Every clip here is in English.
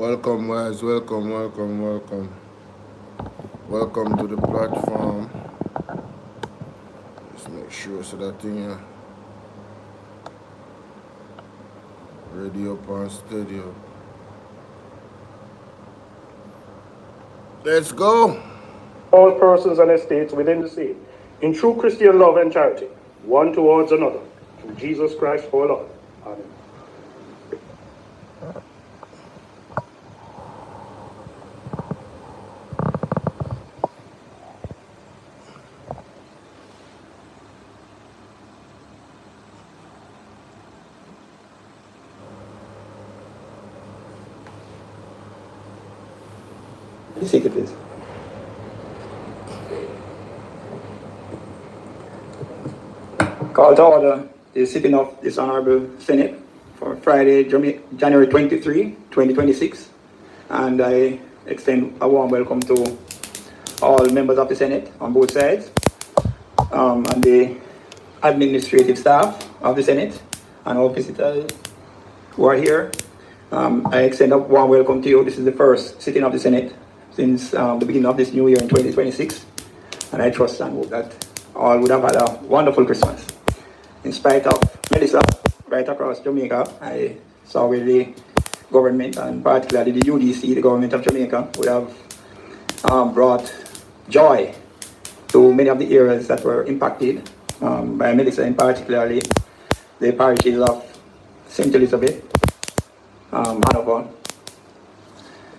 Welcome, guys. Welcome. Welcome to the platform. Let's make sure so that thing here. Ready up and steady up. Let's go. All persons and estates within the state, in true Christian love and charity, one towards another, through Jesus Christ our Lord. Amen. Seat, please. Call to order the sitting of this Honorable Senate for Friday, January 23, 2026. And I extend a warm welcome to all members of the Senate on both sides, and the administrative staff of the Senate, and all visitors who are here. I extend a warm welcome to you. This is the first sitting of the Senate since the beginning of this new year in 2026. And I trust and hope that all would have had a wonderful Christmas. In spite of Melissa, right across Jamaica, I saw where the government, and particularly the UDC, the government of Jamaica, would have brought joy to many of the areas that were impacted by Melissa, in particularly the parishes of St. Elizabeth, Hanover,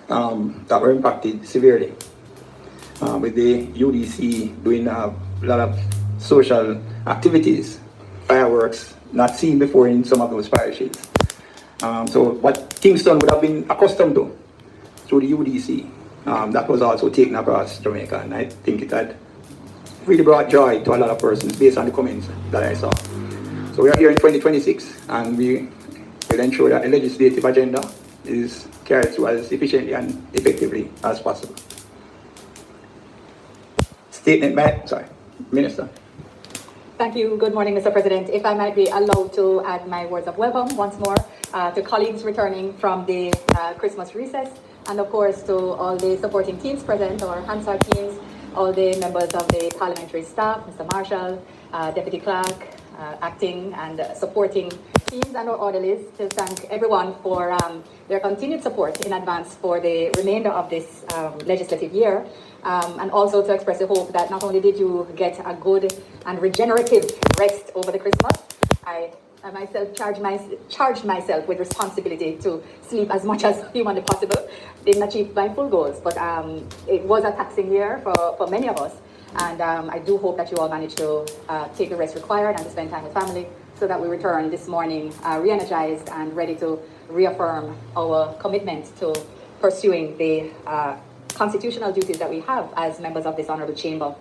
that were impacted severely, with the UDC doing a lot of social activities, fireworks not seen before in some of those parishes. So what Kingston would have been accustomed to through the UDC, that was also taken across Jamaica, and I think it had really brought joy to a lot of persons based on the comments that I saw. So we are here in 2026, and we will ensure that the legislative agenda is carried through as efficiently and effectively as possible. Statement by, Minister. Thank you. Good morning, Mr. President. If I might be allowed to add my words of welcome once more to colleagues returning from the Christmas recess, and of course to all the supporting teams present, our Hansard teams, all the members of the parliamentary staff, Mr. Marshall, Deputy Clerk, acting and supporting teams, and our orderlies, to thank everyone for their continued support in advance for the remainder of this legislative year, and also to express the hope that not only did you get a good and regenerative rest over the Christmas, I myself charged myself with responsibility to sleep as much as humanly possible. Didn't achieve my full goals, but it was a taxing year for many of us. And I do hope that you all manage to take the rest required and to spend time with family, so that we return this morning re-energized and ready to reaffirm our commitment to pursuing the constitutional duties that we have as members of this honorable chamber.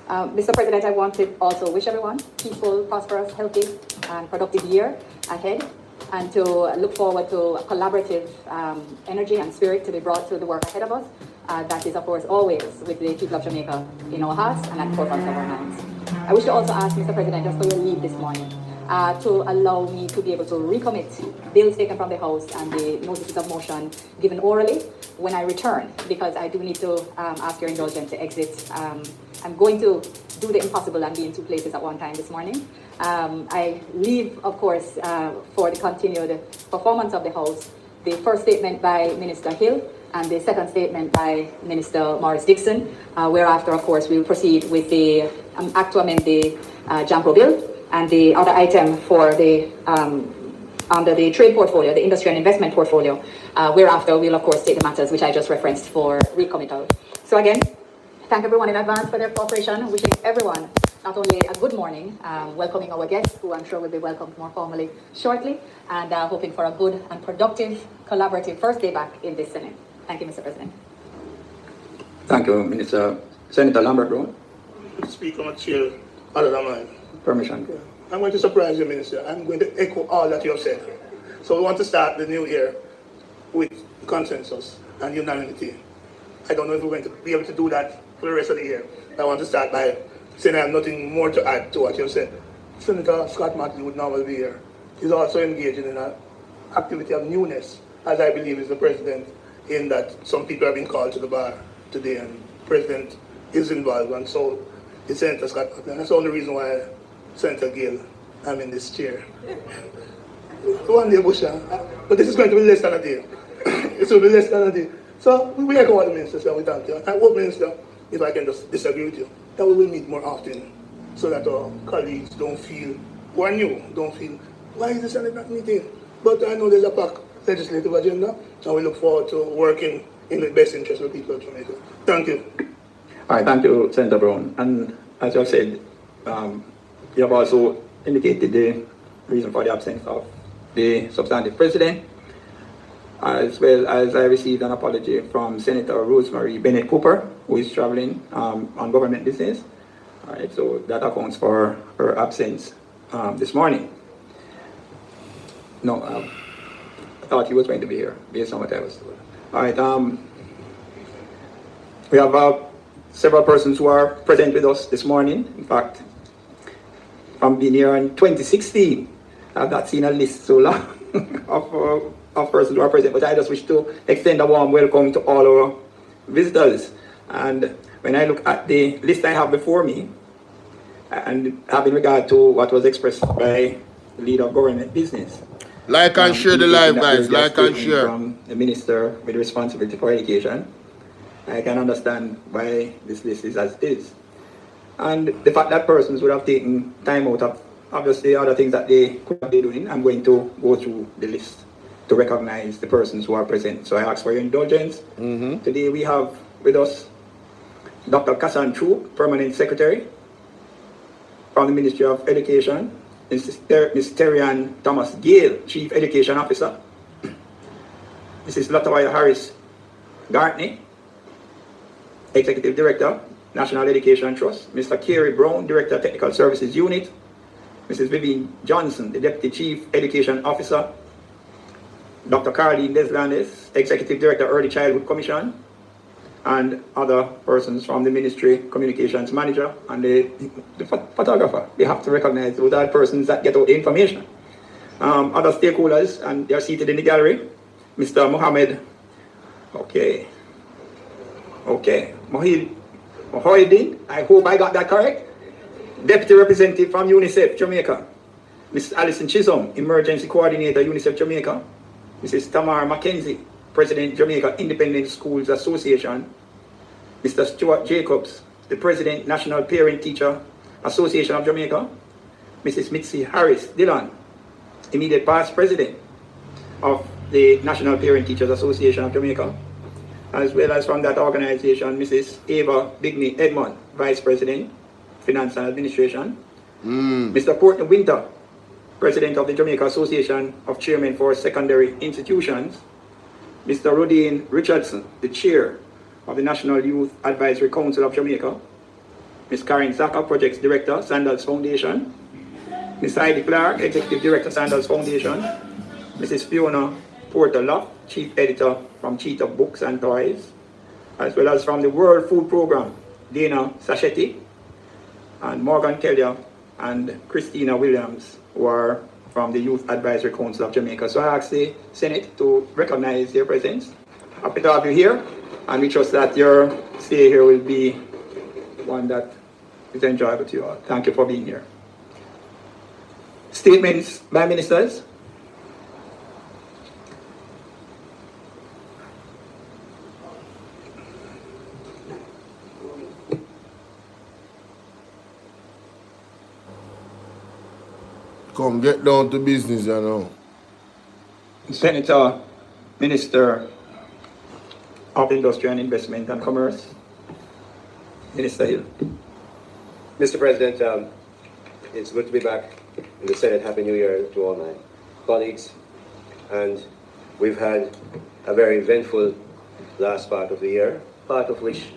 Mr. President, I want to also wish everyone peaceful, prosperous, healthy, and productive year ahead, and to look forward to a collaborative energy and spirit to be brought to the work ahead of us. That is, of course, always with the people of Jamaica in our hearts and at the forefront of our minds. I wish to also ask, Mr. President, just for your leave this morning, to allow me to be able to recommit bills taken from the House and the notices of motion given orally when I return, because I do need to ask your indulgence to exit. I'm going to do the impossible and be in two places at one time this morning. I leave, of course, for the continued performance of the House, the first statement by Minister Hill and the second statement by Minister Morris Dixon, whereafter, of course, we will proceed with the act to amend the JAMPRO bill, and the other item for the under the trade portfolio, the industry and investment portfolio, whereafter we'll, of course, take the matters which I just referenced for recommittal. So again, thank everyone in advance for their cooperation, wishing everyone not only a good morning, welcoming our guests, who I'm sure will be welcomed more formally shortly, and hoping for a good and productive, collaborative first day back in this Senate. Thank you, Mr. President. Thank you, Minister. Senator Lambert Brown. Speaker, my chair, other than mine. Permission. I'm going to surprise you, Minister. I'm going to echo all that you have said. So we want to start the new year with consensus and unanimity. I don't know if we're going to be able to do that for the rest of the year. I want to start by saying I have nothing more to add to what you said. Senator Scott Martin would normally be here. He's also engaged in an activity of newness, as I believe is the President in that some people have been called to the bar today, and the president is involved, and so the Senator Scott, and that's the only reason why Senator Gill, I'm in this chair. One day, Bush, but this is going to be less than a day. It will be less than a day. So we echo what the minister said, we thank you. I hope, Minister, if I can just disagree with you, that we will meet more often so that our colleagues don't feel, who are new, don't feel, why is the Senate not meeting? But I know there's a packed legislative agenda, and we look forward to working in the best interest of the people of Jamaica. Thank you. All right, thank you, Senator Brown. And as you have said, you have also indicated the reason for the absence of the substantive president, as well as I received an apology from Senator Rosemary Bennett Cooper, who is traveling on government business. All right, so that accounts for her absence this morning. No, I thought he was going to be here, based on what I was told. All right, we have several persons who are present with us this morning. In fact, from being here in 2016, I've not seen a list so long of persons who are present, but I just wish to extend a warm welcome to all our visitors. And when I look at the list I have before me, and having regard to what was expressed by the leader of government business. Like and share the live, guys. Like and share. From the minister with responsibility for education, I can understand why this list is as it is. And the fact that persons would have taken time out of obviously other things that they could be doing, I'm going to go through the list to recognize the persons who are present. So I ask for your indulgence. Today we have with us Dr. Kassan Chu, Permanent Secretary from the Ministry of Education, Ms. Terrian Thomas Gale, Chief Education Officer, Mrs. Latawaya Harris Gartney, Executive Director, National Education Trust, Mr. Kerry Brown, Director, Technical Services Unit, Mrs. Vivian Johnson, the Deputy Chief Education Officer, Dr. Caroline Deslandes, Executive Director, Early Childhood Commission, and other persons from the Ministry, Communications Manager, and the photographer. They have to recognize those are persons that get out the information. Other stakeholders, and they are seated in the gallery. Mr. Mohammed, Mohiddin, I hope I got that correct. Deputy Representative from UNICEF Jamaica. Ms. Alison Chisholm, Emergency Coordinator, UNICEF Jamaica. Mrs. Tamar Mackenzie, President, Jamaica Independent Schools Association. Mr. Stuart Jacobs, the President, National Parent Teacher Association of Jamaica. Mrs. Mitzi Harris Dillon, immediate past President of the National Parent Teachers Association of Jamaica. As well as from that organization, Mrs. Ava Bigney Edmond, Vice President, Finance and Administration. Mr. Courtney Winter, President of the Jamaica Association of Chairmen for Secondary Institutions. Mr. Rodine Richardson, the Chair of the National Youth Advisory Council of Jamaica. Ms. Karen Zaka, Projects Director, Sandals Foundation. Ms. Heidi Clark, Executive Director, Sandals Foundation. Mrs. Fiona Porter Locke, Chief Editor from Cheetah Books and Toys, as well as from the World Food Program, Dana Sachetti, and Morgan Kelly, and Christina Williams, who are from the Youth Advisory Council of Jamaica. So I ask the Senate to recognize their presence. Happy to have you here, and we trust that your stay here will be one that is enjoyable to you all. Thank you for being here. Statements by ministers. Come, get down to business, you know. Senator, Minister of Industry and Investment and Commerce, Minister Hill. Mr. President, it's good to be back in the Senate. Happy New Year to all my colleagues. And we've had a very eventful last part of the year, part of which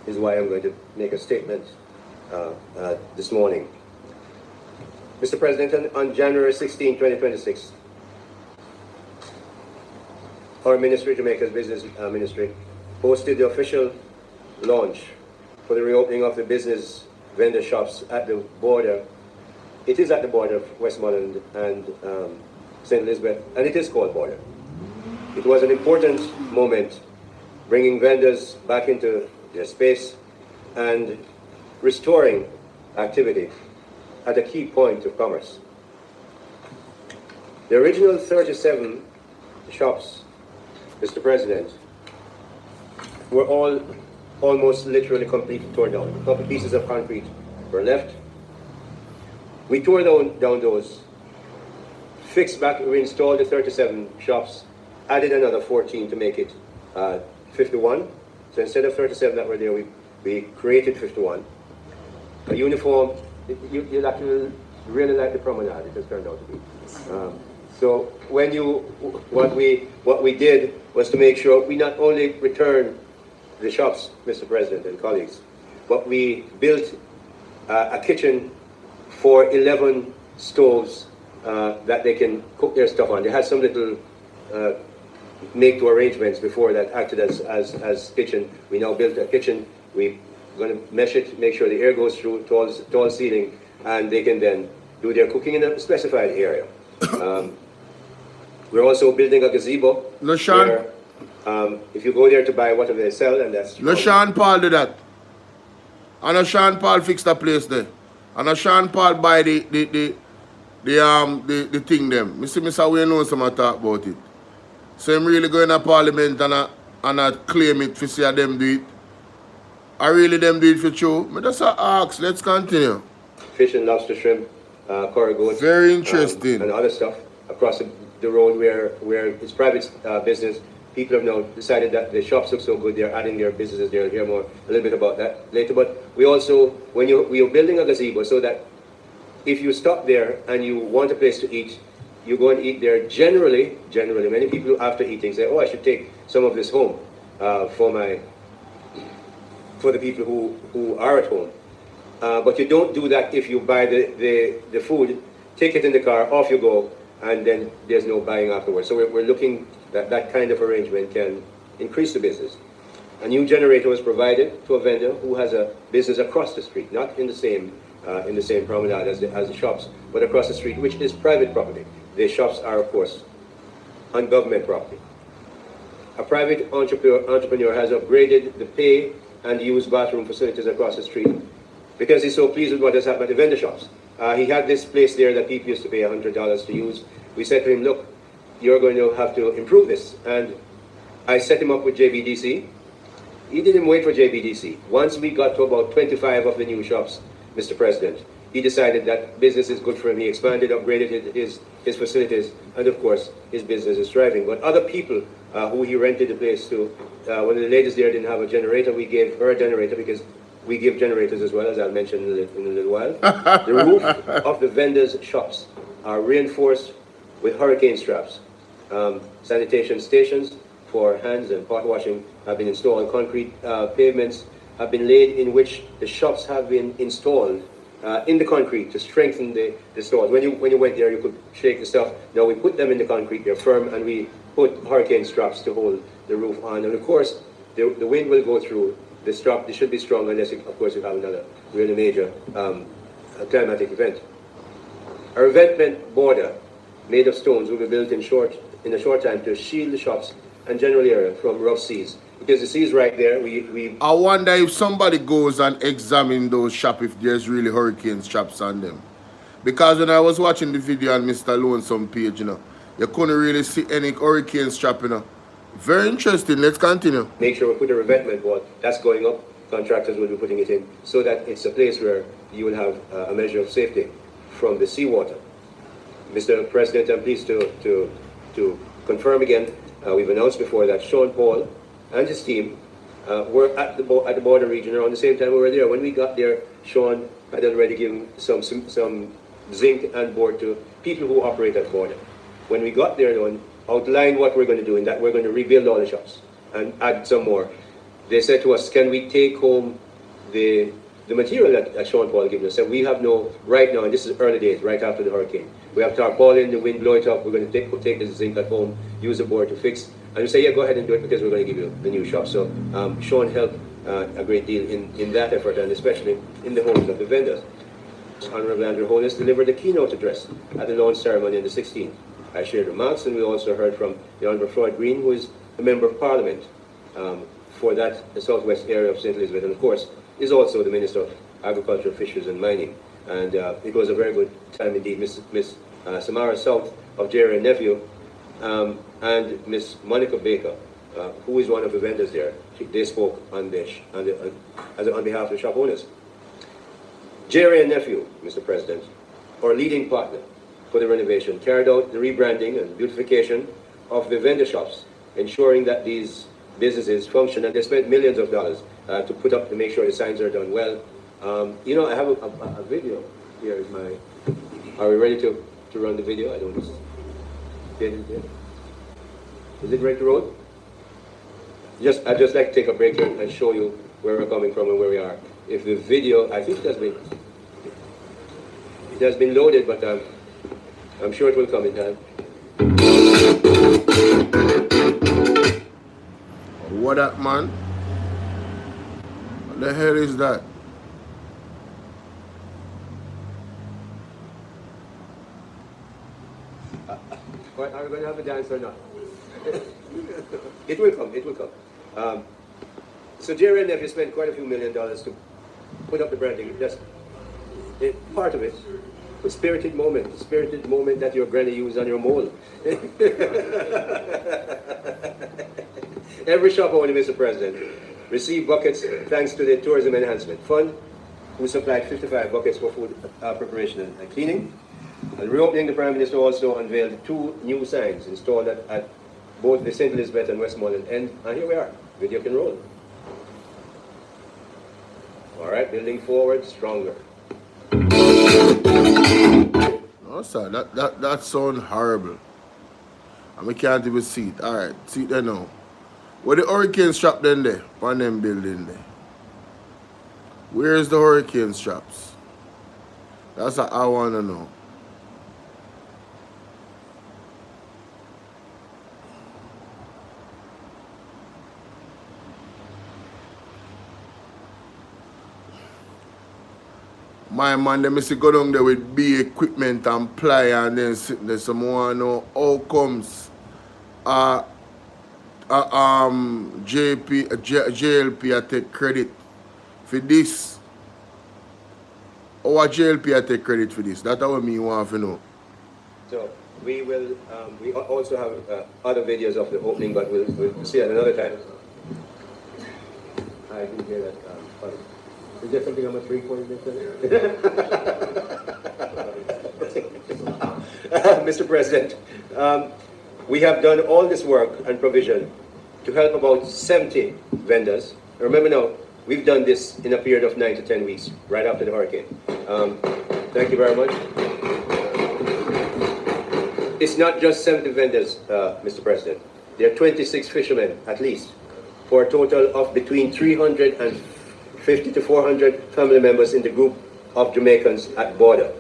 is why I'm going to make a statement this morning. Mr. President, on January 16, 2026, our ministry, Jamaica's Business Ministry, hosted the official launch for the reopening of the business vendor shops at the border. It is at the border of Westmoreland and St. Elizabeth, and it is called Border. It was an important moment, bringing vendors back into their space and restoring activity at a key point of commerce. The original 37 shops, Mr. President, were all almost literally completely torn down. A couple pieces of concrete were left. We tore down those, fixed back, we installed the 37 shops, added another 14 to make it 51. So instead of 37 that were there, we created 51. A uniform, you'll actually really like the promenade, it has turned out to be. So when what we did was to make sure we not only returned the shops, Mr. President and colleagues, but we built a kitchen for 11 stoves that they can cook their stuff on. They had some little make-to arrangements before that acted as kitchen. We now built a kitchen. We're going to mesh it, make sure the air goes through tall ceiling, and they can then do their cooking in a specified area. We're also building a gazebo. LeSean, where, if you go there to buy whatever they sell, and that's LeSean Paul did that. And LeSean Paul fixed the place there. And LeSean Paul buy the thing them. Mr. We know some talk about it. So I'm really going to Parliament and claim it for see them do it. I really them do it for true. But just ask, let's continue. Fish and lobster, shrimp, curry goat. Very interesting. And other stuff across the road where it's private business. People have now decided that the shops look so good, they're adding their businesses. They'll hear a little bit about that later. But we also, we are building a gazebo so that if you stop there and you want a place to eat, you go and eat there. Generally, many people after eating say, oh, I should take some of this home for the people who are at home. But you don't do that if you buy the food, take it in the car, off you go, and then there's no buying afterwards. So we're looking that kind of arrangement can increase the business. A new generator was provided to a vendor who has a business across the street, not in the same promenade as the shops, but across the street, which is private property. The shops are, of course, on government property. A private entrepreneur has upgraded the pay and used bathroom facilities across the street because he's so pleased with what has happened at the vendor shops. He had this place there that people used to pay $100 to use. We said to him, look, you're going to have to improve this. And I set him up with JBDC. He didn't wait for JBDC. Once we got to about 25 of the new shops, Mr. President, he decided that business is good for him. He expanded, upgraded his facilities, and of course, his business is thriving. But other people who he rented the place to, one of the ladies there didn't have a generator. We gave her a generator because we give generators as well, as I'll mention in a little while. The roof of the vendors' shops are reinforced with hurricane straps. Sanitation stations for hands and pot washing have been installed. Concrete pavements have been laid in which the shops have been installed in the concrete to strengthen the stores. When you went there, you could shake the stuff. Now we put them in the concrete, they're firm, and we put hurricane straps to hold the roof on. And of course, the wind will go through the strap. They should be strong unless, of course, you have another really major climatic event. A revetment border made of stones will be built in a short time to shield the shops and general area from rough seas. Because the sea is right there. I wonder if somebody goes and examine those shops if there's really hurricane straps on them. Because when I was watching the video on Mr. Lonesome page, you couldn't really see any hurricane strap, Very interesting. Let's continue. Make sure we put a revetment wall. That's going up. Contractors will be putting it in so that it's a place where you will have a measure of safety from the seawater. Mr. President, I'm pleased to confirm again, we've announced before that Sean Paul and his team were at the border region around the same time we were there. When we got there, Sean had already given some zinc and board to people who operate at the border. When we got there, though, outlined what we're going to do, in that we're going to rebuild all the shops and add some more. They said to us, can we take home the material that Sean Paul given us? And we have no, right now, and this is early days, right after the hurricane, we have tarpaulin, the wind blow it up, we're going to take the zinc at home, use the board to fix, and we say, yeah, go ahead and do it because we're going to give you the new shop. So Sean helped a great deal in that effort, and especially in the homes of the vendors. Honorable Andrew Holness delivered the keynote address at the launch ceremony on the 16th. I shared remarks, and we also heard from the Honourable Floyd Green, who is a Member of Parliament for the southwest area of St. Elizabeth, and of course is also the Minister of Agriculture, Fisheries and Mining. And it was a very good time indeed. Miss Samara South of Jerry and Nephew and Miss Monica Baker, who is one of the vendors there, they spoke on behalf of the shop owners. Jerry and Nephew, Mr. President, our leading partner for the renovation, carried out the rebranding and beautification of the vendor shops, ensuring that these businesses function, and they spent millions of dollars to put up, to make sure the signs are done well. You know, I have a video. Here is my, are we ready to run the video? I don't know. Is it ready to roll? I'd just like to take a break here and show you where we're coming from and where we are. If the video, I think it has been loaded, but I'm sure it will come in time. What that, man? What the hell is that? Are we going to have a dance or not? It will come, it will come. So Jerry and Nephew spent quite a few $1 million to put up the branding. That's part of it. A spirited moment that you're going to use on your mole. Every shop owner, Mr. President, received buckets thanks to the Tourism Enhancement Fund, who supplied 55 buckets for food preparation and cleaning. And reopening, the Prime Minister also unveiled 2 new signs installed at both the St. Elizabeth and Westmoreland end. And here we are. Video can roll. All right, building forward, stronger. No, sir, that sounds horrible. And we can't even see it. All right, see it there now. Where the hurricane strap then there? On them building there. Where's the hurricane straps? That's what I want to know. My man, let me see go down there with B equipment and ply and then sitting there. Someone know how comes JLP I take credit for this. Or JLP I take credit for this. That's what me want to know. So we will. We also have other videos of the opening, but we'll see at another time. I didn't hear that. Is there something on my 340? Mr. President, we have done all this work and provision to help about 70 vendors. Remember now, we've done this in a period of 9 to 10 weeks, right after the hurricane. Thank you very much. It's not just 70 vendors, Mr. President. There are 26 fishermen, at least, for a total of between 350 to 400 family members in the group of Jamaicans at border.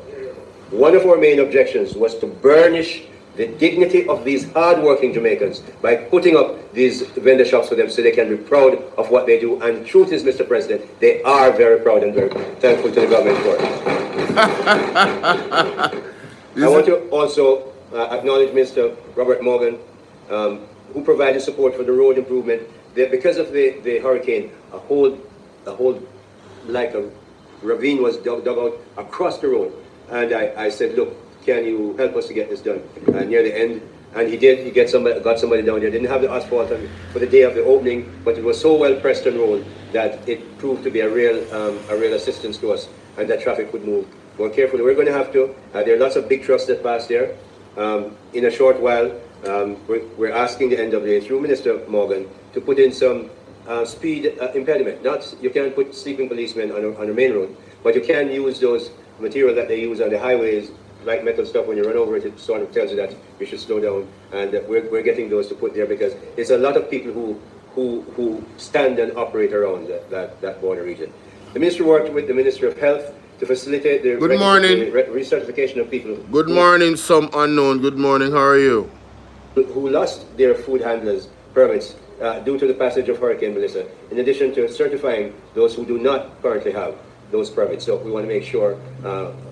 One of our main objections was to burnish the dignity of these hard-working Jamaicans by putting up these vendor shops for them so they can be proud of what they do. And the truth is, Mr. President, they are very proud and very thankful to the government for it. I want to also acknowledge Mr. Robert Morgan, who provided support for the road improvement. Because of the hurricane, a whole like a ravine was dug out across the road, and I said, look, can you help us to get this done? And near the end, and he did. He got somebody down there. Didn't have the asphalt for the day of the opening, but it was so well pressed and rolled that it proved to be a real assistance to us, and that traffic would move more carefully. We're going to have to. There are lots of big trucks that pass there. In a short while, we're asking the NWA through Minister Morgan to put in some speed impediment. You can't put sleeping policemen on a main road, but you can use those material that they use on the highways, like metal stuff. When you run over it, it sort of tells you that you should slow down. And we're getting those to put there because there's a lot of people who stand and operate around that border region. The minister worked with the Ministry of Health to facilitate the recertification of people. Good morning, some unknown. Good morning, how are you? Who lost their food handlers permits due to the passage of Hurricane Melissa, in addition to certifying those who do not currently have those permits. So we want to make sure,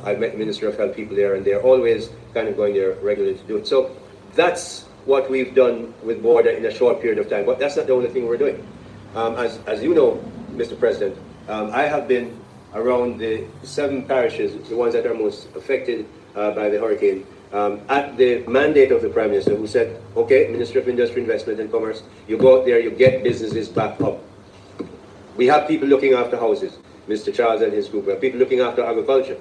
I've met the Minister of Health people there, and they're always kind of going there regularly to do it. So That's what we've done with border in a short period of time. But that's not the only thing we're doing. As you know, Mr. President, I have been around the 7 parishes, the ones that are most affected by the hurricane, at the mandate of the Prime Minister, who said, okay, Minister of Industry, Investment and Commerce, you go out there, you get businesses back up. We have people looking after houses, Mr. Charles and his group. We have people looking after agriculture,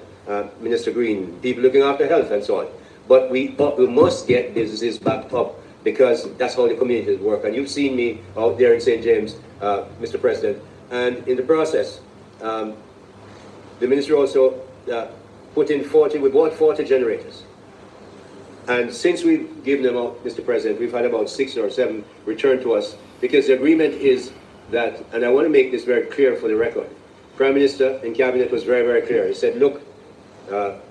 Minister Green, people looking after health and so on. But we must get businesses back up, because that's how the communities work. And you've seen me out there in St. James, Mr. President, and in the process, the ministry also put in we bought 40 generators. And since we've given them out, Mr. President, we've had about 6 or 7 returned to us, because the agreement is that, and I want to make this very clear for the record, Prime Minister and Cabinet was very, very clear. He said, look,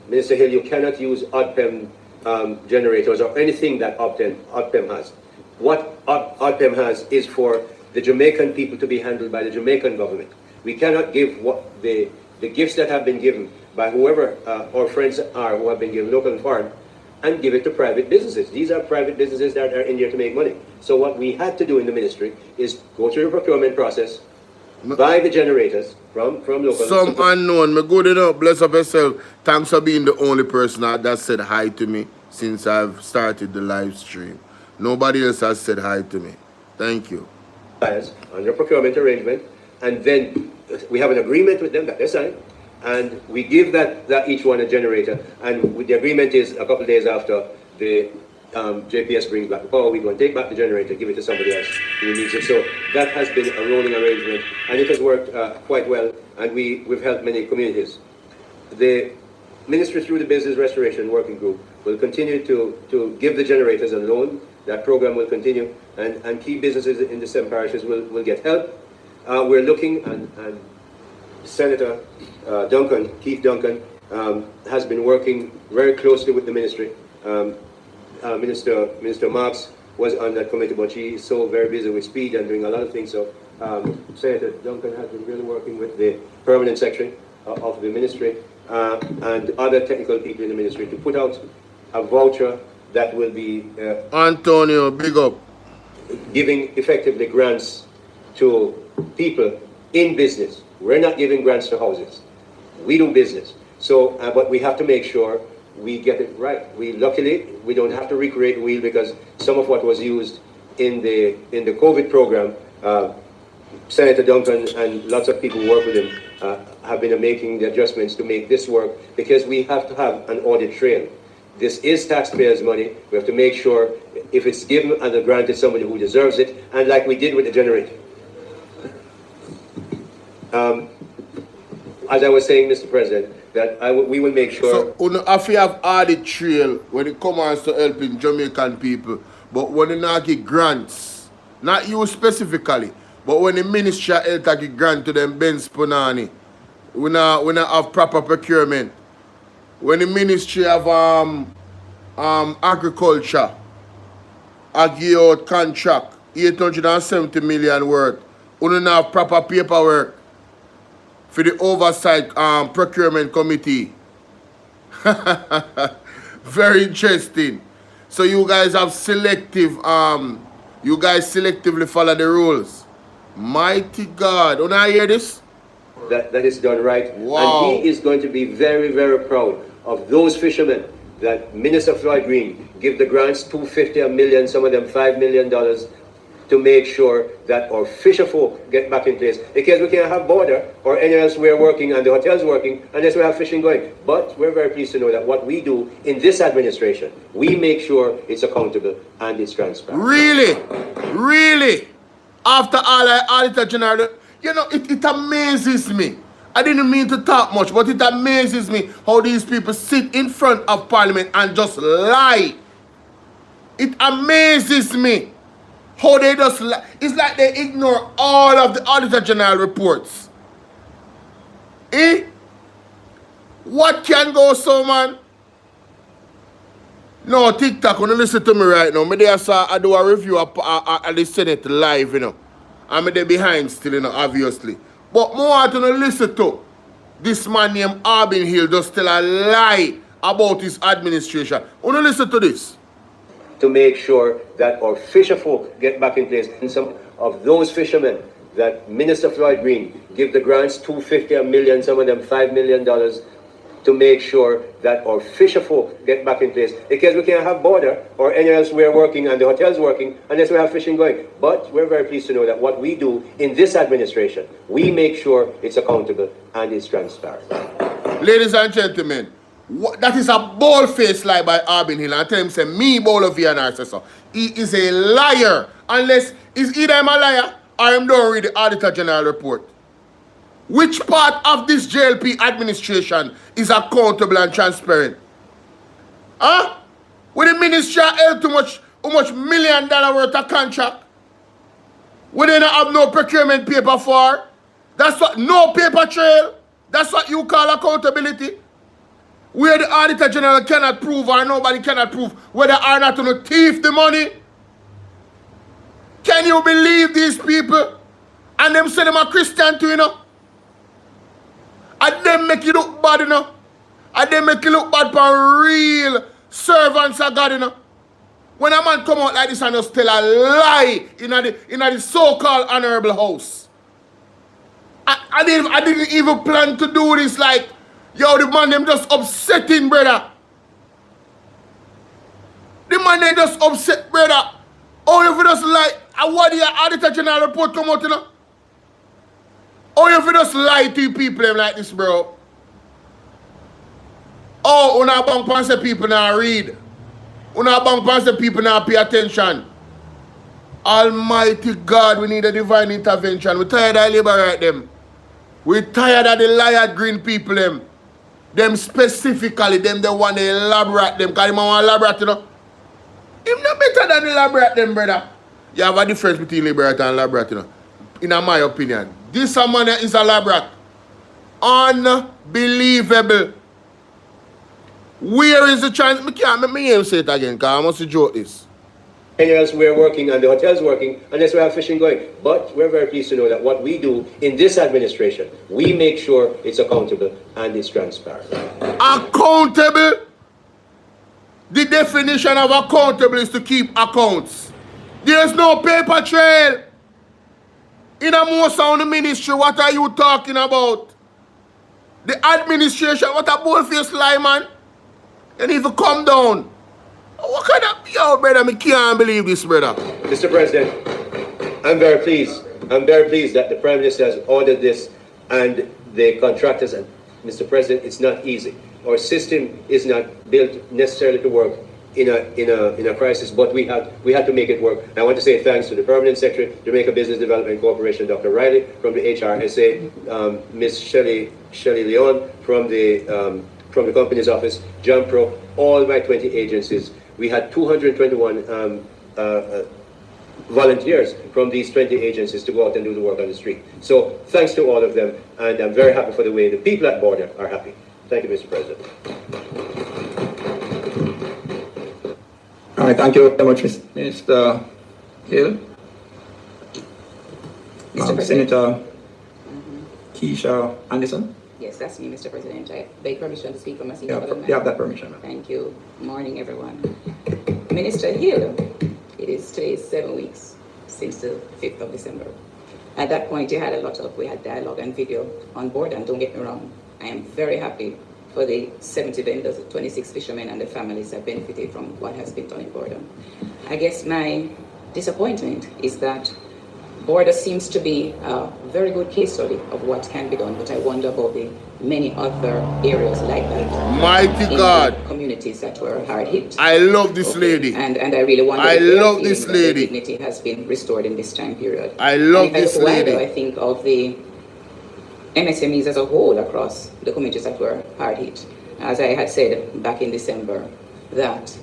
Minister Hill, you cannot use ODPEM generators or anything that ODPEM has. What ODPEM has is for the Jamaican people to be handled by the Jamaican government. We cannot give what the gifts that have been given by whoever our friends are who have been given, local and foreign, and give it to private businesses. These are private businesses that are in here to make money. So what we had to do in the ministry is go through the procurement process, buy the generators from local. Some unknown. Me good enough. Bless up yourself. Thanks for being the only person that said hi to me since I've started the live stream. Nobody else has said hi to me. Thank you. Under procurement arrangement, and then we have an agreement with them that they sign, and we give that each one a generator, and the agreement is a couple of days after the JPS brings back the power, we're going to take back the generator, give it to somebody else who needs it. So that has been a rolling arrangement, and it has worked quite well, and we've helped many communities. The Ministry, through the Business Restoration Working Group, will continue to give the generators a loan. That program will continue, and key businesses in the 7 parishes will get help. We're looking, and Senator Keith Duncan, has been working very closely with the ministry. Minister Marks was on that committee, but she is so very busy with speed and doing a lot of things. So Senator Duncan has been really working with the permanent secretary of the ministry and other technical people in the ministry to put out a voucher that will be Antonio, big up. Giving effectively grants to people in business. We're not giving grants to houses. We do business. So, but we have to make sure we get it right. Luckily, we don't have to recreate the wheel, because some of what was used in the COVID program, Senator Duncan and lots of people who work with him have been making the adjustments to make this work, because we have to have an audit trail. This is taxpayers' money. We have to make sure if it's given and granted somebody who deserves it, and like we did with the generator. As I was saying, Mr. President, that we will make sure. So, if you have audit trail when it comes to helping Jamaican people, but when you not give grants, not you specifically, but when the Ministry of Health give grant to them Benz Punani, we not have proper procurement. When the Ministry of Agriculture give out contract, 870 million worth, we don't have proper paperwork for the oversight procurement committee. Very interesting. So you guys have selective, you guys selectively follow the rules. Mighty God. Don't I hear this? That is done right. Wow. And he is going to be very, very proud of those fishermen that Minister Floyd Green give the grants, $250 a million, some of them $5 million, to make sure that our fisher folk get back in place. Because we can't have border or anywhere else we're working and the hotel's working unless we have fishing going. But we're very pleased to know that what we do in this administration, we make sure it's accountable and it's transparent. Really? Really? After all I Auditor General, you know, it amazes me. I didn't mean to talk much, but it amazes me how these people sit in front of Parliament and just lie. It amazes me how they just lie. It's like they ignore all of the Auditor General reports. Eh? What can go so, man? No, TikTok, when you listen to me right now, I do a review of the Senate live, you know. I'm there behind still, you know, obviously. But more I want to listen to this man named Arbin Hill just tell a lie about his administration. I want to listen to this. to make sure that our fisher folk get back in place. And some of those fishermen that Minister Floyd Green give the grants $250 a million, some of them $5 million, to make sure that our fisher folk get back in place, because we can't have border or anywhere else we're working and the hotel's working unless we have fishing going. But we're very pleased to know that what we do in this administration, we make sure it's accountable and it's transparent. Ladies and gentlemen, that is a bold-faced lie by Arbin Hill. And tell him, say, me, Bolo VNR, so. He is a liar. Unless, is either I'm a liar or I'm don't read the Auditor General report. Which part of this JLP administration is accountable and transparent? Huh? When the ministry held too much $1 million worth of contract? When they don't have no procurement paper for? That's what, no paper trail? That's what you call accountability? Where the Auditor General cannot prove or nobody cannot prove whether or not to thief the money? Can you believe these people? And them say them a Christian too, you know? And them make you look bad, you know? And them make you look bad for real servants of God, you know? When a man come out like this and just tell a lie in the so-called honorable house. I didn't even plan to do this, like, yo, the man them just upsetting, brother. The man they just upset, brother. Oh, if you just like, what the Auditor General report come out, you know? Oh, if you just lie to people them like this, bro. Oh, una bank pants the people now read. Una bank pants the people now pay attention. Almighty God, we need a divine intervention. We're tired of liberate them. We're tired of the liar green people them. Them specifically, them the one they elaborate them. Because they want to elaborate, you know. Him no better than the elaborate them, brother. You have a difference between liberate and elaborate, you know. In my opinion. This man is elaborate. Unbelievable. Where is the chance? I can't make me say it again because I must joke this. Anywhere else we're working and the hotel's working unless we have fishing going. But we're very pleased to know that what we do in this administration, we make sure it's accountable and it's transparent. Accountable? The definition of accountable is to keep accounts. There's no paper trail. In a most on the ministry, what are you talking about? The administration, what a bold-faced lie, man. You need to come down. What kind of, yo, brother, I can't believe this, brother. Mr. President, I'm very pleased. I'm very pleased that the Prime Minister has ordered this and the contractors, and Mr. President, it's not easy. Our system is not built necessarily to work in a crisis, but we had to make it work. And I want to say thanks to the Permanent Secretary, Jamaica Business Development Corporation, Dr. Riley from the HRSA, Ms. Shelley Leon from the Company's Office, John Pro, all my 20 agencies. We had 221 volunteers from these 20 agencies to go out and do the work on the street. So thanks to all of them, and I'm very happy for the way the people at border are happy. Thank you, Mr. President. All right, thank you very much, Mr. Hill. Mr. President. Senator Keisha Anderson. Yes, that's me, Mr. President. I beg permission to speak for my senior government. You have that permission, ma'am. Thank you. Morning, everyone. Minister Hill, today is 7 weeks since the 5th of December. At that point, we had dialogue and video on board, and don't get me wrong, I am very happy for the 70 vendors, 26 fishermen and the families that benefited from what has been done in Border. I guess my disappointment is that Border seems to be a very good case study of what can be done, but I wonder about the many other areas like that. Mighty God. Communities that were hard hit. I love this lady. And I really wonder I love this lady. Their dignity has been restored in this time period. I love this lady. I think of the MSMEs as a whole across the communities that were hard hit. As I had said back in December, that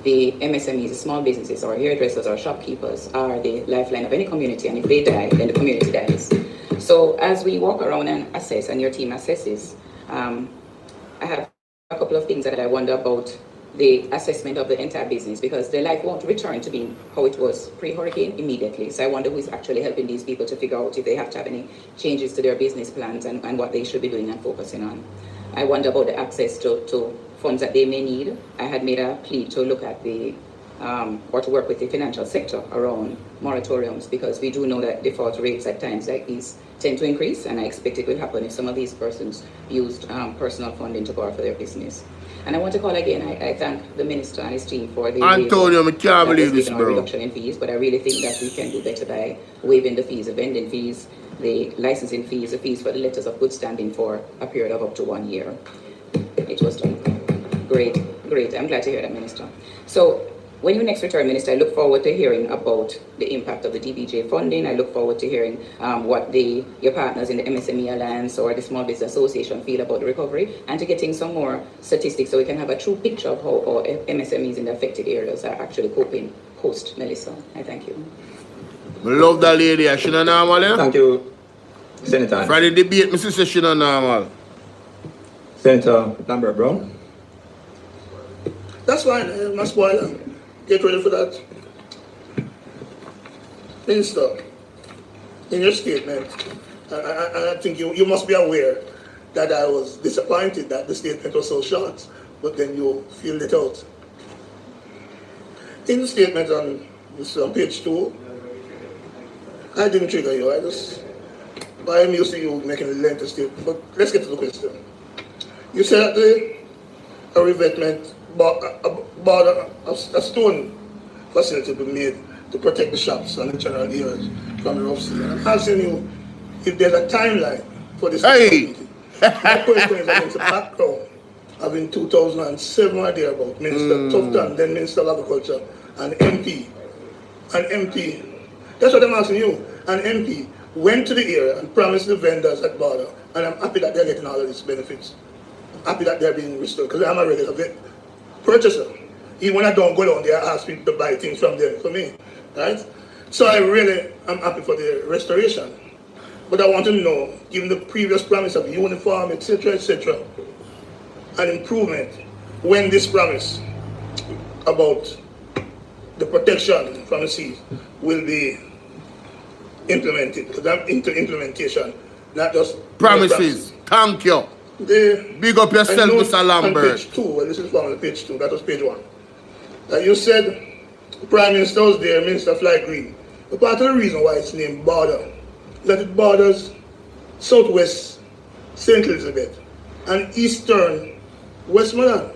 the MSMEs, the small businesses or hairdressers or shopkeepers are the lifeline of any community, and if they die, then the community dies. So as we walk around and assess, and your team assesses, I have a couple of things that I wonder about the assessment of the entire business, because their life won't return to being how it was pre-hurricane immediately. So I wonder who's actually helping these people to figure out if they have to have any changes to their business plans and what they should be doing and focusing on. I wonder about the access to funds that they may need. I had made a plea to look at the or to work with the financial sector around moratoriums, because we do know that default rates at times like these tend to increase, and I expect it will happen if some of these persons used personal funding to borrow for their business. And I want to call again, I thank the minister and his team for the Antonio, I can't believe this, bro. reduction in fees, but I really think that we can do better by waiving the fees, the vending fees, the licensing fees, the fees for the letters of good standing for a period of up to 1 year. It was done. Great. I'm glad to hear that, Minister. So when you next return, Minister, I look forward to hearing about the impact of the DBJ funding. I look forward to hearing what your partners in the MSME Alliance or the Small Business Association feel about the recovery, and to getting some more statistics so we can have a true picture of how MSMEs in the affected areas are actually coping post Melissa. I thank you. I love that lady. She not normal, eh? Thank you, Senator. Friday debate, my sister, she not normal. Senator Lambert Brown. That's fine, my spoiler. Get ready for that. Minister, in your statement, I think you must be aware that I was disappointed that the statement was so short, but then you filled it out. In the statement on page 2, I didn't trigger you. I'm used to you making a lengthy statement, but let's get to the question. You said that a revetment, a stone facility will be made to protect the shops and the general areas from the rough sea. And I'm asking you if there's a timeline for this. Hey! My question is against the background of in 2007 or thereabout, Minister Tufton, then Minister of Agriculture, and MP. An MP, that's what I'm asking you. An MP went to the area and promised the vendors at border, and I'm happy that they're getting all of these benefits. I'm happy that they're being restored, because I'm a regular purchaser. Even when I don't go down there, I ask people to buy things from them for me, right? So I really am happy for the restoration. But I want to know, given the previous promise of uniform, etc., an improvement, when this promise about the protection from the sea will be implemented, because I'm into implementation, not just Promises. Thank you. Big up yourself, Mr. Lambert. On page 2, well, this is from page 2, that was page 1. You said Prime Minister was there, Minister Fly Green. But part of the reason why it's named border is that it borders southwest St. Elizabeth and eastern Westmoreland.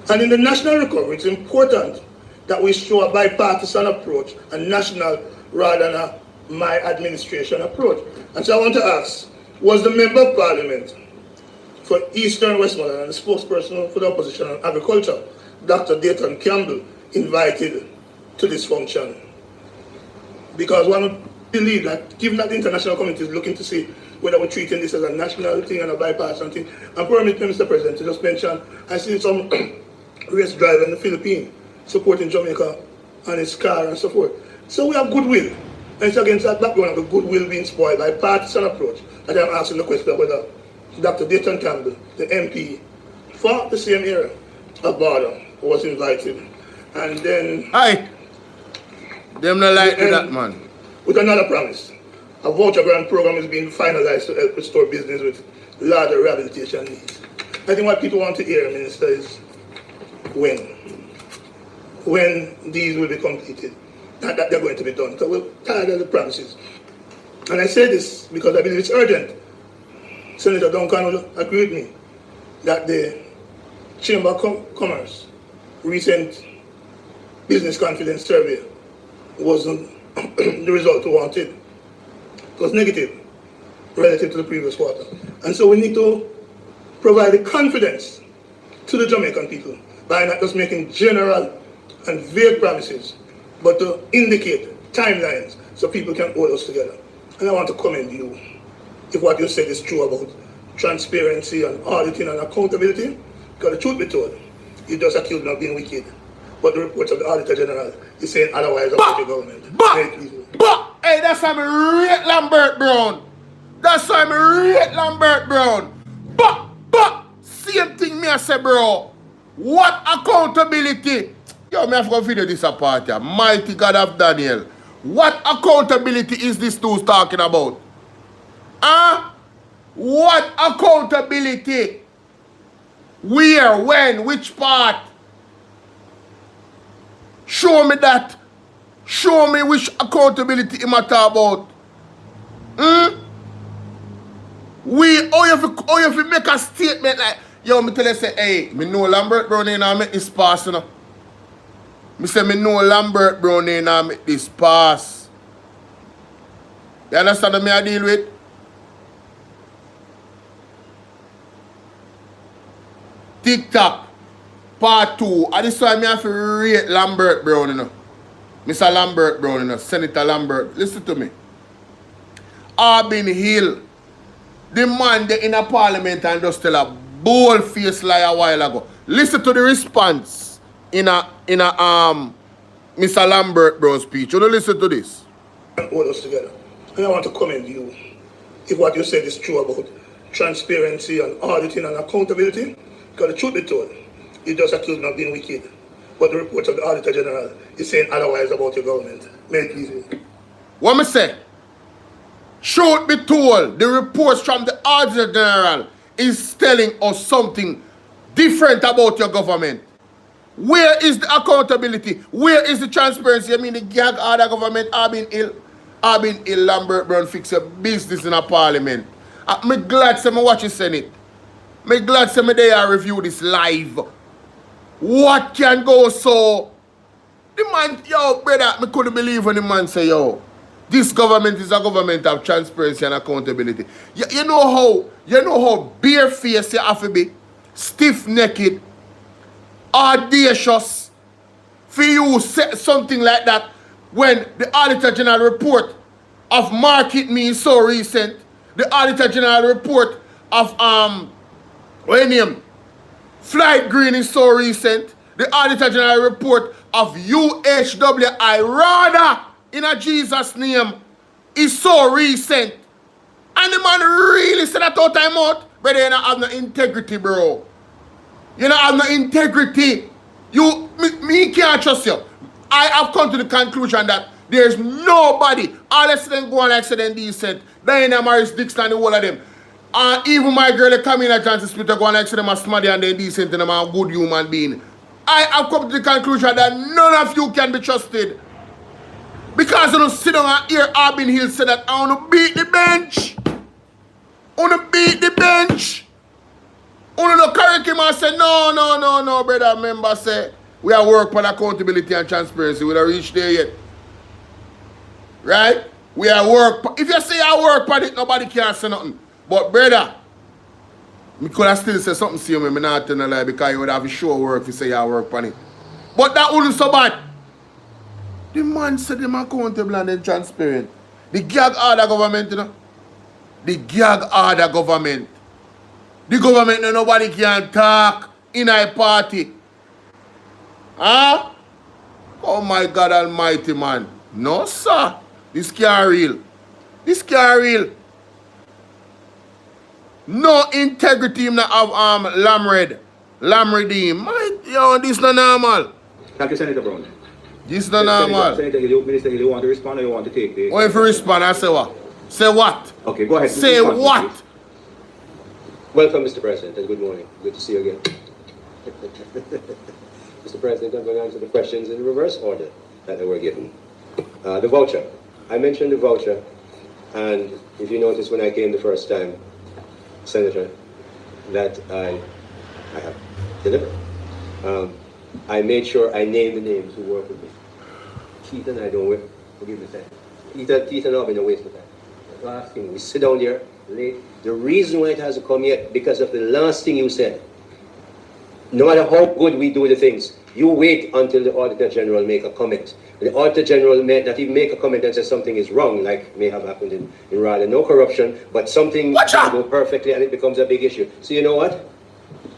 And in the national recovery, it's important that we show a bipartisan approach, a national rather than a my administration approach. And so I want to ask, was the Member of Parliament for Eastern Westmoreland and the spokesperson for the opposition on agriculture, Dr. Dayton Campbell, invited to this function? Because one believe that, given that the international community is looking to see whether we're treating this as a national thing and a bipartisan thing, and permit me, Mr. President, to just mention, I see some race driver in the Philippines supporting Jamaica and his car and so forth. So we have goodwill. And it's against that background of the goodwill being spoiled by partisan approach that I'm asking the question whether Dr. Dayton Campbell, the MP for the same area of border, was invited. And then... Aye. Them not like that, man. With another promise. A voucher grant program is being finalized to help restore business with larger rehabilitation needs. I think what people want to hear, Minister, is when these will be completed. Not that they're going to be done, because we're tired of the promises. And I say this because I believe it's urgent. Senator Duncan will agree with me that the Chamber of Commerce recent business confidence survey wasn't the result we wanted. It was negative relative to the previous quarter. And so we need to provide the confidence to the Jamaican people by not just making general and vague promises, but to indicate timelines so people can hold us together. And I want to commend you if what you said is true about transparency and auditing and accountability, because the truth be told, you just accused me of being wicked. But the reports of the Auditor General is saying otherwise about the government. Hey, that's why I rate Lambert Brown. That's why I rate Lambert Brown. Same thing me I say, bro. What accountability? Yo, me have to video this apart here. Mighty God of Daniel. What accountability is this dude talking about? Huh? What accountability? Where, when, which part? Show me that. Show me which accountability him a talk about. How you make a statement like, yo, me tell you say, hey, me know Lambert Brown and I make this pass, you know. Me say me know Lambert Brown and I make this pass. You understand what me I deal with? TikTok, part 2. And this why me have to rate Lambert Brown, you know. Mr. Lambert Brown, you know, Senator Lambert. Listen to me. Arbin Hill, the man there in a parliament and just tell a bold-faced lie a while ago. Listen to the response in a Mr. Lambert Brown speech. You know, listen to this. Hold us together. And I want to commend you if what you said is true about transparency and auditing and accountability. Because the truth be told, you just accused me of being wicked. But the report of the Auditor General is saying otherwise about your government. May it please you. What me say? Truth be told, the reports from the Auditor General is telling us something different about your government. Where is the accountability? Where is the transparency? I mean, the gag order government have been ill. Lambert Brown fix your business in a parliament. I'm glad some watch the Senate. I'm glad some they are review this live. What can go so? The man, yo, brother, I couldn't believe when the man say, yo, this government is a government of transparency and accountability. You know how barefaced you have to be, stiff-necked, audacious, for you say something like that when the Auditor General report of market me is so recent. The Auditor General report of Flight Green is so recent. The Auditor General report of UHWI rather in a Jesus name is so recent. And the man really said that all time out. But you don't have no integrity, bro. You don't have no integrity. Me can't trust you. I have come to the conclusion that there's nobody, unless they go on accident decent, Diana Morris, Dixon, and the whole of them. Even my girl, they come in at Jansen Smith, go on accident, as smarty and then decent, and I'm a good human being. I have come to the conclusion that none of you can be trusted. Because you don't sit down and hear Arbin Hill say that I want to beat the bench. I want to beat the bench. I want to correct him and say, no, brother. Member say, we are work on accountability and transparency. We don't reach there yet. Right? We are work. If you say I work on it, nobody can say nothing. But brother, I could have still say something to you, I'm not telling a lie because you would have a show work if you say I work on it. But that wouldn't so bad. The man said them accountable and then transparent. The gag order government, you know. The gag order government. The government, nobody can talk in a party. Huh? Oh my God almighty, man. No, sir. This can't real. This can't real. No integrity in of Lamredine. Yo, this not normal. Thank you, Senator Brown. This not normal. Senator, Minister, you want to respond or you want to take the... Oh, if you respond, I say what? Say what? Okay, go ahead. Say Respond, what? please. Welcome, Mr. President, and good morning. Good to see you again. Mr. President, I'm going to answer the questions in reverse order that they were given. The voucher. I mentioned the voucher, and if you notice when I came the first time, Senator, that I have delivered. I made sure I named the names who work with me. Keith and I don't work, forgive me, sir. Keith and I have been a waste of time. Last thing, we sit down there late. The reason why it hasn't come yet, because of the last thing you said. No matter how good we do the things, you wait until the Auditor General make a comment. The Auditor General may not even make a comment and say something is wrong, like may have happened in Raleigh. No corruption, but something doesn't go perfectly and it becomes a big issue. So you know what?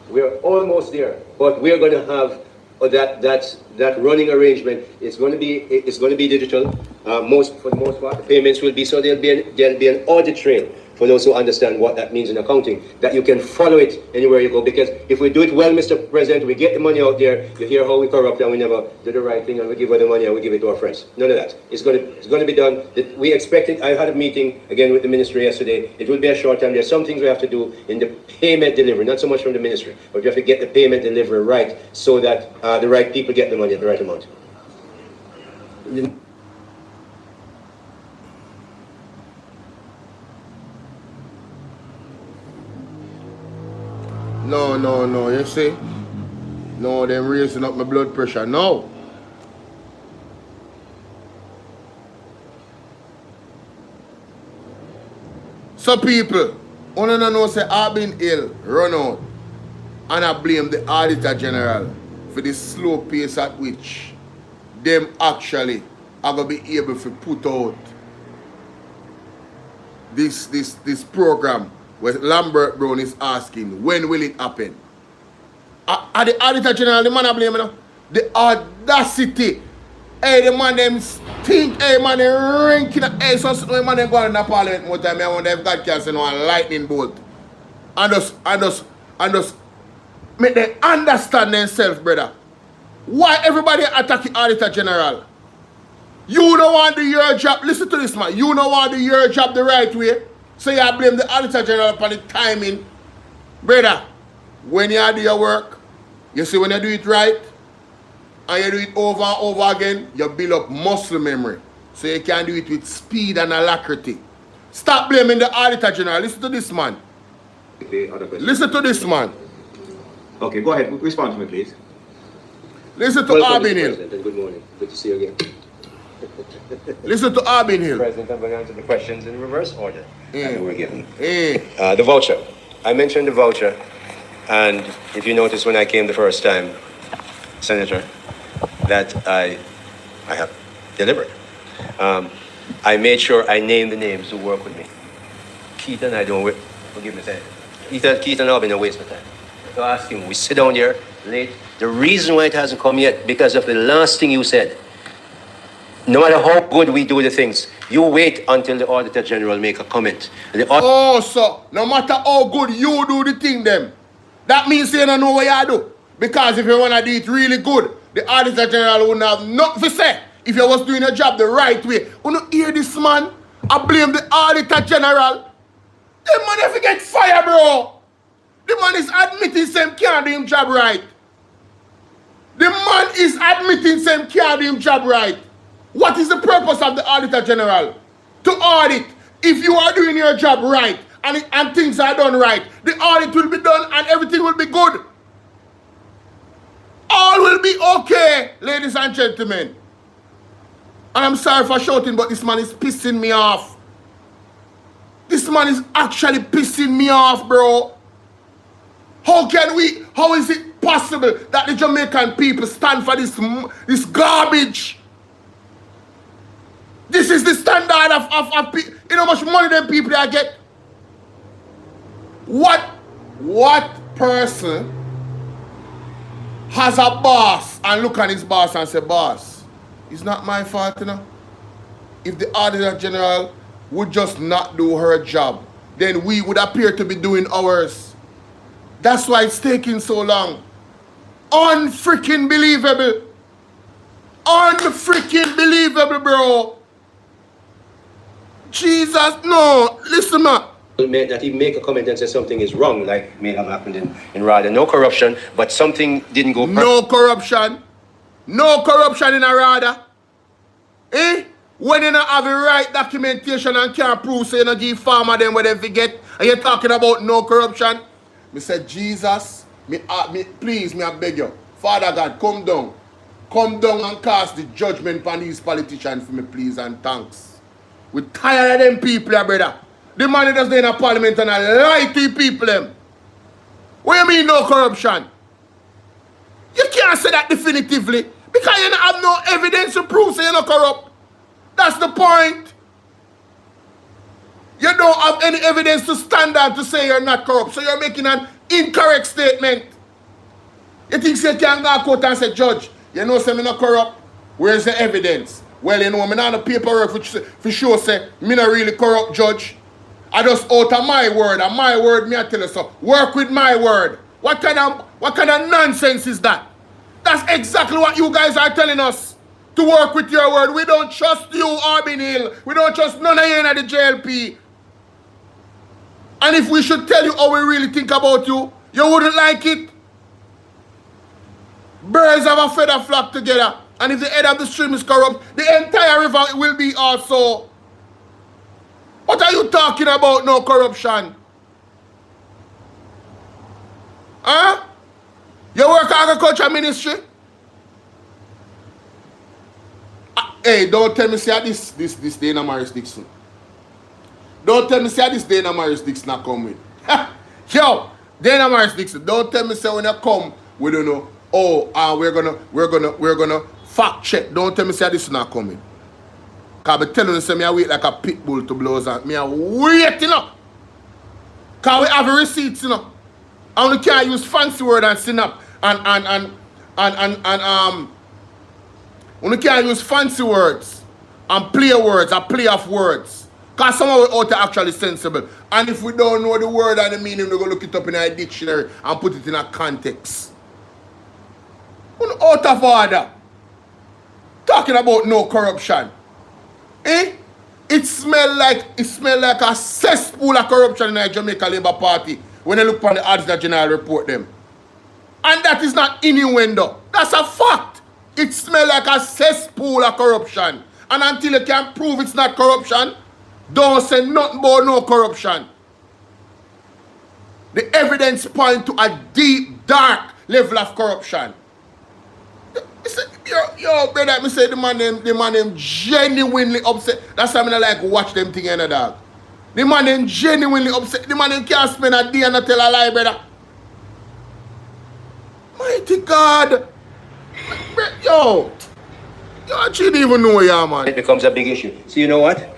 We're almost there, but we're going to have that running arrangement. It's going to be digital. For the most part, the payments will be so there'll be an audit trail for those who understand what that means in accounting, that you can follow it anywhere you go. Because if we do it well, Mr. President, we get the money out there, you hear how we corrupt and we never do the right thing and we give her the money and we give it to our friends. None of that. It's going to be done. We expect it. I had a meeting again with the ministry yesterday. It will be a short time. There's some things we have to do in the payment delivery, not so much from the ministry, but you have to get the payment delivery right so that the right people get the money at the right amount. No, you see? No, them raising up my blood pressure. No. So people, wanna know say I've been ill, run out, and I blame the Auditor General for the slow pace at which them actually are gonna be able to put out this program where Lambert Brown is asking when will it happen. Are the Auditor General the man I blame, you know? The audacity. Hey, the man them think, hey man, they ranking, hey, so man them go in the parliament more time. I wonder if God can send one lightning bolt. And just make them understand themselves, brother. Why everybody attack the Auditor General? You don't want to do your job. Listen to this, man. You don't want to do your job the right way. So you blame the Auditor General for the timing. Brother, when you do your work, you see when you do it right, and you do it over and over again, you build up muscle memory. So you can do it with speed and alacrity. Stop blaming the Auditor General. Listen to this, man. Listen to this, man. Okay, go ahead. Respond to me, please. Listen to Welcome, Arbin Mr. Hill. President, and good morning. Good to see you again. Listen to Arbin Hill. President, I'm going to answer the questions in reverse order that were given. The voucher. I mentioned the voucher, and if you notice when I came the first time, Senator, that I have delivered. I made sure I named the names who work with me. Keaton, I don't forgive me saying. Keaton, I've been a waste of time. So I asked him, we sit down here late. The reason why it hasn't come yet, because of the last thing you said. No matter how good we do the things, you wait until the Auditor General make a comment. So no matter how good you do the thing, them, that means you don't know what you do. Because if you want to do it really good, the Auditor General wouldn't have nothing to say if you was doing your job the right way. You don't hear this man? I blame the Auditor General. The man if he get fired, bro. The man is admitting him can't do his job right. The man is admitting him can't do his job right. What is the purpose of the Auditor General? To audit. If you are doing your job right and things are done right, the audit will be done and everything will be good. All will be okay, ladies and gentlemen. And I'm sorry for shouting, but this man is pissing me off. This man is actually pissing me off, bro. How is it possible that the Jamaican people stand for this garbage? This is the standard of you know how much money them people they get? What person has a boss and look at his boss and say, boss, it's not my fault, you know? If the Auditor General would just not do her job, then we would appear to be doing ours. That's why it's taking so long. Unfreaking believable. Unfreaking believable, bro. Jesus, no. Listen, man. That he make a comment and say something is wrong, like may have happened in RADA. No corruption, but something didn't go perfect. No corruption. No corruption in a RADA. Eh? When you don't have the right documentation and can't prove, so you don't give farmer them what they forget, and you're talking about no corruption. Me say, Jesus, please, I beg you. Father God, come down. Come down and cast the judgment on these politicians for me, please, and thanks. We're tired of them people, brother. The man that's in a parliament and I lie to people, them. What do you mean no corruption? You can't say that definitively because you don't have no evidence to prove so you're not corrupt. That's the point. You don't have any evidence to stand on to say you're not corrupt. So you're making an incorrect statement. You think you can go to court and say, Judge, you know say me not corrupt? Where's the evidence? Well, you know, me not the paperwork for sure say me not really corrupt, Judge. I just out of my word, and my word me I tell you so. Work with my word. What kind of nonsense is that? That's exactly what you guys are telling us. To work with your word. We don't trust you, Arbin Hill. We don't trust none of you in the JLP. And if we should tell you how we really think about you, you wouldn't like it. Birds of a feather flock together. And if the head of the stream is corrupt, the entire river will be also. What are you talking about, no corruption? Huh? You work agriculture ministry? Hey, don't tell me say this Dana Morris Dixon. Don't tell me say this Dana Morris Dixon not come with. Yo, Dana Morris Dixon, don't tell me say when you come, we don't know. Oh, we're gonna fact check. Don't tell me say this not coming. Cause I telling you say me I wait like a pit bull to blows out. Me I wait, you know. Cause we have receipts, you know. And we can't use fancy word and synap and we can't use fancy words and play words, a play of words. Because some of it out actually sensible. And if we don't know the word and the meaning, we're going to look it up in a dictionary and put it in a context. We're out of order. Talking about no corruption. Eh? It smell like a cesspool of corruption in the Jamaica Labour Party when you look on the odds that General report them. And that is not innuendo. That's a fact. It smells like a cesspool of corruption. And until you can prove it's not corruption, don't say nothing about no corruption. The evidence point to a deep, dark level of corruption. Yo, brother, me say the man them genuinely upset. That's why I like watch them thing in the dog. The man them genuinely upset. The man them can't spend a day and not tell a lie, brother. Mighty God. Yo, I didn't even know, yeah, man. It becomes a big issue. So you know what?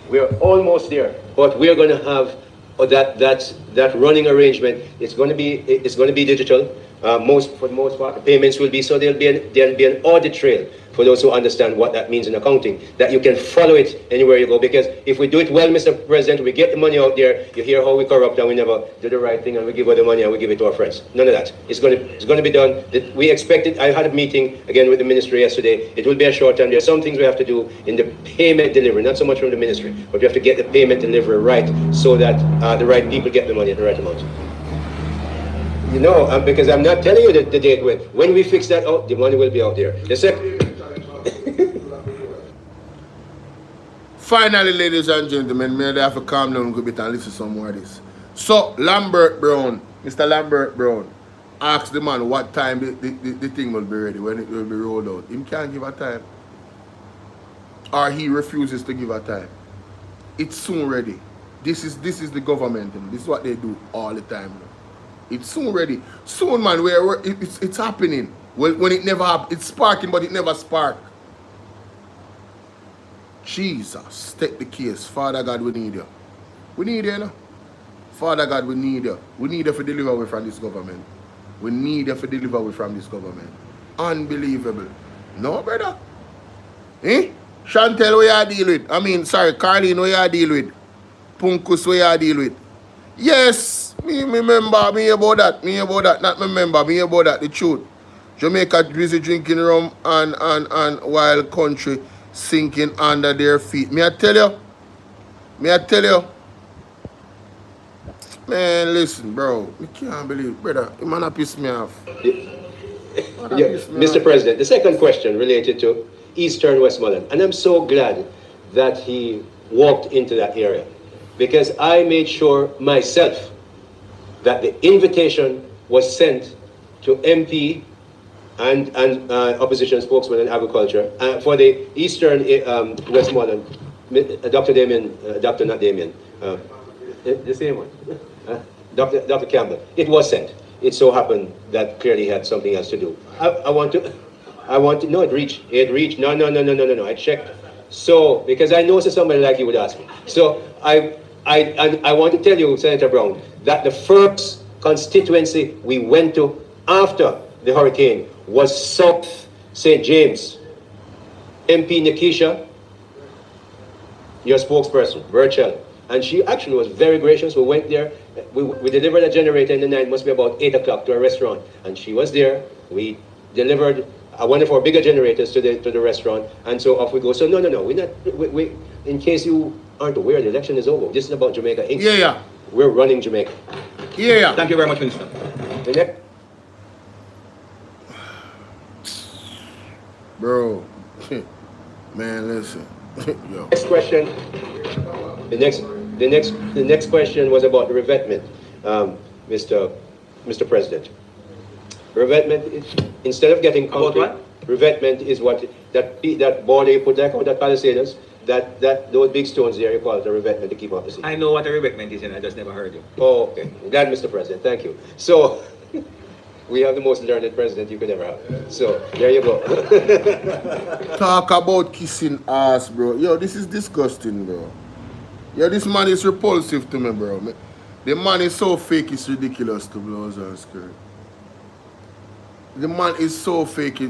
We're almost there, but we're going to have that running arrangement. It's going to be digital. For the most part, the payments will be, so there'll be an audit trail for those who understand what that means in accounting, that you can follow it anywhere you go. Because if we do it well, Mr. President, we get the money out there, you hear how we corrupt and we never do the right thing and we give away the money and we give it to our friends. None of that. It's going to be done. We expect it. I had a meeting again with the ministry yesterday. It will be a short time. There are some things we have to do in the payment delivery, not so much from the ministry, but we have to get the payment delivery right so that the right people get the money at the right amount. You know, because I'm not telling you the date when we fix that out, the money will be out there. Finally, ladies and gentlemen, may I have to calm down a good bit and listen to some more of this. So, Lambert Brown, Mr. Lambert Brown, asked the man what time the thing will be ready, when it will be rolled out. He can't give a time. Or he refuses to give a time. It's soon ready. This is the government. This is what they do all the time. It's soon ready. Soon, man, it's happening. When it never happens. It's sparking, but it never spark. Jesus, take the case. Father God, we need you. We need you, you know? Father God, we need you. We need you to deliver away from this government. We need you to deliver away from this government. Unbelievable. No, brother. Eh? Chantel, what you deal with? Carlene, what you deal with? Punkus, what you deal with? Yes, me remember, me about that, not remember, me about that, the truth. Jamaica busy drinking rum and wild country sinking under their feet. Me I tell you. Man, listen, bro, I can't believe, brother, you man piss me off. Mr. President, the second question related to Eastern Westmoreland, and I'm so glad that he walked into that area, because I made sure myself that the invitation was sent to MP and opposition spokesman in agriculture for the Eastern Westmoreland, Dr. The same one, Dr. Campbell. It was sent. It so happened that clearly had something else to do. I want to, no, it reached, no, I checked. So, because I know somebody like you would ask me. So, I want to tell you, Senator Brown, that the first constituency we went to after the hurricane was South St. James. MP Nikisha, your spokesperson, virtual. And she actually was very gracious. We went there. We delivered a generator in the night, must be about 8 o'clock, to a restaurant. And she was there. We delivered one of our bigger generators to the restaurant. And so off we go. So no, we in case you aren't aware, the election is over. This is about Jamaica Inc. Yeah. We're running Jamaica. Yeah. Thank you very much, Minister. Bro, man, listen. Yo. Next question. The next question was about the revetment, Mr. President. Revetment is, instead of getting concrete, About revetment is what that border you put there, that palisades, that those big stones there, you call it a revetment to keep out the sea. I know what a revetment is, and I just never heard you. Oh, okay. I'm glad, Mr. President. Thank you. So, we have the most learned president you could ever have. So, there you go. Talk about kissing ass, bro. Yo, this is disgusting, bro. Yo, this man is repulsive to me, bro. The man is so fake, it's ridiculous to blows and skirt. The man is so fake.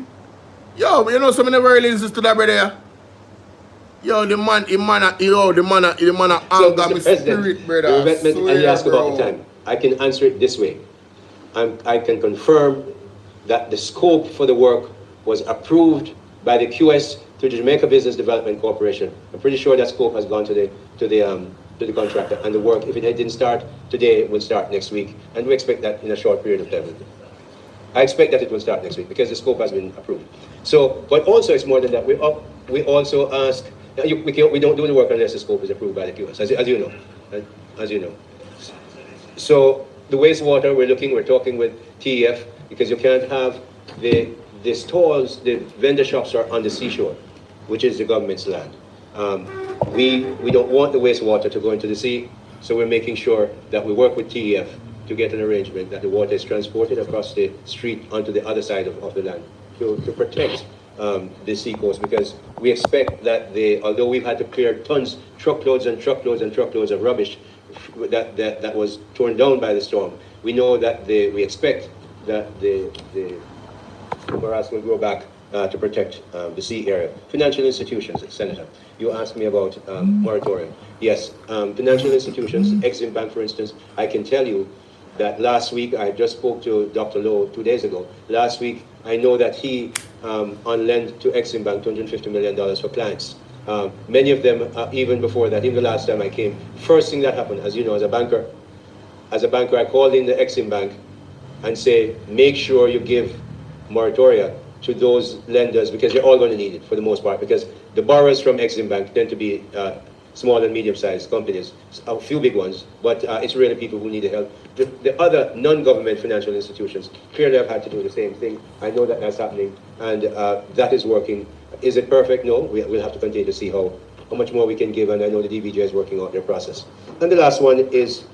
Yo, you know, something never really listens to that, brother. Yo, the man anger me spirit, brother. The revetment, and you ask about the time. I can answer it this way. I can confirm that the scope for the work was approved by the QS to the Jamaica Business Development Corporation. I'm pretty sure that scope has gone to the contractor, and the work, if it didn't start today, it will start next week, and we expect that in a short period of time. I expect that it will start next week because the scope has been approved. So, but also it's more than that. We also ask. We don't do the work unless the scope is approved by the QS, as you know. So the wastewater, we're talking with TEF, because you can't have the stalls, the vendor shops are on the seashore, which is the government's land. We don't want the wastewater to go into the sea, so we're making sure that we work with TEF to get an arrangement that the water is transported across the street onto the other side of the land to protect the seacoast, because we expect that although we've had to clear tons, truckloads and truckloads and truckloads of rubbish that was torn down by the storm, we know that we expect that the morass will grow back to protect the sea area. Financial institutions, Senator, you asked me about moratorium. Yes, financial institutions, Exim Bank, for instance, I can tell you that last week, I just spoke to Dr. Lowe 2 days ago. Last week, I know that he on lend to Exim Bank $250 million for clients. Many of them, even before that, even the last time I came, first thing that happened, as you know, as a banker, I called in the Exim Bank and say, make sure you give moratoria to those lenders, because they're all going to need it for the most part, because the borrowers from Exim Bank tend to be small and medium-sized companies, a few big ones, but it's really people who need the help. The other non-government financial institutions clearly have had to do the same thing. I know that that's happening, and that is working. Is it perfect? No. We'll have to continue to see how much more we can give, and I know the DBJ is working out their process. And the last one is,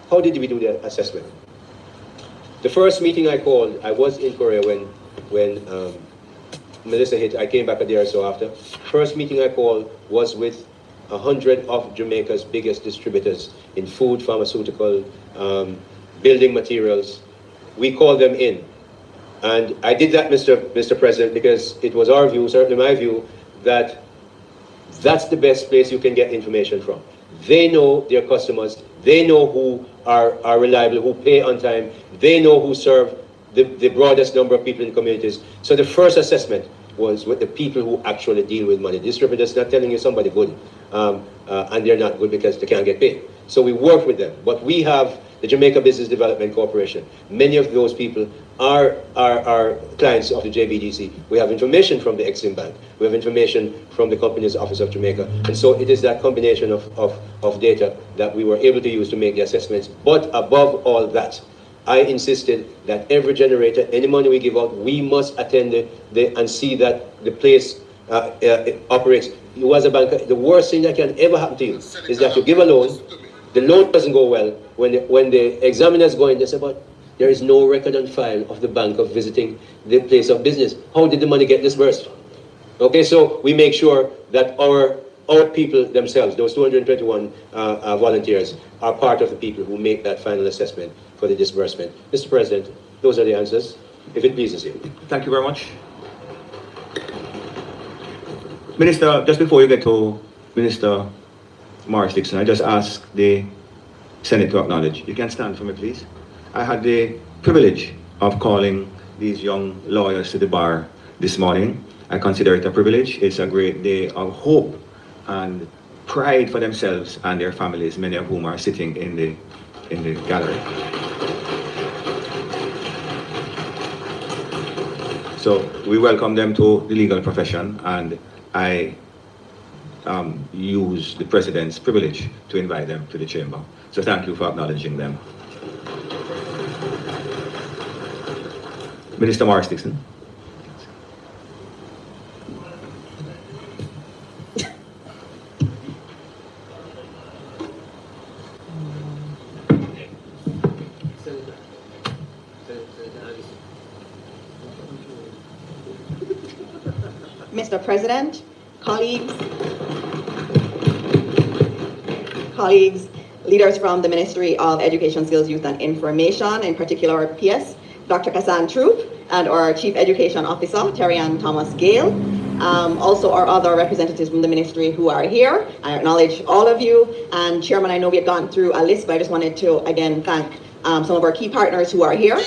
how did we do the assessment? The first meeting I called, I was in Korea when Melissa hit. I came back a day or so after. First meeting I called was with 100 of Jamaica's biggest distributors in food, pharmaceutical, building materials. We called them in. And I did that, Mr. President, because it was our view, certainly my view, that that's the best place you can get information from. They know their customers. They know who are reliable, who pay on time. They know who serve the broadest number of people in communities. So the first assessment was with the people who actually deal with money. Distributors not telling you somebody good, and they're not good because they can't get paid. So we work with them. But we have the Jamaica Business Development Corporation. Many of those people are clients of the JBDC. We have information from the Exim Bank. We have information from the Company's Office of Jamaica. And so it is that combination of data that we were able to use to make the assessments. But above all that, I insisted that every generator, any money we give out, we must attend and see that the place operates. You as a banker, the worst thing that can ever happen to you is that you give a loan, the loan doesn't go well. When the examiners go in, they say, but there is no record on file of the bank of visiting the place of business. How did the money get disbursed? Okay, so we make sure that our people themselves, those 221 volunteers, are part of the people who make that final assessment for the disbursement. Mr. President, those are the answers, if it pleases you. Thank you very much. Minister, just before you get to Minister Morris Dixon, I just ask the Senate to acknowledge. You can stand for me, please. I had the privilege of calling these young lawyers to the bar this morning. I consider it a privilege. It's a great day of hope and pride for themselves and their families, many of whom are sitting in the gallery. So we welcome them to the legal profession, and I use the President's privilege to invite them to the chamber. So thank you for acknowledging them. Minister Morris Dixon. Mr. President, colleagues, leaders from the Ministry of Education, Skills, Youth and Information, in particular PS, Dr. Kassan Troop, and our Chief Education Officer, Terry-Ann Thomas Gale. Also our other representatives from the ministry who are here. I acknowledge all of you. And Chairman, I know we have gone through a list, but I just wanted to again thank some of our key partners who are here.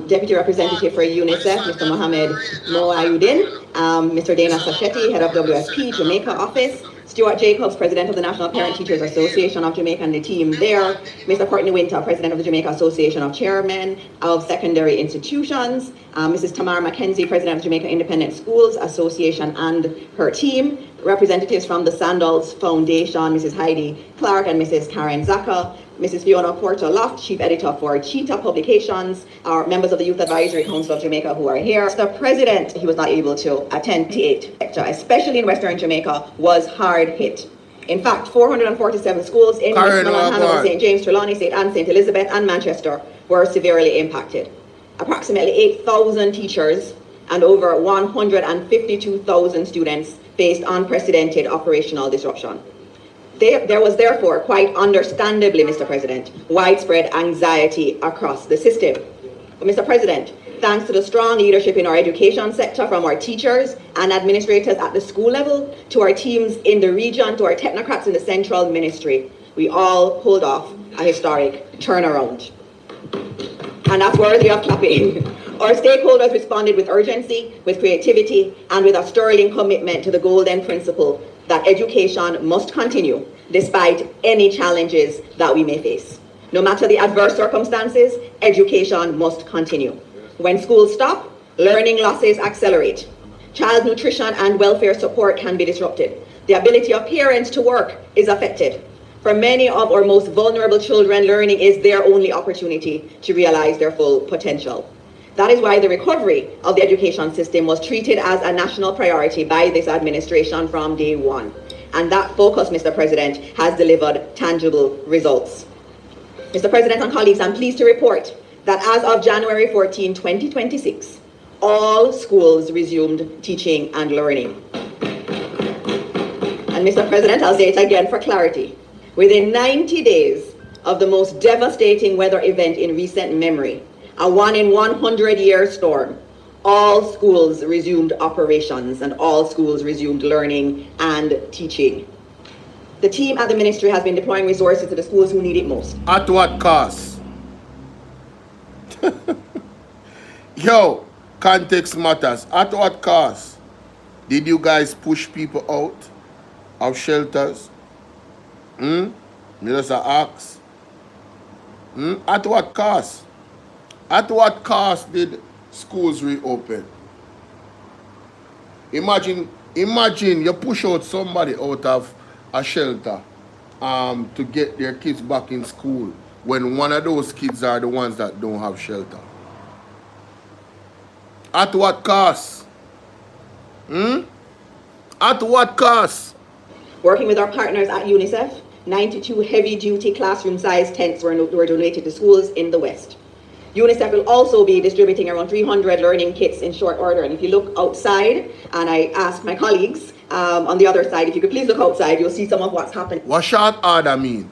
Deputy Representative for UNICEF, Mr. Mohamed Moayuddin, Mr. Dana Sacheti, Head of WSP, Jamaica Office, Stuart Jacobs, President of the National Parent Teachers Association of Jamaica and the team there, Mr. Courtney Winter, President of the Jamaica Association of Chairmen of Secondary Institutions, Mrs. Tamara McKenzie, President of Jamaica Independent Schools Association and her team, representatives from the Sandals Foundation, Mrs. Heidi Clark and Mrs. Karen Zaka, Mrs. Fiona Porter-Loft, Chief Editor for Cheetah Publications, our members of the Youth Advisory Council of Jamaica who are here. The President, he was not able to attend the sector, especially in Western Jamaica, was hard hit. In fact, 447 schools in Westmoreland, Hanover, St. James, Trelawney, St. Anne, St. Elizabeth, and Manchester were severely impacted. Approximately 8,000 teachers and over 152,000 students faced unprecedented operational disruption. There was therefore, quite understandably, Mr. President, widespread anxiety across the system. But Mr. President, thanks to the strong leadership in our education sector from our teachers and administrators at the school level, to our teams in the region, to our technocrats in the central ministry, we all pulled off a historic turnaround. And that's worthy of clapping. Our stakeholders responded with urgency, with creativity, and with a sterling commitment to the golden principle that education must continue despite any challenges that we may face. No matter the adverse circumstances, education must continue. When schools stop, learning losses accelerate. Child nutrition and welfare support can be disrupted. The ability of parents to work is affected. For many of our most vulnerable children, learning is their only opportunity to realize their full potential. That is why the recovery of the education system was treated as a national priority by this administration from day one. And that focus, Mr. President, has delivered tangible results. Mr. President and colleagues, I'm pleased to report that as of January 14, 2026, all schools resumed teaching and learning. And Mr. President, I'll say it again for clarity. Within 90 days of the most devastating weather event in recent memory, a 1 in 100 year storm, all schools resumed operations and all schools resumed learning and teaching. The team at the ministry has been deploying resources to the schools who need it most. At what cost? Yo, context matters. At what cost? Did you guys push people out of shelters? Me just ask. At what cost? At what cost did schools reopen? Imagine you push out somebody out of a shelter to get their kids back in school when one of those kids are the ones that don't have shelter. At what cost? At what cost? Working with our partners at UNICEF, 92 heavy-duty classroom-sized tents were donated to schools in the West. UNICEF will also be distributing around 300 learning kits in short order. And if you look outside, and I ask my colleagues on the other side, if you could please look outside, you'll see some of what's happening. What short order mean?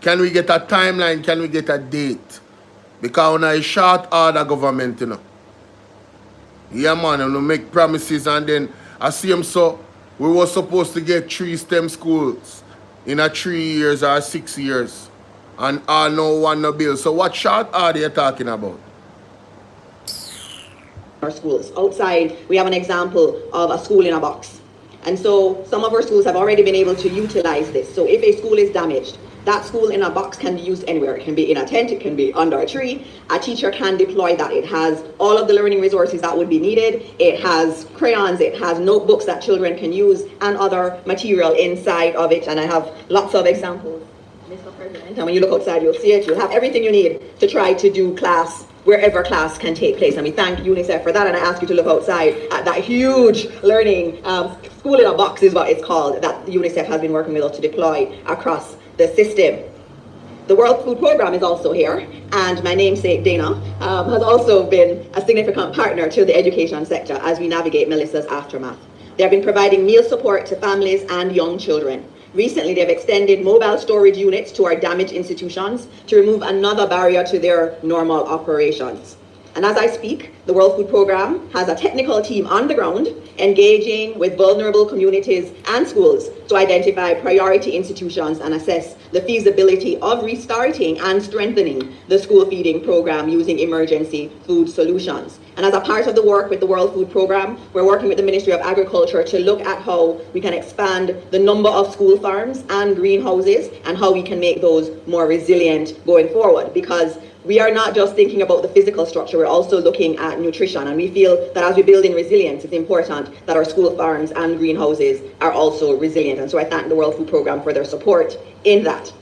Can we get a timeline? Can we get a date? Because on a short order government, you know. Yeah, man, and we make promises and then I see them so we were supposed to get 3 STEM schools in a 3 years or 6 years. And all no one no bill. So what short are you talking about? Our schools. Outside, we have an example of a school in a box. And so some of our schools have already been able to utilize this. So if a school is damaged, That school in a box can be used anywhere. It can be in a tent, it can be under a tree. A teacher can deploy that. It has all of the learning resources that would be needed. It has crayons, it has notebooks that children can use, and other material inside of it. And I have lots of examples, Mr. President. And when you look outside, you'll see it. You'll have everything you need to try to do class wherever class can take place. And we thank UNICEF for that, and I ask you to look outside at that huge learning school in a box is what it's called, that UNICEF has been working with us to deploy across the system. The World Food Programme is also here, and my namesake Dana has also been a significant partner to the education sector as we navigate Melissa's aftermath. They have been providing meal support to families and young children. Recently, they've extended mobile storage units to our damaged institutions to remove another barrier to their normal operations. And as I speak, the World Food Programme has a technical team on the ground engaging with vulnerable communities and schools to identify priority institutions and assess the feasibility of restarting and strengthening the school feeding program using emergency food solutions. And as a part of the work with the World Food Programme, we're working with the Ministry of Agriculture to look at how we can expand the number of school farms and greenhouses and how we can make those more resilient going forward, because we are not just thinking about the physical structure, we're also looking at nutrition. And we feel that as we build in resilience, it's important that our school farms and greenhouses are also resilient. And so I thank the World Food Programme for their support in that.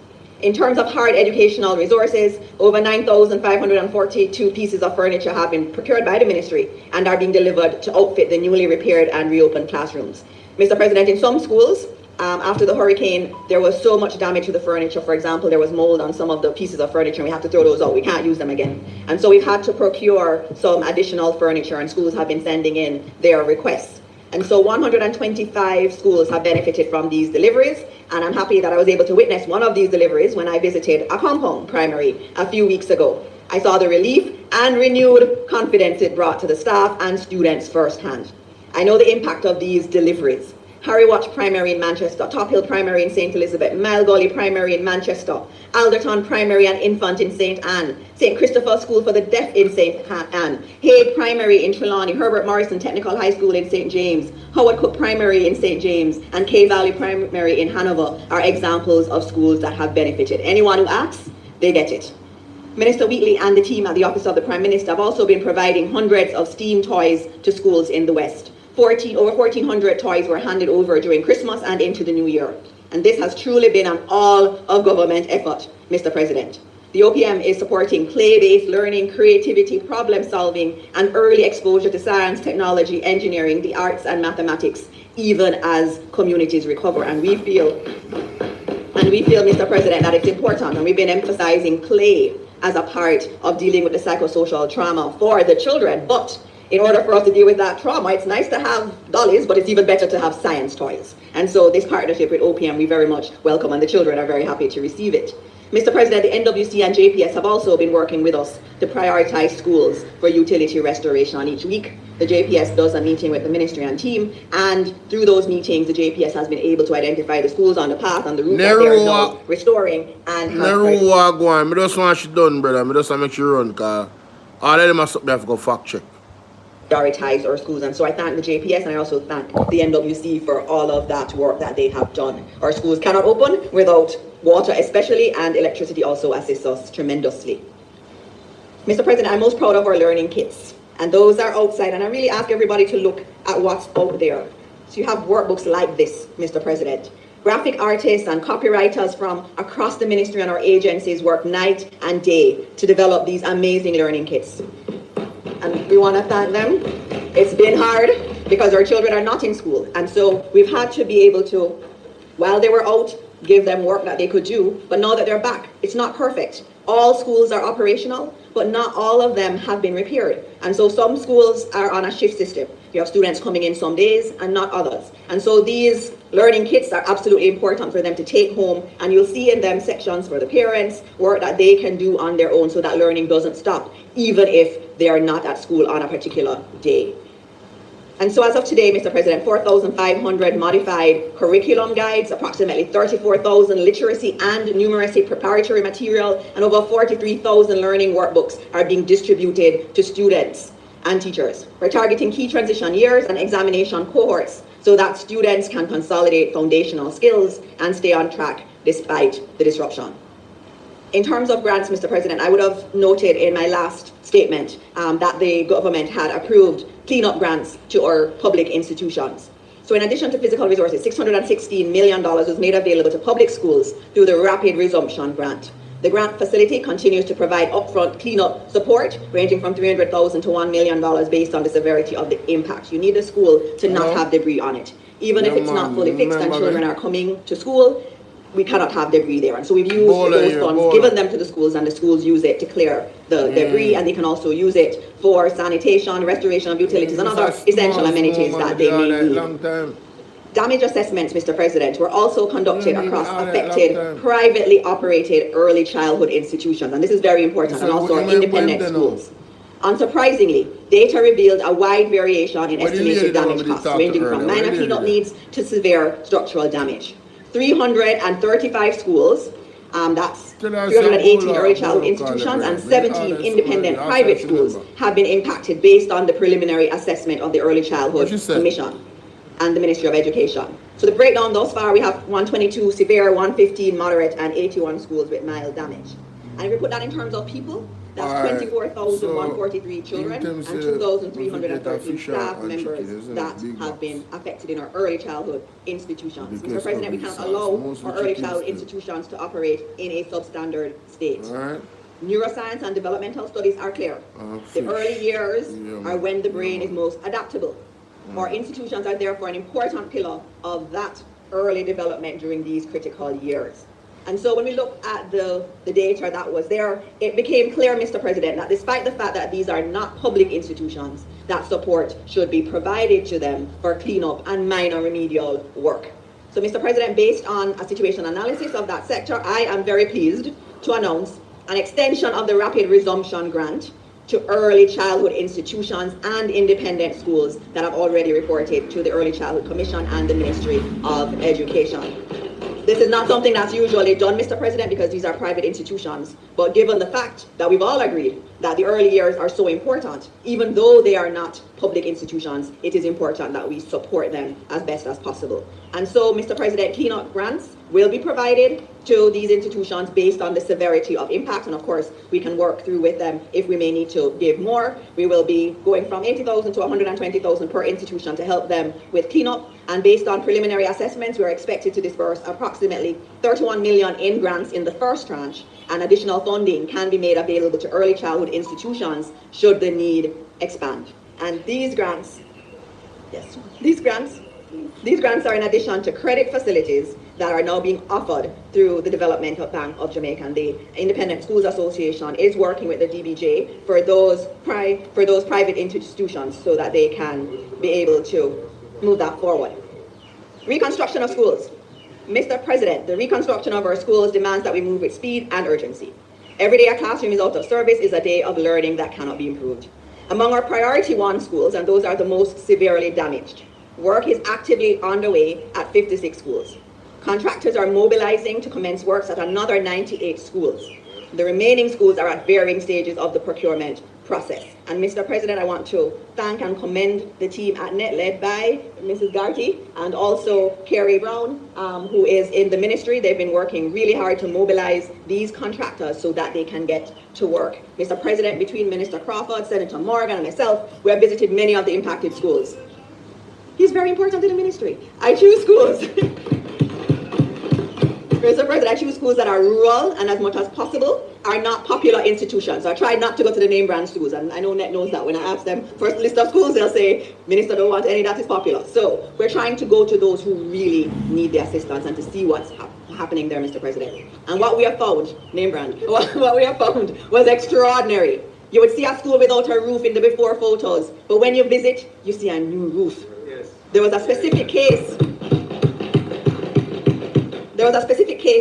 In terms of hard educational resources, over 9,542 pieces of furniture have been procured by the ministry and are being delivered to outfit the newly repaired and reopened classrooms. Mr. President, in some schools, after the hurricane, there was so much damage to the furniture. For example, there was mold on some of the pieces of furniture and we have to throw those out. We can't use them again. And so we've had to procure some additional furniture, and schools have been sending in their requests. And so 125 schools have benefited from these deliveries, and I'm happy that I was able to witness one of these deliveries when I visited a compound primary a few weeks ago. I saw the relief and renewed confidence it brought to the staff and students firsthand. I know the impact of these deliveries. Harrywatch Primary in Manchester, Top Hill Primary in St. Elizabeth, Mile Gully Primary in Manchester, Alderton Primary and Infant in St. Anne, St. Christopher School for the Deaf in St. Anne, Hague Primary in Trelawney, Herbert Morrison Technical High School in St. James, Howard Cook Primary in St. James, and K Valley Primary in Hanover are examples of schools that have benefited. Anyone who asks, they get it. Minister Wheatley and the team at the Office of the Prime Minister have also been providing hundreds of STEAM toys to schools in the West. Over 1,400 toys were handed over during Christmas and into the new year. And this has truly been an all-of-government effort, Mr. President. The OPM is supporting play-based learning, creativity, problem-solving, and early exposure to science, technology, engineering, the arts, and mathematics, even as communities recover. And we feel, Mr. President, that it's important, and we've been emphasizing play as a part of dealing with the psychosocial trauma for the children. But in order for us to deal with that trauma, it's nice to have dollies, but it's even better to have science toys. And so this partnership with OPM, we very much welcome, and the children are very happy to receive it. Mr. President, the NWC and JPS have also been working with us to prioritize schools for utility restoration each week. The JPS does a meeting with the ministry and team, and through those meetings, the JPS has been able to identify the schools on the path and the route that they're now restoring. And go on. I just want she done, brother. I just want to make sure run, because all of them have to go fact check. Prioritize our schools, and so I thank the JPS and I also thank the NWC for all of that work that they have done. Our schools cannot open without water especially, and electricity also assists us tremendously. Mr. President, I'm most proud of our learning kits, and those are outside, and I really ask everybody to look at what's out there. So you have workbooks like this, Mr. President. Graphic artists and copywriters from across the ministry and our agencies work night and day to develop these amazing learning kits. And we want to thank them. It's been hard because our children are not in school. And so we've had to be able to, while they were out, give them work that they could do. But now that they're back, it's not perfect. All schools are operational, but not all of them have been repaired. And so some schools are on a shift system. You have students coming in some days and not others. And so these learning kits are absolutely important for them to take home. And you'll see in them sections for the parents, work that they can do on their own so that learning doesn't stop, even if they are not at school on a particular day. And so as of today, Mr. President, 4,500 modified curriculum guides, approximately 34,000 literacy and numeracy preparatory material, and over 43,000 learning workbooks are being distributed to students and teachers. We're targeting key transition years and examination cohorts so that students can consolidate foundational skills and stay on track despite the disruption. In terms of grants, Mr. President, I would have noted in my last statement that the government had approved cleanup grants to our public institutions. So in addition to physical resources, $616 million was made available to public schools through the Rapid Resumption Grant. The grant facility continues to provide upfront cleanup support ranging from $300,000 to $1 million based on the severity of the impact. You need a school to not have debris on it. Even if it's not fully fixed and children are coming to school, we cannot have debris there. And so we've used those funds, given them to the schools, and the schools use it to clear the debris, and they can also use it for sanitation, restoration of utilities, and other essential amenities that they may need. Damage assessments, Mr. President, were also conducted across affected, privately operated early childhood institutions, and this is very important, and also our independent schools. Unsurprisingly, data revealed a wide variation in estimated damage costs, ranging from minor cleanup needs to severe structural damage. 335 schools, that's 318 early childhood institutions and 17 independent private schools have been impacted based on the preliminary assessment of the Early Childhood Commission and the Ministry of Education. So the breakdown thus far, we have 122 severe, 115 moderate, and 81 schools with mild damage. And if we put that in terms of people, that's 24,143 children and 2,313 staff members that have been affected in our early childhood institutions. Mr. President, we cannot allow our early childhood institutions to operate in a substandard state. Neuroscience and developmental studies are clear. The early years are when the brain is most adaptable. Our institutions are therefore an important pillar of that early development during these critical years. And so when we look at the data that was there, it became clear, Mr. President, that despite the fact that these are not public institutions, that support should be provided to them for cleanup and minor remedial work. So, Mr. President, based on a situation analysis of that sector, I am very pleased to announce an extension of the Rapid Resumption Grant to early childhood institutions and independent schools that have already reported to the Early Childhood Commission and the Ministry of Education. This is not something that's usually done, Mr. President, because these are private institutions. But given the fact that we've all agreed that the early years are so important, even though they are not public institutions, it is important that we support them as best as possible. And so, Mr. President, cleanup grants will be provided to these institutions based on the severity of impact. And of course, we can work through with them if we may need to give more. We will be going from 80,000 to 120,000 per institution to help them with cleanup. And based on preliminary assessments, we are expected to disburse approximately 31 million in grants in the first tranche, and additional funding can be made available to early childhood institutions should the need expand. And these grants, these grants are in addition to credit facilities that are now being offered through the Developmental Bank of Jamaica. And the Independent Schools Association is working with the DBJ for those private institutions so that they can be able to move that forward. Reconstruction of schools. Mr. President, the reconstruction of our schools demands that we move with speed and urgency. Every day a classroom is out of service is a day of learning that cannot be improved. Among our priority 1 schools, and those are the most severely damaged, work is actively underway at 56 schools. Contractors are mobilizing to commence works at another 98 schools. The remaining schools are at varying stages of the procurement process. And Mr. President, I want to thank and commend the team at NET led by Mrs. Garty and also Carrie Brown, who is in the ministry. They've been working really hard to mobilize these contractors so that they can get to work. Mr. President, between Minister Crawford, Senator Morgan, and myself, we have visited many of the impacted schools. He's very important in the ministry. I choose schools. Mr. President, I choose schools that are rural and as much as possible are not popular institutions. So I tried not to go to the name brand schools, and I know NET knows that. When I ask them for a list of schools, they'll say, Minister, don't want any that is popular. So we're trying to go to those who really need the assistance and to see what's happening there, Mr. President. And what we have found, name brand, what we have found was extraordinary. You would see a school without a roof in the before photos, but when you visit, you see a new roof. Yes. There was a specific case,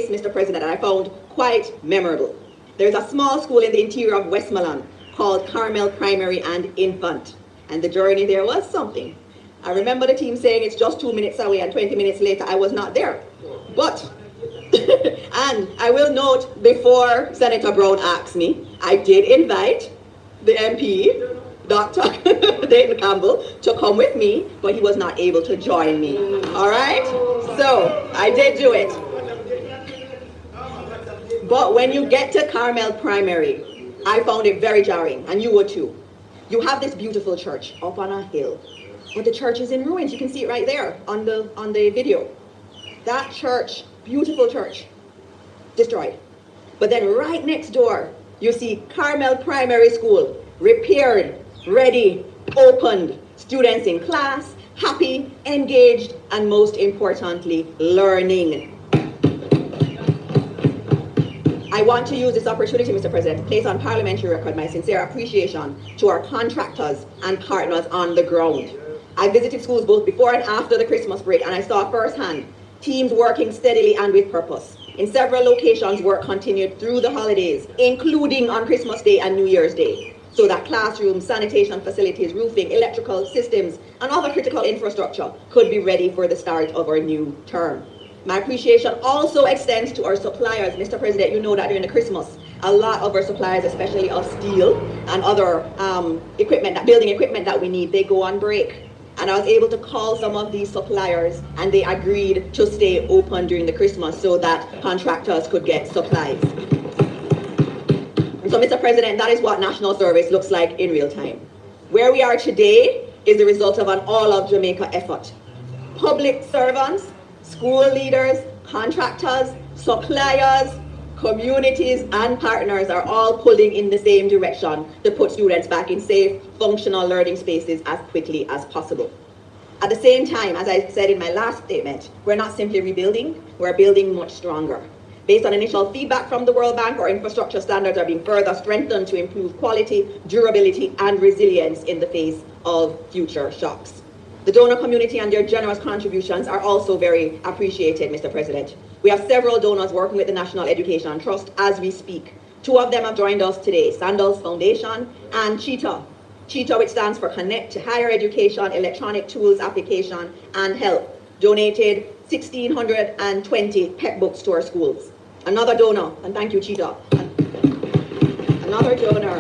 Mr. President, that I found quite memorable. There's a small school in the interior of Westmoreland called Carmel Primary and Infant, and the journey there was something. I remember the team saying it's just 2 minutes away, and 20 minutes later I was not there. But, and I will note, before Senator Brown asked me, I did invite the MP, Dr. Dayton Campbell, to come with me, but he was not able to join me. All right? So I did do it. But when you get to Carmel Primary, I found it very jarring, and you would too. You have this beautiful church up on a hill, but the church is in ruins. You can see it right there on the video. That church, beautiful church, destroyed. But then right next door, you see Carmel Primary School, repaired, ready, opened, students in class, happy, engaged, and most importantly, learning. I want to use this opportunity, Mr. President, to place on parliamentary record my sincere appreciation to our contractors and partners on the ground. I visited schools both before and after the Christmas break, and I saw firsthand teams working steadily and with purpose. In several locations, work continued through the holidays, including on Christmas Day and New Year's Day, so that classrooms, sanitation facilities, roofing, electrical systems, and other critical infrastructure could be ready for the start of our new term. My appreciation also extends to our suppliers. Mr. President, you know that during the Christmas, a lot of our suppliers, especially of steel and other building equipment that we need, they go on break. And I was able to call some of these suppliers, and they agreed to stay open during the Christmas so that contractors could get supplies. And so, Mr. President, that is what national service looks like in real time. Where we are today is the result of an all of Jamaica effort. Public servants, school leaders, contractors, suppliers, communities, and partners are all pulling in the same direction to put students back in safe, functional learning spaces as quickly as possible. At the same time, as I said in my last statement, we're not simply rebuilding, we're building much stronger. Based on initial feedback from the World Bank, our infrastructure standards are being further strengthened to improve quality, durability, and resilience in the face of future shocks. The donor community and their generous contributions are also very appreciated, Mr. President. We have several donors working with the National Education Trust as we speak. Two of them have joined us today, Sandals Foundation and Cheetah. Cheetah, which stands for Connect to Higher Education, Electronic Tools Application and Help, donated 1,620 pet books to our schools. Another donor, and thank you, Cheetah. Another donor,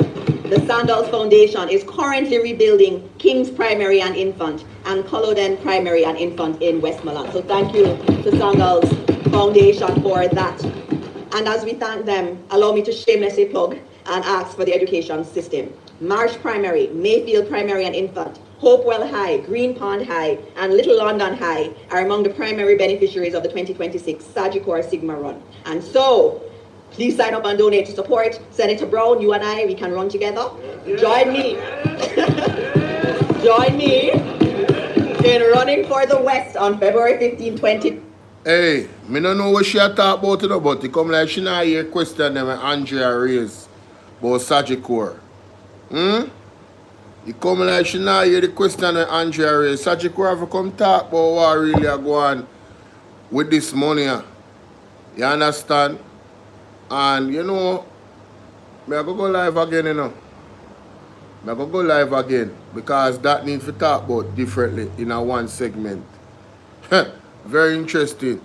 the Sandals Foundation, is currently rebuilding King's Primary and Infant and Culloden Primary and Infant in Westmoreland. So thank you to Sandals Foundation for that. And as we thank them, allow me to shamelessly plug and ask for the education system. Marsh Primary, Mayfield Primary and Infant, Hopewell High, Green Pond High, and Little London High are among the primary beneficiaries of the 2026 Sagicor Sigma Run. And so, please sign up and donate to support Senator Brown. You and I, we can run together. Join me. Join me in running for the West on February 15, 20. Hey, me no know what she a talk about it, but it come like she not hear question them Andrea raised about Sagicor. It come like she not hear the question that Andrea raised. Sagicor have to come talk about what really are going with this money. You understand? And you know, me I go live again, you know. Me I go live again because that needs to talk about differently in a one segment. Very interesting.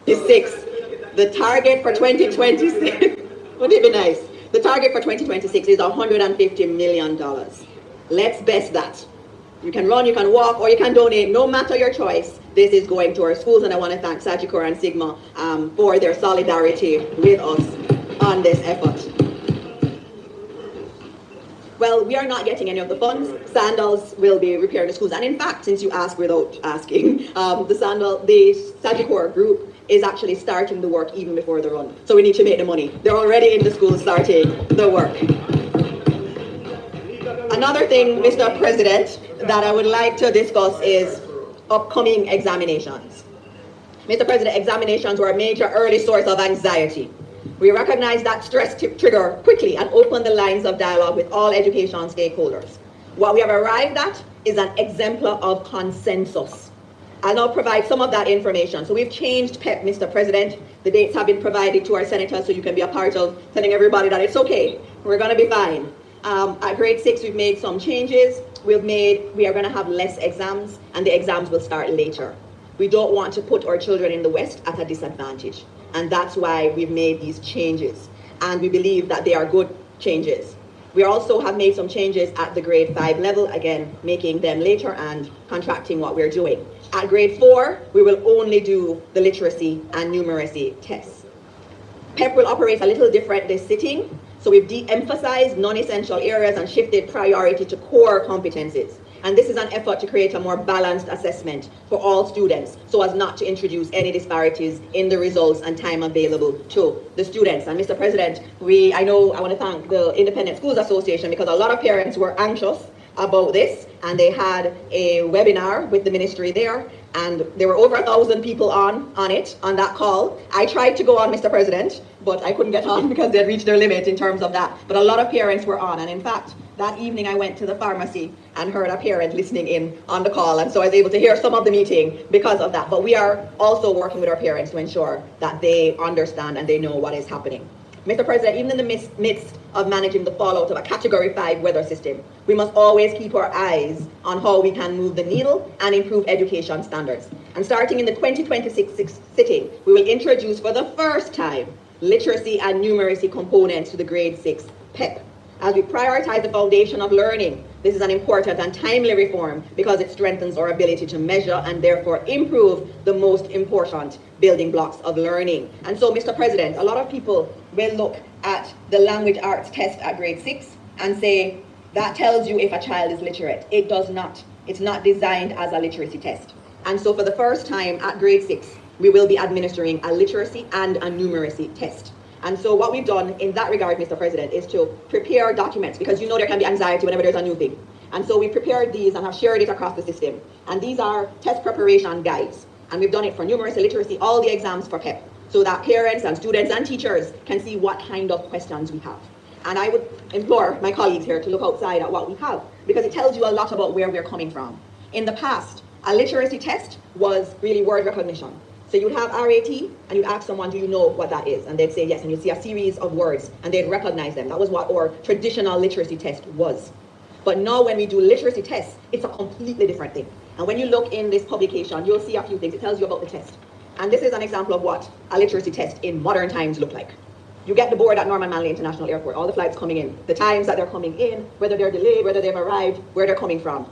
The target for 2026, wouldn't it be nice? The target for 2026 is $150 million. Let's best that. You can run, you can walk, or you can donate, no matter your choice. This is going to our schools, and I want to thank Sagicor and Sigma for their solidarity with us on this effort. Well, we are not getting any of the funds. Sandals will be repairing the schools. And in fact, since you asked without asking, the Sagicor group is actually starting the work even before the run. So we need to make the money. They're already in the schools starting the work. Another thing, Mr. President, that I would like to discuss is upcoming examinations. Mr. President, examinations were a major early source of anxiety. We recognize that stress trigger quickly and open the lines of dialogue with all education stakeholders. What we have arrived at is an exemplar of consensus. I'll now provide some of that information. So we've changed PEP, Mr. President. The dates have been provided to our senators so you can be a part of telling everybody that it's okay. We're going to be fine. At grade 6, we've made some changes. We are going to have less exams, and the exams will start later. We don't want to put our children in the West at a disadvantage. And that's why we've made these changes. And we believe that they are good changes. We also have made some changes at the grade 5 level, again, making them later and contracting what we're doing. At grade 4, we will only do the literacy and numeracy tests. PEP will operate a little different this sitting. So we've de-emphasized non-essential areas and shifted priority to core competencies. And this is an effort to create a more balanced assessment for all students so as not to introduce any disparities in the results and time available to the students. And Mr. President, I want to thank the Independent Schools Association because a lot of parents were anxious about this, and they had a webinar with the ministry there, and there were over 1,000 people on that call. I tried to go on, Mr. President, but I couldn't get on because they had reached their limit in terms of that. But a lot of parents were on, and in fact, that evening I went to the pharmacy and heard a parent listening in on the call, and so I was able to hear some of the meeting because of that. But we are also working with our parents to ensure that they understand and they know what is happening. Mr. President, even in the midst of managing the fallout of a Category 5 weather system, we must always keep our eyes on how we can move the needle and improve education standards. And starting in the 2026 sitting, we will introduce for the first time literacy and numeracy components to the grade 6 PEP. As we prioritize the foundation of learning, this is an important and timely reform because it strengthens our ability to measure and therefore improve the most important building blocks of learning. And so, Mr. President, a lot of people will look at the language arts test at grade 6 and say, that tells you if a child is literate. It does not. It's not designed as a literacy test. And so for the first time at grade 6, we will be administering a literacy and a numeracy test. And so what we've done in that regard, Mr. President, is to prepare documents, because you know there can be anxiety whenever there's a new thing. And so we prepared these and have shared it across the system. And these are test preparation guides. And we've done it for numeracy, literacy, all the exams for PEP, so that parents and students and teachers can see what kind of questions we have. And I would implore my colleagues here to look outside at what we have, because it tells you a lot about where we're coming from. In the past, a literacy test was really word recognition. So you'd have RAT, and you'd ask someone, do you know what that is? And they'd say yes, and you'd see a series of words, and they'd recognize them. That was what our traditional literacy test was. But now when we do literacy tests, it's a completely different thing. And when you look in this publication, you'll see a few things. It tells you about the test. And this is an example of what a literacy test in modern times look like. You get the board at Norman Manley International Airport, all the flights coming in, the times that they're coming in, whether they're delayed, whether they've arrived, where they're coming from.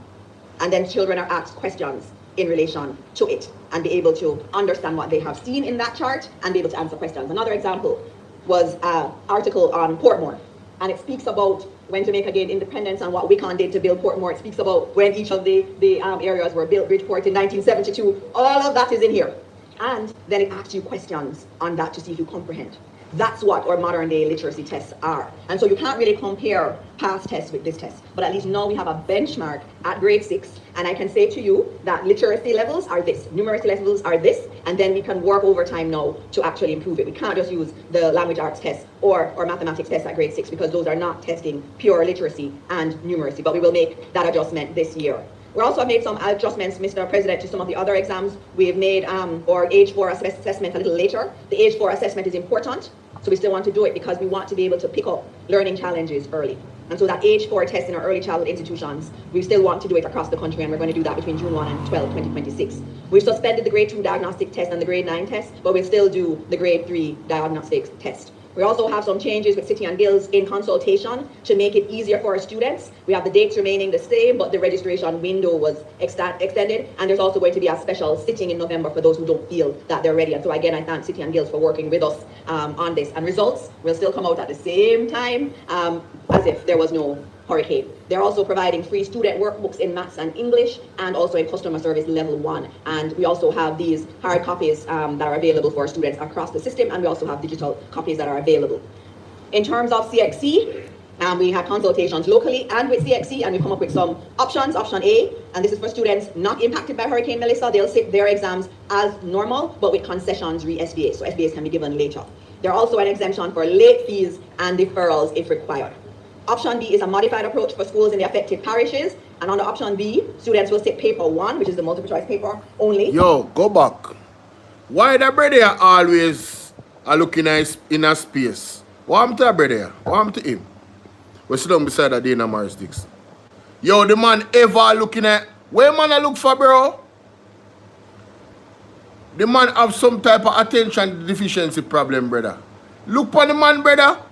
And then children are asked questions in relation to it and be able to understand what they have seen in that chart and be able to answer questions. Another example was an article on Portmore, and it speaks about when Jamaica gained independence and what Wicon did to build Portmore. It speaks about when each of the areas were built, Bridgeport in 1972. All of that is in here. And then it asks you questions on that to see if you comprehend. That's what our modern day literacy tests are. And so you can't really compare past tests with this test, but at least now we have a benchmark at grade 6, and I can say to you that literacy levels are this, numeracy levels are this, and then we can work over time now to actually improve it. We can't just use the language arts test or mathematics test at grade 6, because those are not testing pure literacy and numeracy, but we will make that adjustment this year. We also have made some adjustments, Mr. President, to some of the other exams. We have made our age 4 assessment a little later. The age 4 assessment is important, so we still want to do it because we want to be able to pick up learning challenges early. And so that age 4 test in our early childhood institutions, we still want to do it across the country, and we're going to do that between June 1 and 12, 2026. We've suspended the grade 2 diagnostic test and the grade 9 test, but we'll still do the grade 3 diagnostic test. We also have some changes with City and Guilds in consultation to make it easier for our students. We have the dates remaining the same, but the registration window was extended, and there's also going to be a special sitting in November for those who don't feel that they're ready. And so again, I thank City and Guilds for working with us on this. And results will still come out at the same time as if there was no hurricane. They're also providing free student workbooks in maths and English, and also in customer service level 1. And we also have these hard copies that are available for students across the system, and we also have digital copies that are available. In terms of CXC, we had consultations locally and with CXC, and we come up with some options. Option A, and this is for students not impacted by Hurricane Melissa, they'll sit their exams as normal, but with concessions re-SBA, so SBAs can be given later. There's also an exemption for late fees and deferrals if required. Option B is a modified approach for schools in the affected parishes. And under option B, students will sit paper 1, which is the multiple choice paper only. Yo, go back. Why the brother always looking in a space? What happened to the brother? What happened to him? We sit down beside the Dana Morris Dix. Yo, the man ever looking at, where man I look for, bro? The man have some type of attention deficiency problem, brother. Look for the man, brother.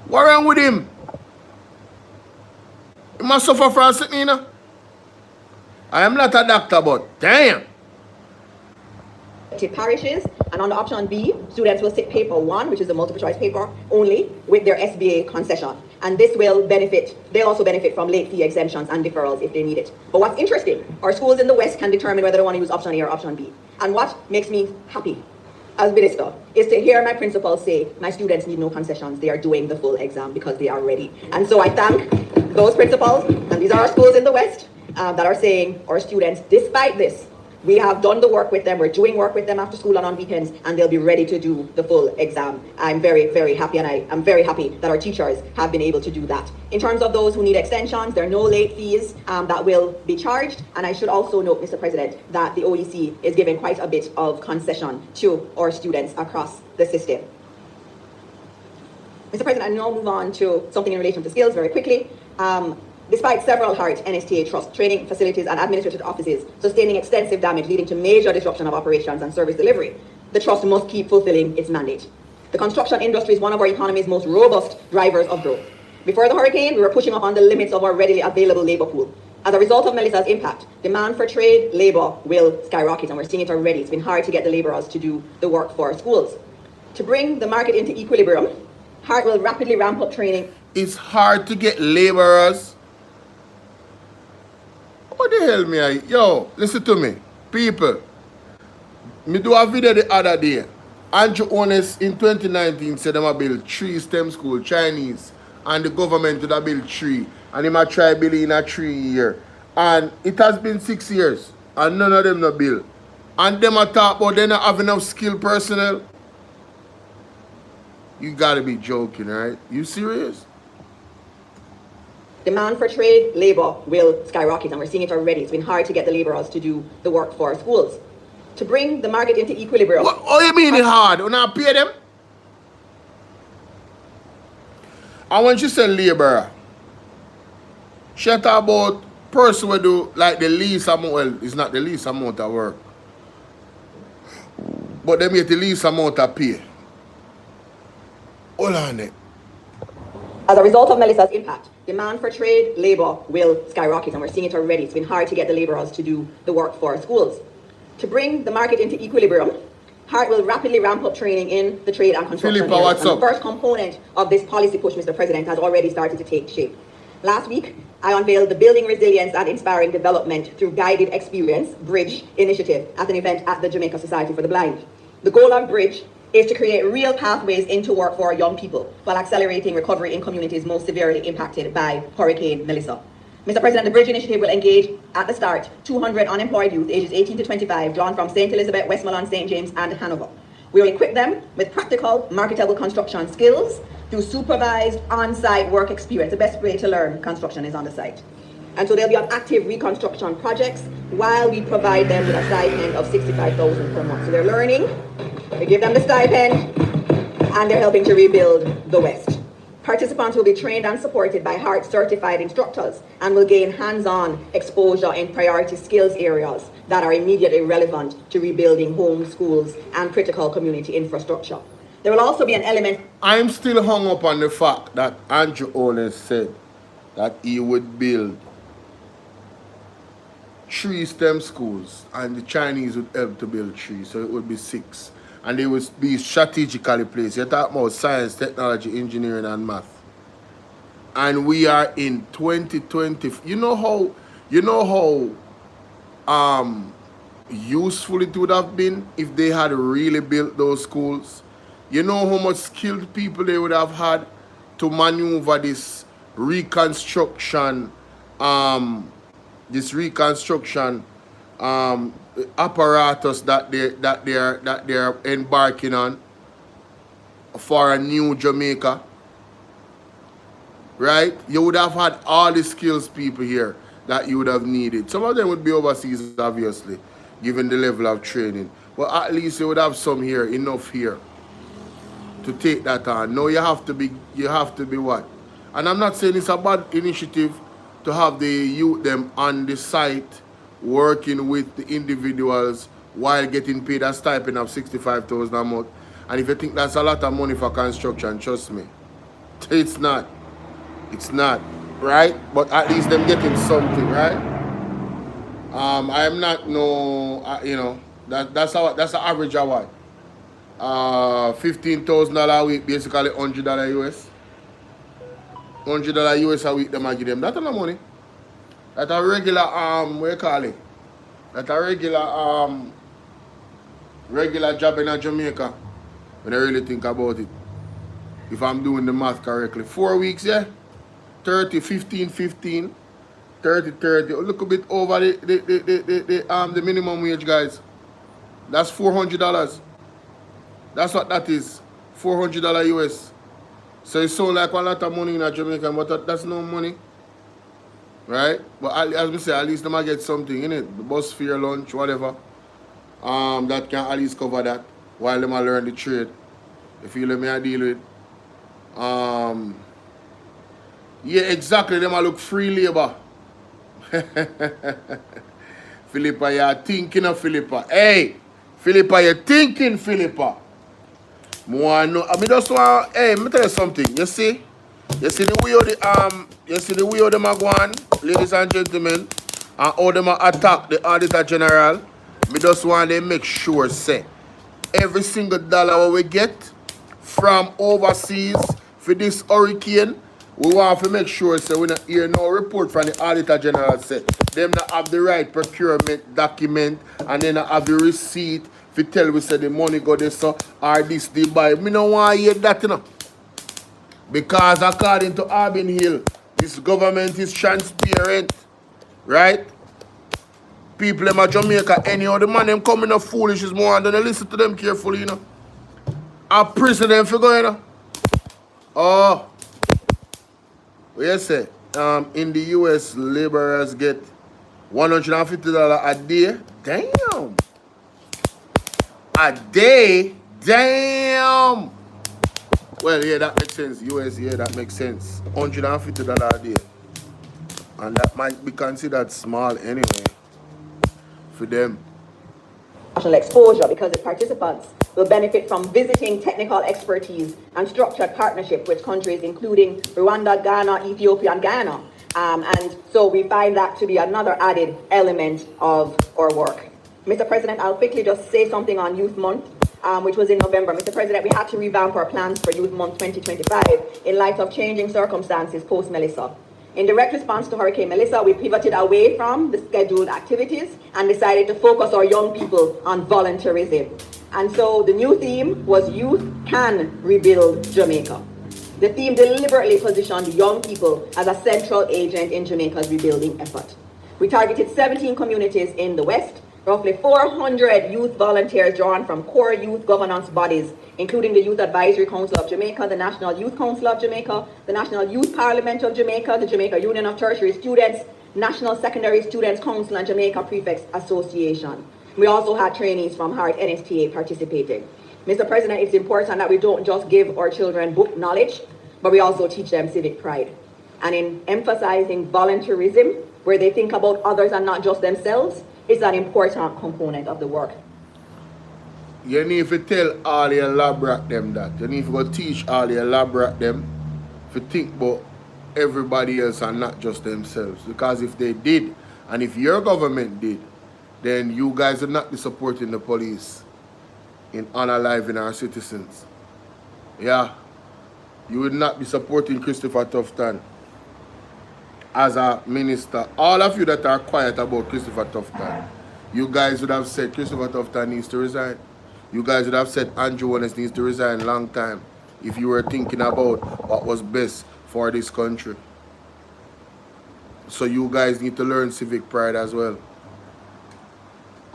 What wrong with him? He must suffer from something, you know? I am not a doctor, but damn. Parishes, And on the option B, students will sit paper 1, which is the multiple choice paper, only with their SBA concession. And this will benefit, they'll also benefit from late fee exemptions and deferrals if they need it. But what's interesting, our schools in the West can determine whether they want to use option A or option B. And what makes me happy as minister is to hear my principals say, my students need no concessions, they are doing the full exam because they are ready. And so I thank those principals, and these are our schools in the West, that are saying our students, despite this, we have done the work with them, we're doing work with them after school and on weekends, and they'll be ready to do the full exam. I'm very, very happy, and I'm very happy that our teachers have been able to do that. In terms of those who need extensions, there are no late fees that will be charged. And I should also note, Mr. President, that the OEC is giving quite a bit of concession to our students across the system. Mr. President, I now move on to something in relation to skills very quickly. Despite several HART NSTA trust training facilities and administrative offices sustaining extensive damage leading to major disruption of operations and service delivery, the trust must keep fulfilling its mandate. The construction industry is one of our economy's most robust drivers of growth. Before the hurricane, we were pushing up on the limits of our readily available labor pool. As a result of Melissa's impact, demand for trade labor will skyrocket, and we're seeing it already. It's been hard to get the laborers to do the work for schools. To bring the market into equilibrium, HART will rapidly ramp up training. It's hard to get laborers. What the hell me I? Yo, listen to me. People, me do a video the other day. Andrew Honest in 2019 said them a build 3 STEM school, Chinese, and the government would have built 3. And him a try building in a 3 year. And it has been 6 years. And none of them no build. And them a talk about they not have enough skilled personnel. You gotta be joking, right? You serious? Demand for trade labor will skyrocket, and we're seeing it already. It's been hard to get the laborers to do the work for schools. To bring the market into equilibrium. What you mean it hard? You not pay them? And when she said laborer, she talk about person who do like the least amount, well, it's not the least amount of work. But they make the least amount of pay. Hold on it. As a result of Melissa's impact, demand for trade labor will skyrocket, and we're seeing it already. It's been hard to get the laborers to do the work for schools. To bring the market into equilibrium, HART will rapidly ramp up training in the trade and construction Philippa, what's and up? the first component of this policy push, Mr. President, has already started to take shape. Last week, I unveiled the Building Resilience and Inspiring Development Through Guided Experience, BRIDGE, initiative at an event at the Jamaica Society for the Blind. The goal of BRIDGE is to create real pathways into work for our young people while accelerating recovery in communities most severely impacted by Hurricane Melissa. Mr. President, the BRIDGE initiative will engage at the start 200 unemployed youth ages 18 to 25 drawn from St. Elizabeth, Westmoreland, St. James, and Hanover. We will equip them with practical, marketable construction skills through supervised on-site work experience. The best way to learn construction is on the site. And so they'll be on active reconstruction projects while we provide them with a stipend of $65,000 per month. So they're learning, we give them the stipend, and they're helping to rebuild the West. Participants will be trained and supported by HART certified instructors and will gain hands-on exposure in priority skills areas that are immediately relevant to rebuilding homes, schools, and critical community infrastructure. There will also be an element. I'm still hung up on the fact that Andrew Honest said that he would build 3 STEM schools and the Chinese would help to build 3, so it would be 6. And they would be strategically placed. You're talking about science, technology, engineering, and math. And we are in 2020. You know how useful it would have been if they had really built those schools. You know how much skilled people they would have had to maneuver this reconstruction, apparatus that they are embarking on for a new Jamaica, right? You would have had all the skills people here that you would have needed. Some of them would be overseas, obviously, given the level of training, but at least you would have some here, enough here to take that on. No, you have to be what? And I'm not saying it's a bad initiative to have the youth them on the site working with the individuals while getting paid a stipend of $65,000 a month. And if you think that's a lot of money for construction, trust me, it's not. It's not, right? But at least them getting something, right? I'm not that's an average of what? $15,000 a week, basically $100 US. $100 US a week them I give them. That's a lot of money. That's a regular what you call it? That's a regular job in Jamaica. When I really think about it. If I'm doing the math correctly. 4 weeks, yeah? 30, 15, 15. 30, 30. A little bit over the minimum wage, guys. That's $400. That's what that is. $400 US. So it sounds like a lot of money in Jamaica, but that's no money. Right? But as we say, at least they might get something in it. The bus fare, lunch, whatever. That can at least cover that while they might learn the trade. You feel me I deal with. Yeah, exactly. They might look free labor. Philippa, you're thinking of Philippa. Hey, Philippa, you're thinking Philippa. More no, I mean just want. Hey, let me tell you something. You see the way of them are going, ladies and gentlemen, and how them are attack the Auditor General. Me just want to make sure, say, every single dollar we get from overseas for this hurricane, we want to make sure, say, we not hear no report from the Auditor General, say, them not have the right procurement document, and they not have the receipt to tell we say the money go this so, or this they buy. Me no want to hear that, you know. Because according to Arbin Hill, this government is transparent, right? People in Jamaica, anyhow, the man them coming up foolish is more than they listen to them carefully, you know. A president for going, you know. Oh, what you say? In the US, laborers get $150 a day. Damn. A day? Damn. Well, yeah, that makes sense. US, yeah, that makes sense. $150 a day. And that might be considered small anyway for them. National exposure because the participants will benefit from visiting technical expertise and structured partnership with countries including Rwanda, Ghana, Ethiopia, and Ghana. And so we find that to be another added element of our work. Mr. President, I'll quickly just say something on Youth Month, which was in November. Mr. President, we had to revamp our plans for Youth Month 2025 in light of changing circumstances post-Melissa. In direct response to Hurricane Melissa, we pivoted away from the scheduled activities and decided to focus our young people on volunteerism. And so the new theme was Youth Can Rebuild Jamaica. The theme deliberately positioned young people as a central agent in Jamaica's rebuilding effort. We targeted 17 communities in the West, roughly 400 youth volunteers drawn from core youth governance bodies, including the Youth Advisory Council of Jamaica, the National Youth Council of Jamaica, the National Youth Parliament of Jamaica, the Jamaica Union of Tertiary Students, National Secondary Students Council, and Jamaica Prefects Association. We also had trainees from Hart NSTA participating. Mr. President, it's important that we don't just give our children book knowledge, but we also teach them civic pride. And in emphasizing volunteerism, where they think about others and not just themselves, is an important component of the work. You need to tell all your elaborate them that. You need to go teach all your elaborate them to think about everybody else and not just themselves. Because if they did, and if your government did, then you guys would not be supporting the police in unaliving our citizens. Yeah. You would not be supporting Christopher Tufton as a minister. All of you that are quiet about Christopher Tufton, you guys would have said Christopher Tufton needs to resign. You guys would have said Andrew Wallace needs to resign long time if you were thinking about what was best for this country. So you guys need to learn civic pride as well.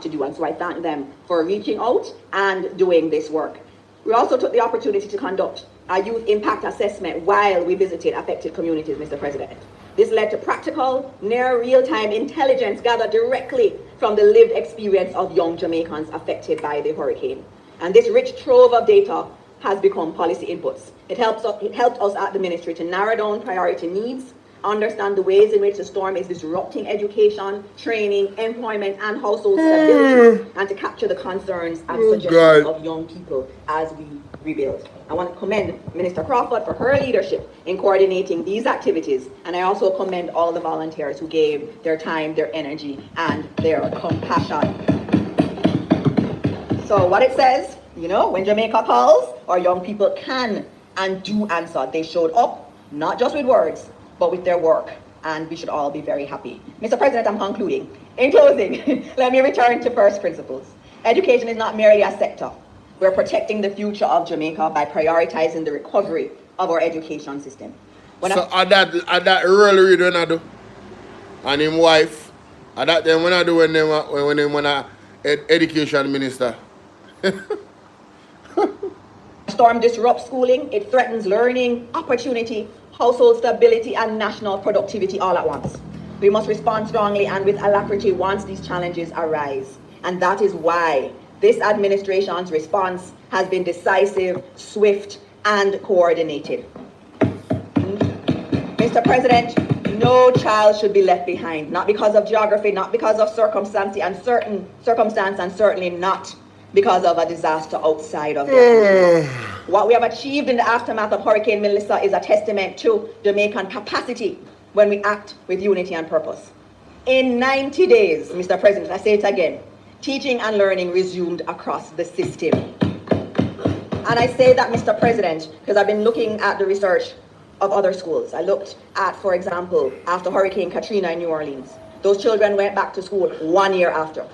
To do, and so I thank them for reaching out and doing this work. We also took the opportunity to conduct a youth impact assessment while we visited affected communities, Mr. President. This led to practical, near real-time intelligence gathered directly from the lived experience of young Jamaicans affected by the hurricane. And this rich trove of data has become policy inputs. It helped us at the ministry to narrow down priority needs, understand the ways in which the storm is disrupting education, training, employment, and household stability, and to capture the concerns and suggestions of young people as we rebuild. I want to commend Minister Crawford for her leadership in coordinating these activities, and I also commend all the volunteers who gave their time, their energy, and their compassion. So what it says, You know, when Jamaica calls, our young people can and do answer. They showed up, not just with words, but with their work. And we should all be very happy. Mr. President, I'm concluding. In closing, let me return to first principles. Education is not merely a sector. We're protecting the future of Jamaica by prioritizing the recovery of our education system. So at that early read when I do, and him wife, at that time when I do when I education minister. Storm disrupts schooling, it threatens learning, opportunity, household stability, and national productivity all at once. We must respond strongly and with alacrity once these challenges arise. And that is why this administration's response has been decisive, swift, and coordinated. Mr. President, no child should be left behind, not because of geography, not because of circumstance, and certainly not because of a disaster outside of their country. What we have achieved in the aftermath of Hurricane Melissa is a testament to Jamaican capacity when we act with unity and purpose. In 90 days, Mr. President, I say it again, teaching and learning resumed across the system. And I say that, Mr. President, because I've been looking at the research of other schools. I looked at, for example, after Hurricane Katrina in New Orleans. Those children went back to school 1 year after.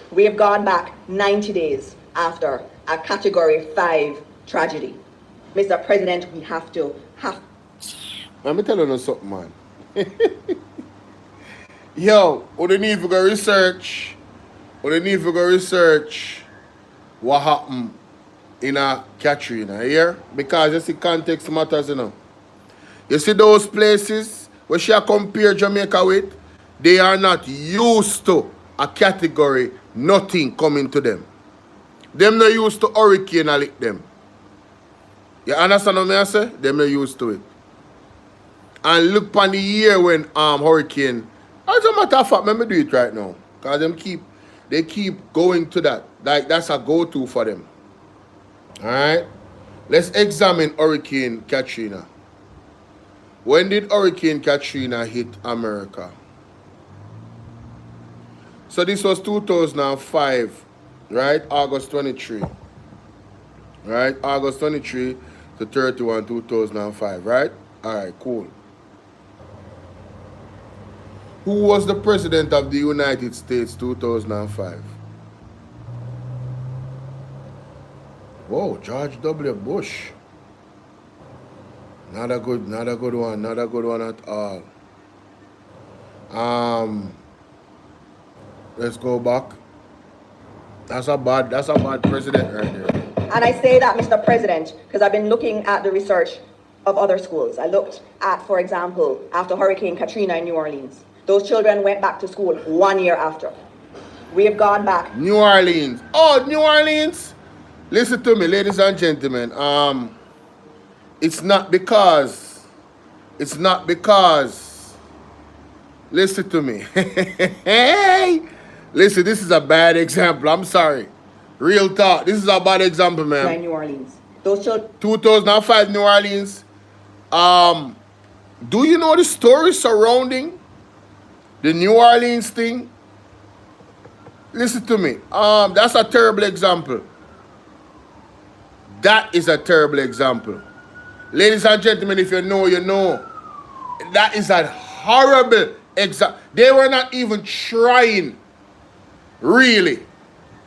We have gone back 90 days after a Category 5 tragedy. Mr. President, we have to. Let me tell you something, man. Yo, we need to go research. We need to go research what happened in a Katrina here, because you see context matters, you know. You see those places where she compare Jamaica with, they are not used to a category, nothing coming to them. Them not used to hurricane and lick them. You understand what I say? Them not used to it. And look upon the year when hurricane, as a matter of fact, let me do it right now. Because they keep going to that. Like that's a go-to for them. Alright? Let's examine Hurricane Katrina. When did Hurricane Katrina hit America? So this was 2005, right? August 23. Right? August 23 to 31, 2005, right? Alright, cool. Who was the president of the United States 2005? Whoa, George W. Bush. Not a good one at all. Let's go back. That's a bad president right there. And I say that, Mr. President, because I've been looking at the research of other schools. I looked at, for example, after Hurricane Katrina in New Orleans. Those children went back to school 1 year after. We have gone back. New Orleans. Oh, New Orleans. Listen to me, ladies and gentlemen. It's not because. Listen to me. Hey, listen. This is a bad example. I'm sorry. Real talk. This is a bad example, man. New Orleans. Those children. 2005 New Orleans. Do you know the story surrounding the New Orleans thing? Listen to me. That's a terrible example. That is a terrible example. Ladies and gentlemen, if you know, you know. That is a horrible example. They were not even trying. Really.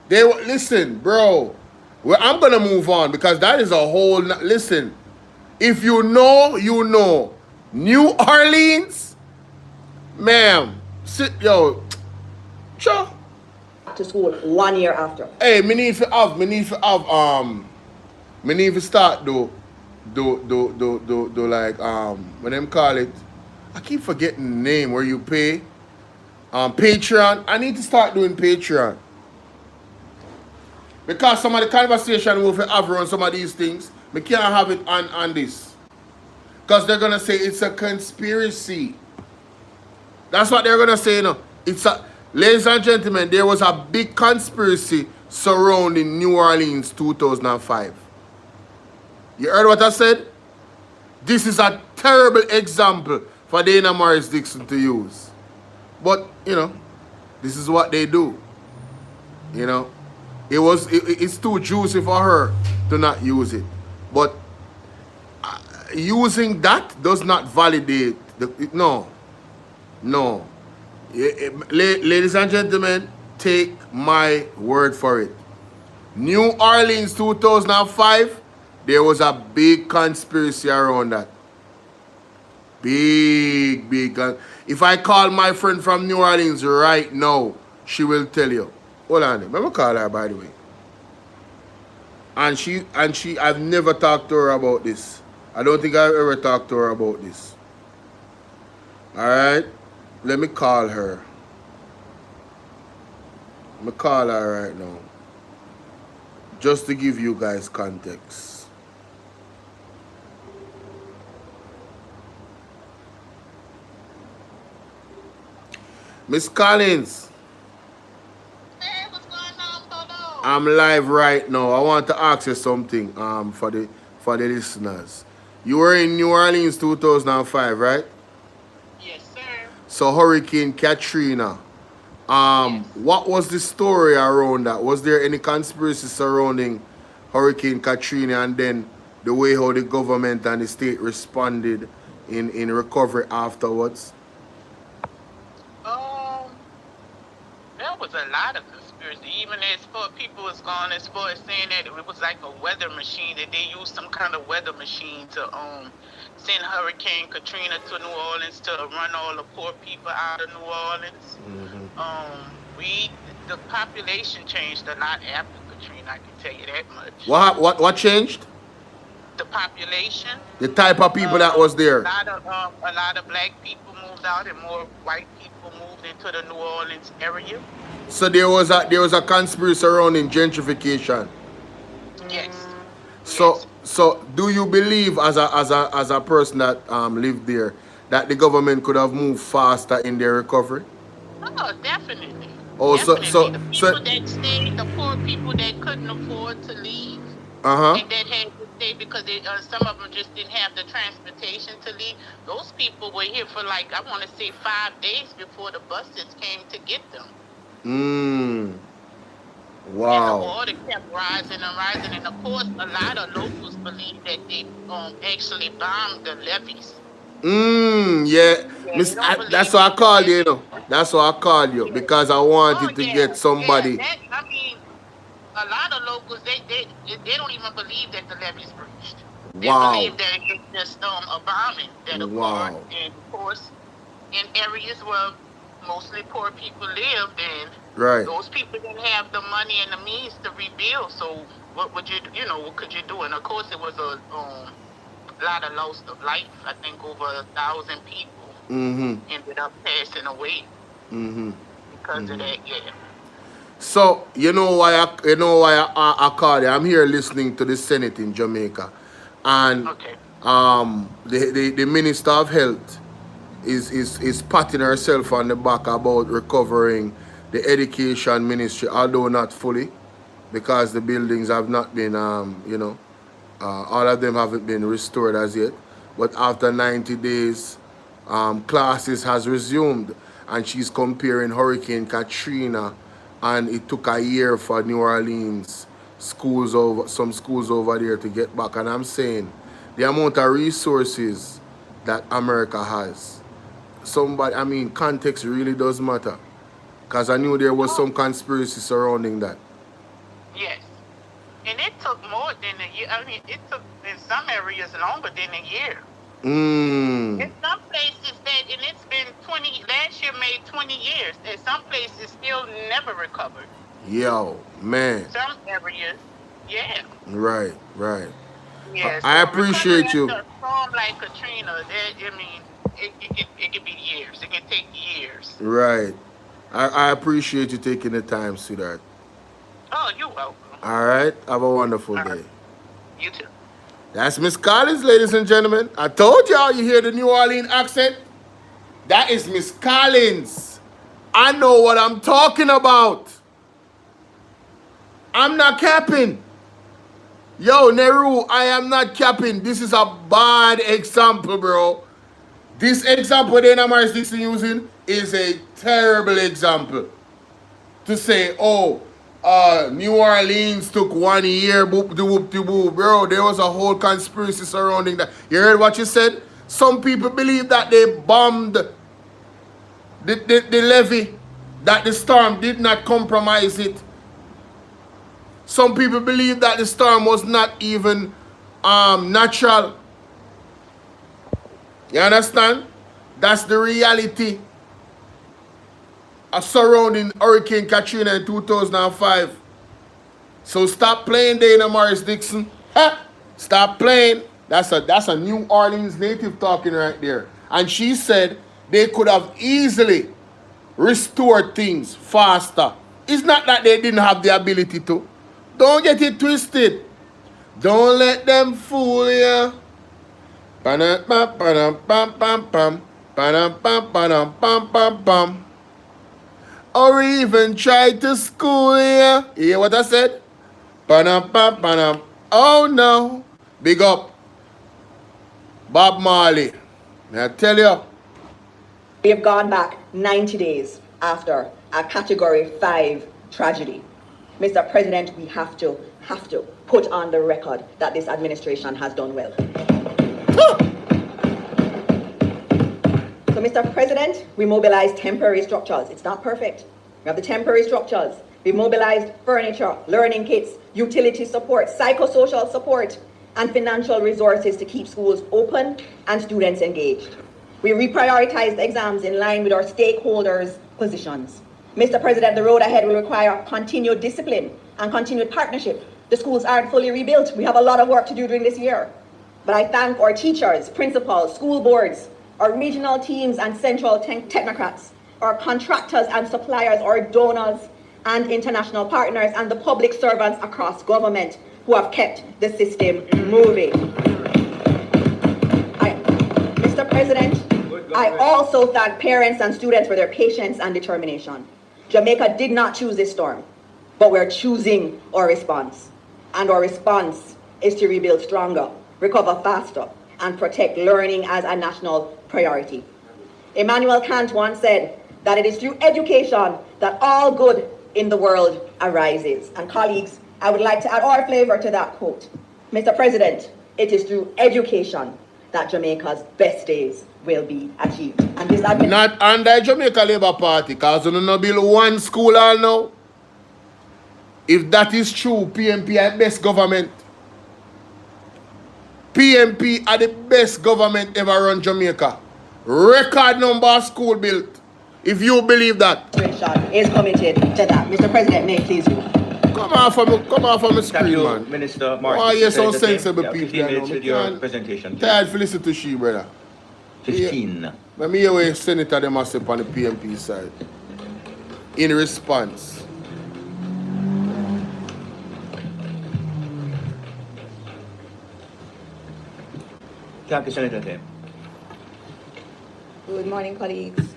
They were, listen, bro. Well, I'm going to move on because that is a whole, listen. If you know, you know. New Orleans, ma'am, yo, sure. To school 1 year after. Hey, me need to start do like when them call it, I keep forgetting the name where you pay Patreon. I need to start doing Patreon because some of the conversation we'll have around some of these things, we can't have it on this because they're gonna say it's a conspiracy. That's what they're gonna say, you know. It's a, ladies and gentlemen, there was a big conspiracy surrounding New Orleans 2005. You heard what I said? This is a terrible example for Dana Morris Dixon to use. But, you know, this is what they do. You know? It's too juicy for her to not use it. But using that does not validate no. No. Ladies and gentlemen, take my word for it. New Orleans 2005, there was a big conspiracy around that. Big. If I call my friend from New Orleans right now, she will tell you. Hold on, let me call her, by the way. And I've never talked to her about this. I don't think I've ever talked to her about this. All right, let me call her. Let me call her right now, just to give you guys context. Miss Collins. Hey, what's going on, Bolo? I'm live right now. I want to ask you something for the listeners. You were in New Orleans 2005, right? Yes, sir. So Hurricane Katrina. Yes. What was the story around that? Was there any conspiracy surrounding Hurricane Katrina, and then the way how the government and the state responded in recovery afterwards? There was a lot of conspiracy. Even as far people was going as far as saying that it was like a weather machine, that they used some kind of weather machine to send Hurricane Katrina to New Orleans to run all the poor people out of New Orleans. The population changed a lot after Katrina, I can tell you that much. What changed? The population. The type of people that was there. A lot of black people moved out, and more white people moved into the New Orleans area. So there was a conspiracy surrounding gentrification. Yes. So do you believe, as a person that lived there, that the government could have moved faster in their recovery? Oh, definitely. Oh, definitely. so the people that stayed, the poor people that couldn't afford to leave, uh-huh. and that had to stay because some of them just didn't have the transportation to leave. Those people were here for like, I want to say 5 days before the buses came to get them. Wow. And the water kept rising and rising, and of course, a lot of locals believe that they actually bombed the levees. Yeah. That's why I called you, That's why I called you, because I wanted to get somebody. I mean, a lot of locals, they don't even believe that the levees breached. They believe that it's just a bombing that occurred. And of course, in areas where mostly poor people lived, and those people didn't have the money and the means to rebuild. So what would what could you do? And of course, it was a lot of loss of life. I think over 1,000 people ended up passing away because of that. Yeah. So you know why I called you. I'm here listening to the Senate in Jamaica, and the Minister of Health is patting herself on the back about recovering the education ministry, although not fully, because the buildings have not been all of them haven't been restored as yet. But after 90 days, classes has resumed, and she's comparing Hurricane Katrina, and it took a year for New Orleans some schools over there to get back. And I'm saying the amount of resources that America has, context really does matter, because I knew there was some conspiracy surrounding that. Yes. And it took more than a year. I mean, it took in some areas longer than a year. In some places and it's been last year made 20 years. And some places still never recovered. Yo, man. Some areas, yeah. Right. Yes. I appreciate you. A storm like Katrina, it could be years. It can take years. Right. I appreciate you taking the time, sweetheart. Oh, you're welcome. All right. Have a wonderful day. You too. That's Miss Collins, ladies and gentlemen. I told y'all, you hear the New Orleans accent? That is Miss Collins. I know what I'm talking about. I'm not capping. Yo, Nehru, I am not capping. This is a bad example, bro. This example Dana Morris Dixon using is a terrible example. To say, oh, New Orleans took 1 year, boop de whoop de boo. Bro, there was a whole conspiracy surrounding that. You heard what you said? Some people believe that they bombed the levee, that the storm did not compromise it. Some people believe that the storm was not even natural. You understand? That's the reality surrounding Hurricane Katrina in 2005. So stop playing Dana Morris Dixon. Ha! Stop playing. That's a New Orleans native talking right there. And she said they could have easily restored things faster. It's not that they didn't have the ability to. Don't get it twisted. Don't let them fool you. Or even try to school you. You hear what I said? Oh no. Big up Bob Marley. May I tell you? We have gone back 90 days after a Category 5 tragedy. Mr. President, we have to put on the record that this administration has done well. So, Mr. President, we mobilized temporary structures. It's not perfect. We have the temporary structures. We mobilized furniture, learning kits, utility support, psychosocial support, and financial resources to keep schools open and students engaged. We reprioritized exams in line with our stakeholders' positions. Mr. President, the road ahead will require continued discipline and continued partnership. The schools aren't fully rebuilt. We have a lot of work to do during this year. But I thank our teachers, principals, school boards, our regional teams and central technocrats, our contractors and suppliers, our donors and international partners, and the public servants across government who have kept the system moving. Mr. President, I also thank parents and students for their patience and determination. Jamaica did not choose this storm, but we're choosing our response. And our response is to rebuild stronger, recover faster, and protect learning as a national priority. Immanuel Kant once said that it is through education that all good in the world arises. And colleagues, I would like to add our flavor to that quote. Mr. President, it is through education that Jamaica's best days will be achieved. And this not under Jamaica Labour Party, because we don't build one school all now. If that is true, PMP are the best government. PMP are the best government ever run Jamaica. Record number of school built. If you believe that. Is committed to that. Mr. President, may I please you. Come on from the screen, man. Minister Martin. Oh, you're so sensible people. 15 minutes with your presentation. Tired to listen to she, brother. 15. Let me hear what Senator them must say on the PMP side. In response. Thank you, Senator Tim. Good morning, colleagues.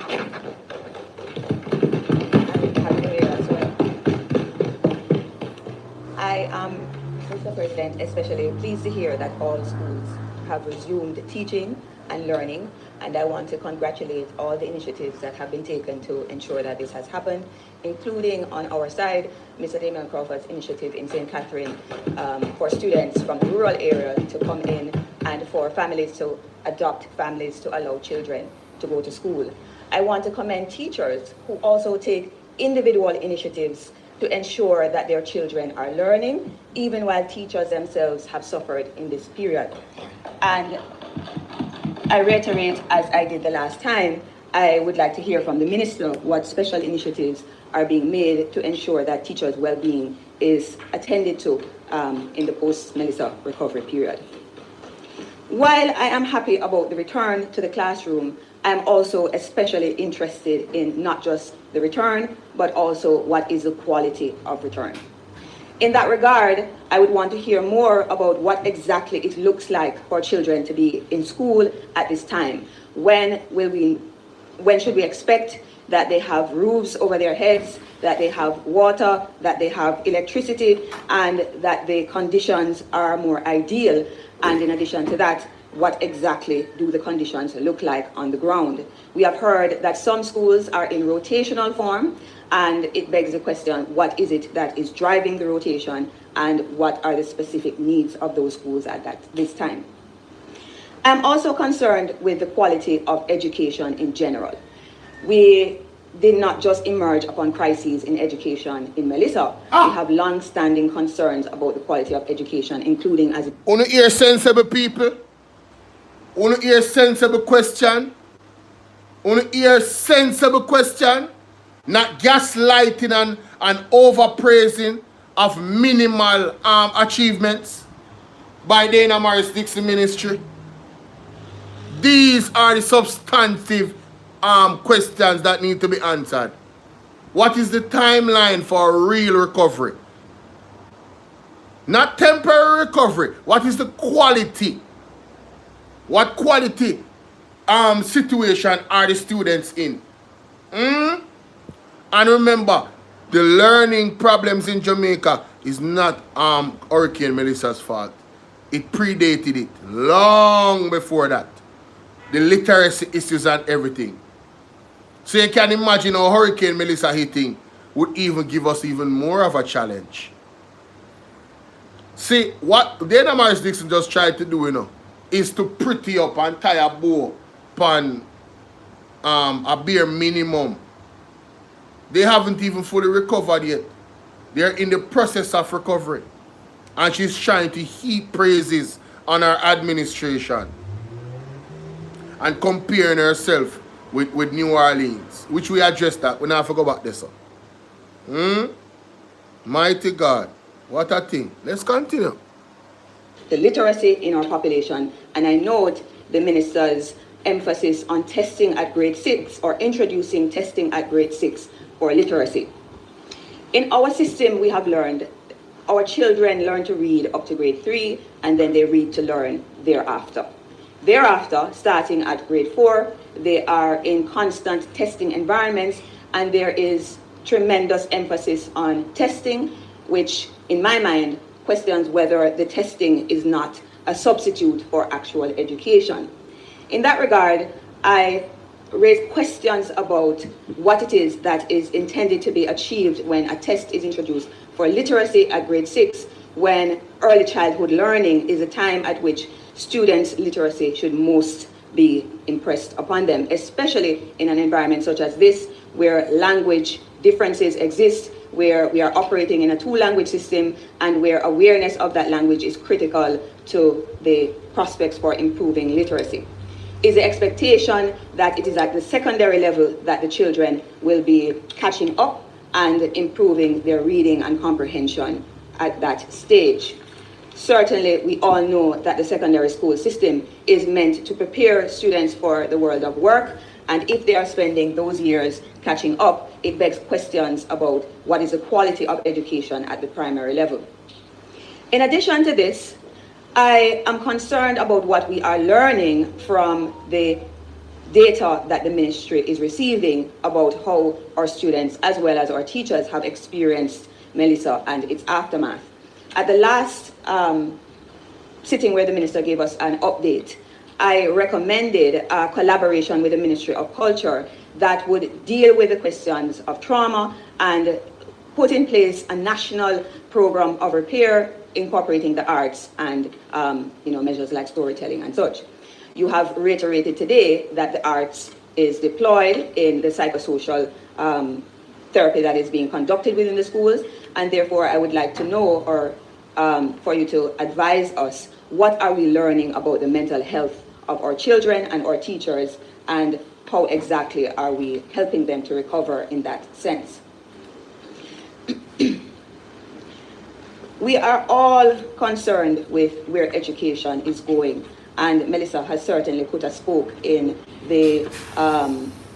Happy New Year as well. I am, Mr. President, especially pleased to hear that all schools have resumed teaching and learning, and I want to congratulate all the initiatives that have been taken to ensure that this has happened, including on our side, Mr. Damian Crawford's initiative in St. Catherine for students from the rural area to come in and for families to adopt families to allow children to go to school. I want to commend teachers who also take individual initiatives to ensure that their children are learning, even while teachers themselves have suffered in this period. And I reiterate, as I did the last time, I would like to hear from the Minister what special initiatives are being made to ensure that teachers' well-being is attended to in the post-Melissa recovery period. While I am happy about the return to the classroom, I'm also especially interested in not just the return, but also what is the quality of return. In that regard, I would want to hear more about what exactly it looks like for children to be in school at this time. When should we expect that they have roofs over their heads, that they have water, that they have electricity, and that the conditions are more ideal? And in addition to that, what exactly do the conditions look like on the ground? We have heard that some schools are in rotational form and it begs the question, what is it that is driving the rotation, and what are the specific needs of those schools at this time? I'm also concerned with the quality of education in general. We did not just emerge upon crises in education in Melissa. We have long-standing concerns about the quality of education, including as... Wanna hear sensible people? Wanna hear sensible question? Wanna hear sensible question? Not gaslighting and overpraising of minimal achievements by Dana Morris Dixon Ministry. These are the substantive questions that need to be answered. What is the timeline for real recovery? Not temporary recovery. What is the quality? What quality situation are the students in? And remember, the learning problems in Jamaica is not Hurricane Melissa's fault. It predated it long before that. The literacy issues and everything. So you can imagine how Hurricane Melissa hitting would even give us even more of a challenge. See, what Dana Morris Dixon just tried to do, is to pretty up and tie a bow upon a bare minimum. They haven't even fully recovered yet. They're in the process of recovery. And she's trying to heap praises on her administration and comparing herself with New Orleans, which we addressed that. We never forgot about this. Mighty God. What a thing. Let's continue. The literacy in our population, and I note the minister's emphasis on testing at grade 6 or introducing testing at grade 6 for literacy. In our system, we have learned our children learn to read up to grade 3, and then they read to learn thereafter. Thereafter, starting at grade 4, they are in constant testing environments, and there is tremendous emphasis on testing, which in my mind questions whether the testing is not a substitute for actual education. In that regard, I raise questions about what it is that is intended to be achieved when a test is introduced for literacy at grade 6, when early childhood learning is a time at which students' literacy should most be impressed upon them, especially in an environment such as this, where language differences exist, where we are operating in a two-language system, and where awareness of that language is critical to the prospects for improving literacy. Is the expectation that it is at the secondary level that the children will be catching up and improving their reading and comprehension at that stage? Certainly, we all know that the secondary school system is meant to prepare students for the world of work, and if they are spending those years catching up, it begs questions about what is the quality of education at the primary level. In addition to this, I am concerned about what we are learning from the data that the ministry is receiving about how our students as well as our teachers have experienced Melissa and its aftermath. At the last sitting where the minister gave us an update, I recommended a collaboration with the Ministry of Culture that would deal with the questions of trauma and put in place a national program of repair incorporating the arts and measures like storytelling and such. You have reiterated today that the arts is deployed in the psychosocial therapy that is being conducted within the schools, and therefore I would like to know, or for you to advise us, what are we learning about the mental health of our children and our teachers, and how exactly are we helping them to recover in that sense? We are all concerned with where education is going, and Melissa has certainly put a spoke in the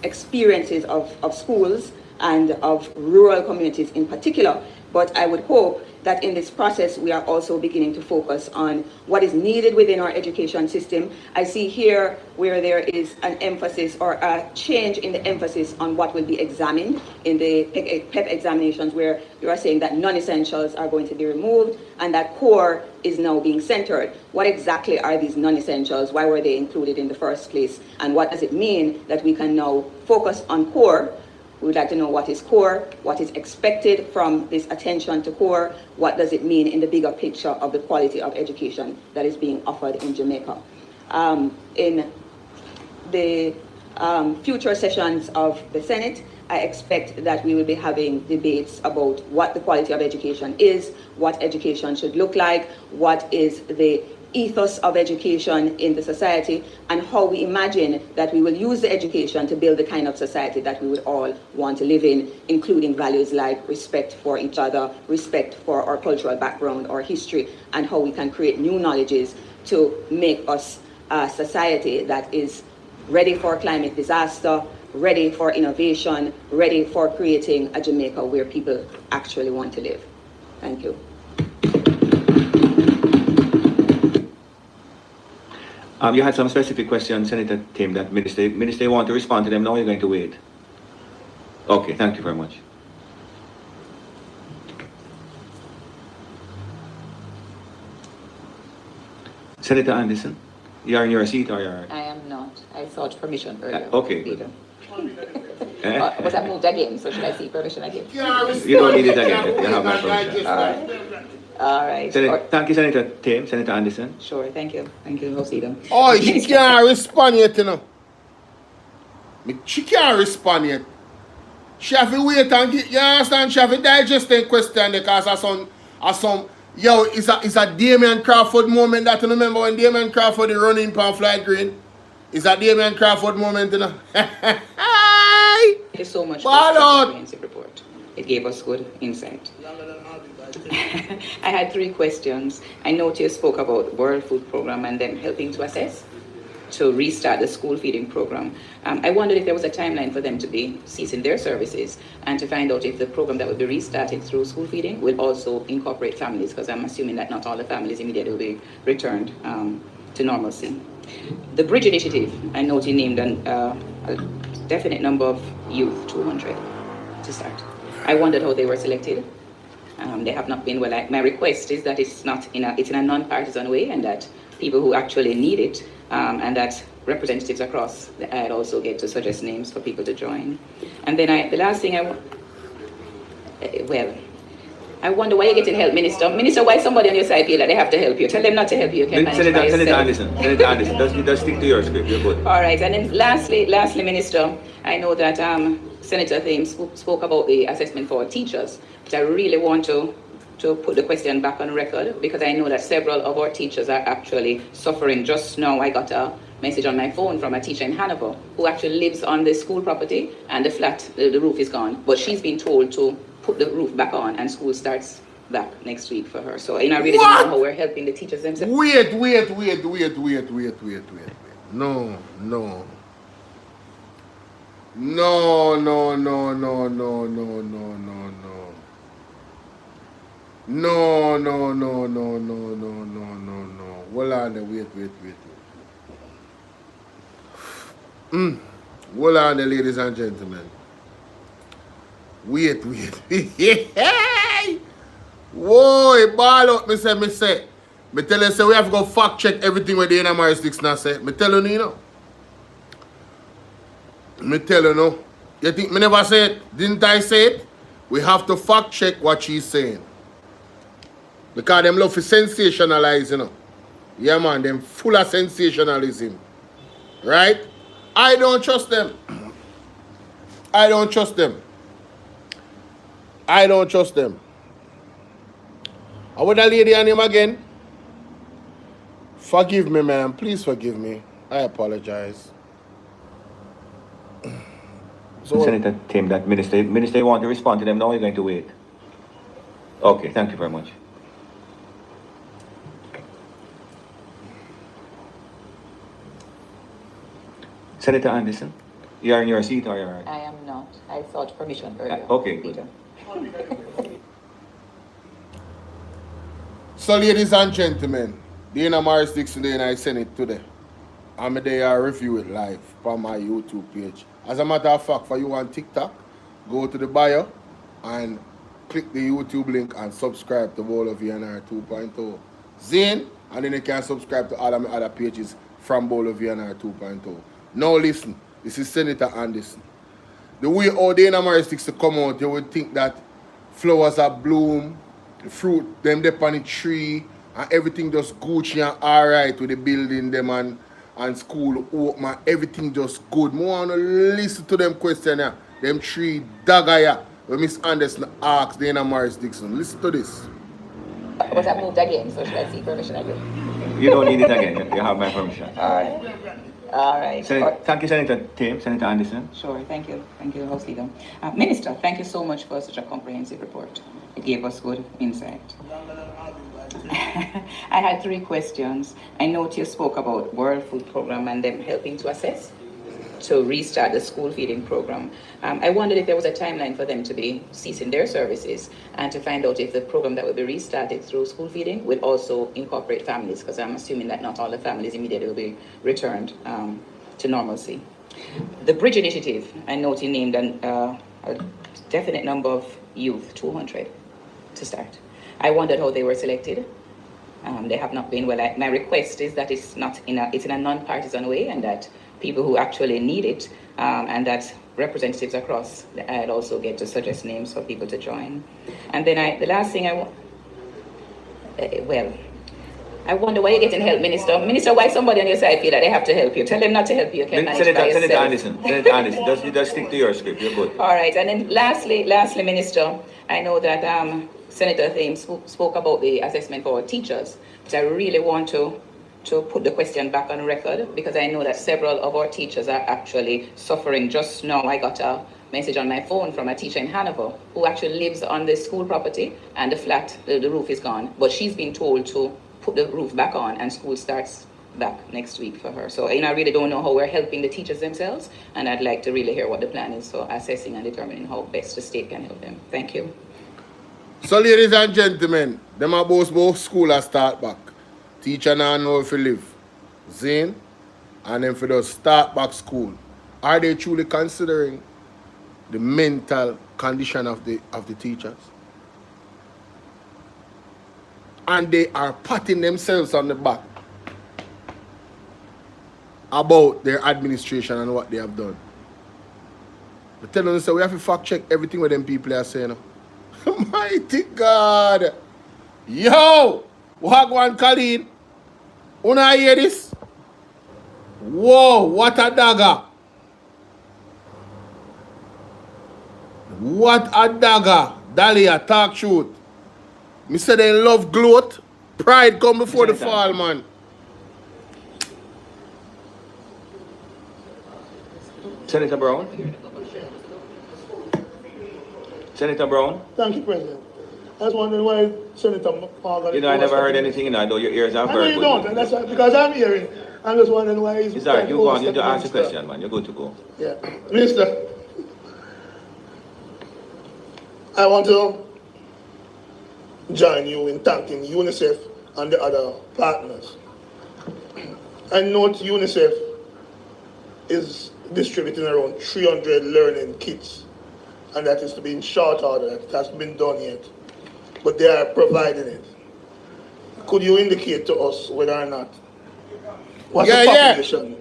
experiences of schools and of rural communities in particular, but I would hope that in this process we are also beginning to focus on what is needed within our education system. I see here where there is an emphasis or a change in the emphasis on what will be examined in the PEP examinations, where you are saying that non-essentials are going to be removed and that core is now being centered. What exactly are these non-essentials? Why were they included in the first place? And what does it mean that we can now focus on core We would like to know what is core, what is expected from this attention to core, what does it mean in the bigger picture of the quality of education that is being offered in Jamaica. In the future sessions of the Senate, I expect that we will be having debates about what the quality of education is, what education should look like, what is the ethos of education in the society, and how we imagine that we will use the education to build the kind of society that we would all want to live in, including values like respect for each other, respect for our cultural background or history, and how we can create new knowledges to make us a society that is ready for climate disaster, ready for innovation, ready for creating a Jamaica where people actually want to live. Thank you. You had some specific questions, Senator Tim, that Minister want to respond to them. Now you're going to wait. Okay, thank you very much. Senator Anderson, you are in your seat or you are? I am not. I sought permission earlier. Okay. Leader. Was that moved again? So should I seek permission again? You don't need it again. You have my permission. All right. All right. Thank you, Senator Tim. Senator Anderson. Sure. Thank you. Thank you, House Leader. Oh, she can't respond yet, you know. She can't respond yet. She have to wait and get, you understand? She have to digest the question because of some yo, it's a Damian Crawford moment that you remember when Damian Crawford is running pan flight green. It's a Damian Crawford moment, you know. Thank you so much for the comprehensive report. It gave us good insight. I had 3 questions. I noticed you spoke about World Food Program and them helping to assess to restart the school feeding program. I wondered if there was a timeline for them to be ceasing their services and to find out if the program that will be restarted through school feeding will also incorporate families, because I'm assuming that not all the families immediately will be returned to normalcy. The Bridge Initiative, I know you named a definite number of youth, 200 to start. I wondered how they were selected. They have not been, well, my request is that it's in a non-partisan way, and that people who actually need it, and that representatives across the aisle also get to suggest names for people to join. And then the last thing I wonder why you're getting help, Minister. Minister, why somebody on your side feel that they have to help you? Tell them not to help you. Senator Anderson, just stick to your script. You're good. All right. And then lastly, Minister, I know that Senator Thames spoke about the assessment for teachers, but I really want to put the question back on record, because I know that several of our teachers are actually suffering. Just now I got a message on my phone from a teacher in Hanover who actually lives on the school property, and the flat, the roof is gone, but she's been told to put the roof back on and school starts back next week for her. So I really don't know how we're helping the teachers themselves. Wait. No. Hold on there, wait. Hold on there, ladies and gentlemen. Wait. Whoa, ball up, me say. Me tell you, say we have to go fact check everything where the MAGNITSKY now say. Me tell you, no. Me tell you, no. You think me never say it? Didn't I say it? We have to fact check what she's saying. Because them love to sensationalize, you know. Yeah, man, them full of sensationalism. Right? I don't trust them. I don't trust them. I want that lady on him again. Forgive me, ma'am. Please forgive me. I apologize. So, Senator Tim, that minister want to respond to them. Now you're going to wait. Okay, thank you very much. Senator Anderson, you are in your seat or you are? I am not. I sought permission earlier. Okay, good. So, ladies and gentlemen, the MAGNITSKY today and I send it today. I'm there review it live on my YouTube page. As a matter of fact, for you on TikTok, go to the bio and click the YouTube link and subscribe to Bolo VNR 2.0 Zane, and then you can subscribe to all of my other pages from Bolo VNR 2.0. Now listen, this is Senator Anderson. the way all the animalistics to come out, you would think that flowers are bloom, the fruit, them dip on the tree, and everything just Gucci and alright with the building them and school open, and everything just good. I want to listen to them questions here. Them three dagger here, where Miss Anderson asked the animalistics. Listen to this. Was that moved again? So should I seek permission again? You don't need it again. You have my permission. All right. All right. Thank you, Senator Tim, Senator Anderson. Sure, thank you. Thank you, House Leader. Minister, thank you so much for such a comprehensive report. It gave us good insight. I had 3 questions. I note you spoke about World Food Program and them helping to assess to restart the school feeding program. I wondered if there was a timeline for them to be ceasing their services and to find out if the program that will be restarted through school feeding would also incorporate families, because I'm assuming that not all the families immediately will be returned to normalcy. The Bridge Initiative, I note you named a definite number of youth, 200 to start. I wondered how they were selected. They have not been well. My request is that it's in a non-partisan way, and that people who actually need it, and that representatives across the aisle also get to suggest names for people to join. And then the last thing I wonder why you're getting help, Minister. Minister, why somebody on your side feel that they have to help you? Tell them not to help you. You can manage by yourself. Senator Anderson, just stick to your script. You're good. All right, and then lastly, Minister, I know that Senator Thames spoke about the assessment for teachers, but I really want to put the question back on record, because I know that several of our teachers are actually suffering. Just now I got a message on my phone from a teacher in Hanover who actually lives on the school property, and the flat, the roof is gone, but she's been told to put the roof back on and school starts back next week for her. So I really don't know how we're helping the teachers themselves, and I'd like to really hear what the plan is for assessing and determining how best the state can help them. Thank you. So ladies and gentlemen, them are both school are start back. Teacher now know if you live. Zane, and then for the start back school. Are they truly considering the mental condition of the teachers? And they are patting themselves on the back about their administration and what they have done. But tell them, so we have to fact check everything what them people are saying. Mighty God. Yo! Wagwan Khalid. Una hear this? Whoa, what a dagger. What a dagger. Dahlia, talk shoot. Me say they love gloat. Pride come before the fall, man. Senator Brown. Senator Brown. Thank you, President. I was wondering why Senator Morgan... You know, I never heard anything, I know your ears are very good. I know you don't, and that's why, because I'm hearing. I'm just wondering why he's... It's all right, you go on, you just ask the question, man. You're good to go. Yeah. Minister, I want to join you in thanking UNICEF and the other partners. I note UNICEF is distributing around 300 learning kits, and that is to be in short order. It hasn't been done yet, but they are providing it. Could you indicate to us whether or not what's the population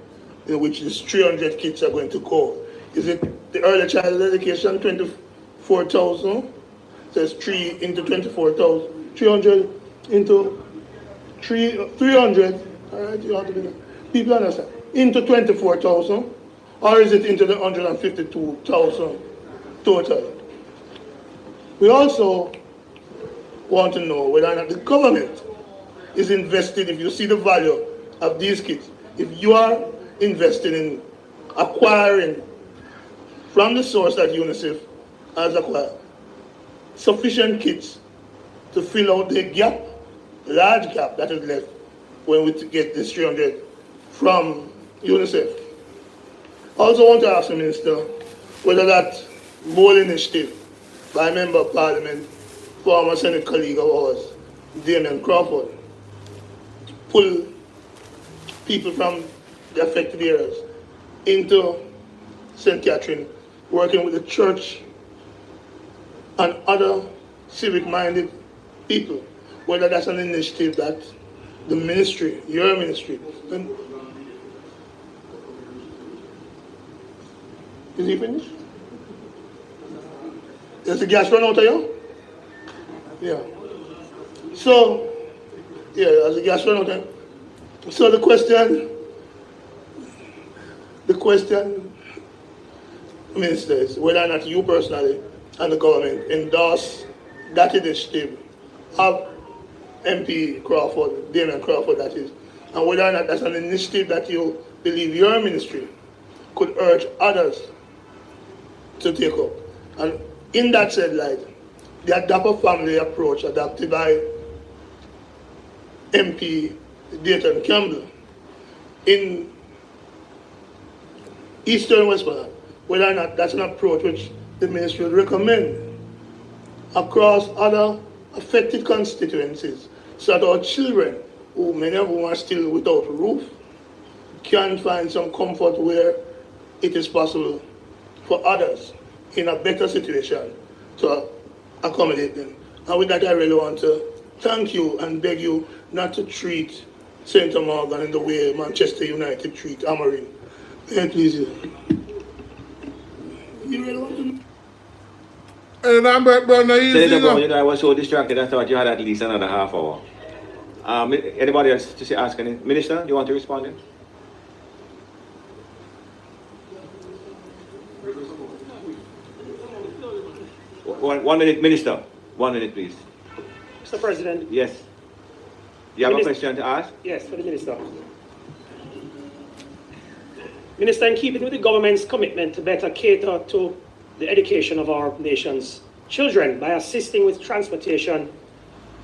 in which these 300 kits are going to go? Is it the early child education, 24,000? So it's 3 into 24,000. 300 into 300. All right, you have to be, people understand. Into 24,000, or is it into the 152,000 total? We also want to know whether or not the government is invested. If you see the value of these kits, if you are invested in acquiring from the source that UNICEF has acquired sufficient kits to fill out the gap, large gap that is left when we get this 300 from UNICEF. I also want to ask the Minister whether that Bolo initiative by a Member of Parliament, former Senate colleague of ours, Damien Crawford, pull people from the affected areas into St. Catherine, working with the church and other civic-minded people, whether that's an initiative that the ministry, your ministry, is he finished? Does the gas run out of you? Yeah. So, yeah, as the gas run out of you. So the question, Minister, is whether or not you personally and the government endorse that initiative of MP Crawford, Damian Crawford that is, and whether or not that's an initiative that you believe your ministry could urge others to take up. And in that said light, the Adopt a Family approach adopted by MP Dayton Campbell in Eastern Westmoreland, whether or not that's an approach which the ministry would recommend across other affected constituencies, so that our children, who many of whom are still without roof, can find some comfort where it is possible for others in a better situation to accommodate them. And with that, I really want to thank you and beg you not to treat St. Morgan in the way Manchester United treat Amarin. May I please you? You really want to? Senator Brown, you know, I was so distracted, I thought you had at least another half hour. Anybody else to ask any? Minister, do you want to respond? 1 minute, Minister. 1 minute, please. Mr. President. Yes. You have a question to ask? Yes, for the Minister. Minister, in keeping with the government's commitment to better cater to the education of our nation's children by assisting with transportation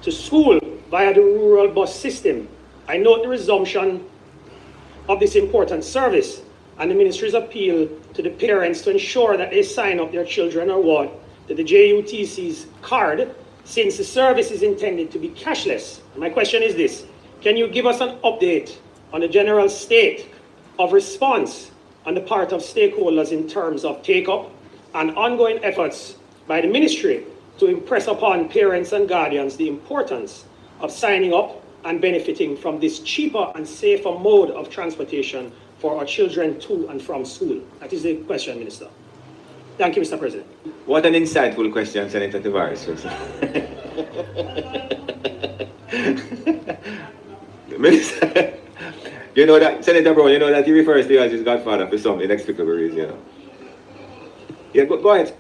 to school via the rural bus system, I note the resumption of this important service and the ministry's appeal to the parents to ensure that they sign up their children or what to the JUTC's card, since the service is intended to be cashless. My question is this: can you give us an update on the general state of response on the part of stakeholders in terms of take-up and ongoing efforts by the ministry to impress upon parents and guardians the importance of signing up and benefiting from this cheaper and safer mode of transportation for our children to and from school? That is the question, Minister. Thank you, Mr. President. What an insightful question, Senator Tavares. Minister, you know that, Senator Brown, you know that he refers to you as his godfather for some inexplicable reason, you know. Yeah, go ahead.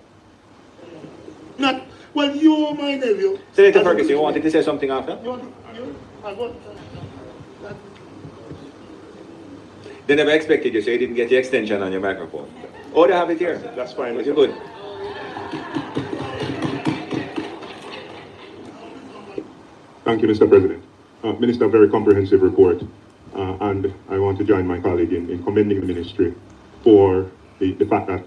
Not, well, you, my nephew. Senator Ferguson, you wanted to say something after? They never expected you, so you didn't get the extension on your microphone. Oh, they have it here. That's fine. You're good. Thank you, Mr. President. Minister, very comprehensive report. And I want to join my colleague in commending the ministry for the fact that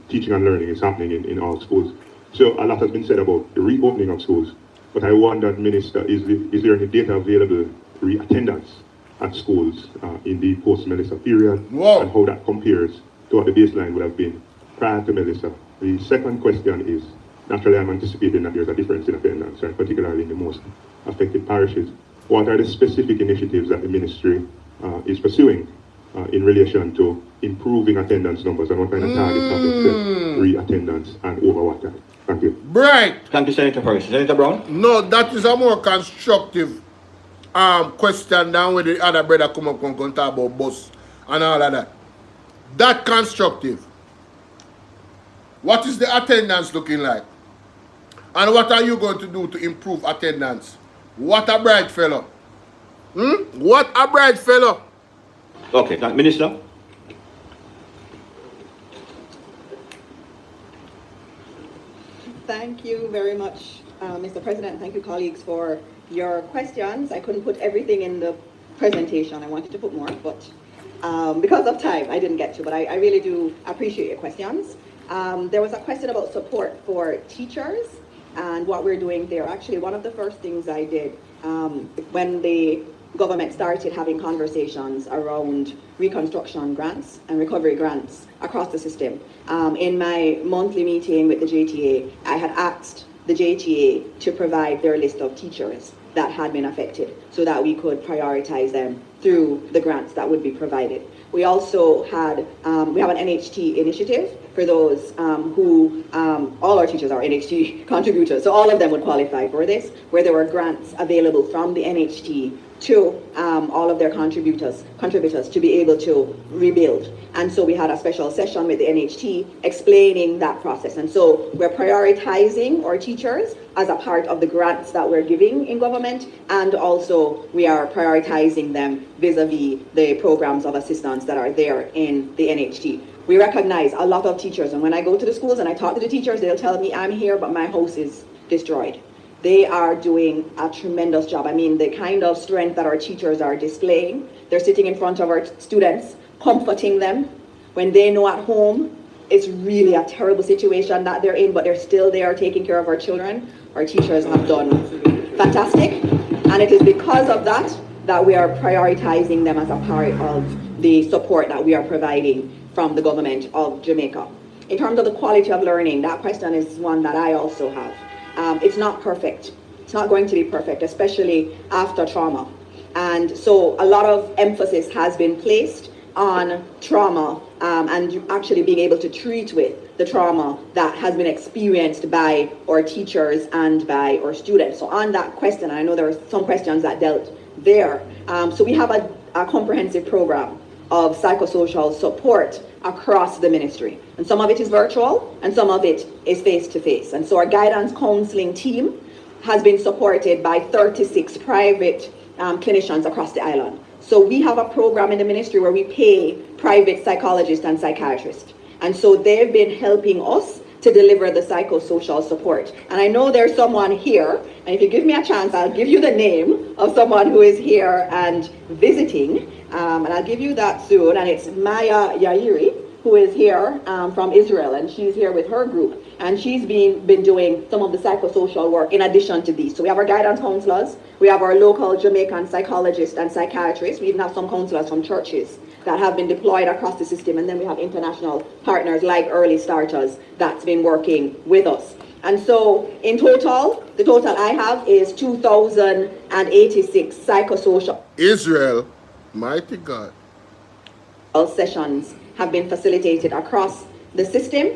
teaching and learning is happening in all schools. So a lot has been said about the reopening of schools, but I wonder, Minister, is there any data available re-attendance at schools in the post-Melissa period? Whoa. And how that compares to what the baseline would have been prior to Melissa? The second question is, naturally I'm anticipating that there's a difference in attendance, right, particularly in the most affected parishes. What are the specific initiatives that the ministry is pursuing in relation to improving attendance numbers, and what kind of targets have been set, re-attendance, and over what time? Thank you. Right. Thank you, Senator Ferguson. Senator Brown? No, that is a more constructive question than when the other brother come up and talk about bus and all of that. That constructive. What is the attendance looking like? And what are you going to do to improve attendance? What a bright fellow. What a bright fellow. Okay, Minister. Thank you very much, Mr. President. Thank you, colleagues, for your questions. I couldn't put everything in the presentation. I wanted to put more, but because of time, I didn't get to. But I really do appreciate your questions. There was a question about support for teachers and what we're doing there. Actually, one of the first things I did when the government started having conversations around reconstruction grants and recovery grants across the system. In my monthly meeting with the JTA, I had asked the JTA to provide their list of teachers that had been affected so that we could prioritize them through the grants that would be provided. We also had, we have an NHT initiative for those who, all our teachers are NHT contributors, so all of them would qualify for this, where there were grants available from the NHT to all of their contributors to be able to rebuild. And so we had a special session with the NHT explaining that process. And so we're prioritizing our teachers as a part of the grants that we're giving in government, and also we are prioritizing them vis-a-vis the programs of assistance that are there in the NHT. We recognize a lot of teachers, and when I go to the schools and I talk to the teachers, they'll tell me, I'm here, but my house is destroyed. They are doing a tremendous job. I mean, the kind of strength that our teachers are displaying, they're sitting in front of our students, comforting them when they know at home it's really a terrible situation that they're in, but they're still there taking care of our children. Our teachers have done fantastic, and it is because of that that we are prioritizing them as a part of the support that we are providing from the government of Jamaica. In terms of the quality of learning, that question is one that I also have. It's not perfect. It's not going to be perfect, especially after trauma. And so a lot of emphasis has been placed on trauma and actually being able to treat with the trauma that has been experienced by our teachers and by our students. So on that question, I know there are some questions that dealt there. So we have a comprehensive program of psychosocial support across the ministry. And some of it is virtual and some of it is face-to-face. And so our guidance counseling team has been supported by 36 private clinicians across the island. So we have a program in the ministry where we pay private psychologists and psychiatrists. And so they've been helping us to deliver the psychosocial support. And I know there's someone here, and if you give me a chance, I'll give you the name of someone who is here and visiting. And I'll give you that soon. And it's Maya Yairi, who is here from Israel, and she's here with her group. And she's been doing some of the psychosocial work in addition to these. So we have our guidance counselors, we have our local Jamaican psychologists and psychiatrists, we even have some counselors from churches that have been deployed across the system, and then we have international partners like Early Starters that's been working with us. And so in total, the total I have is 2,086 psychosocial Israel, mighty God, sessions have been facilitated across the system,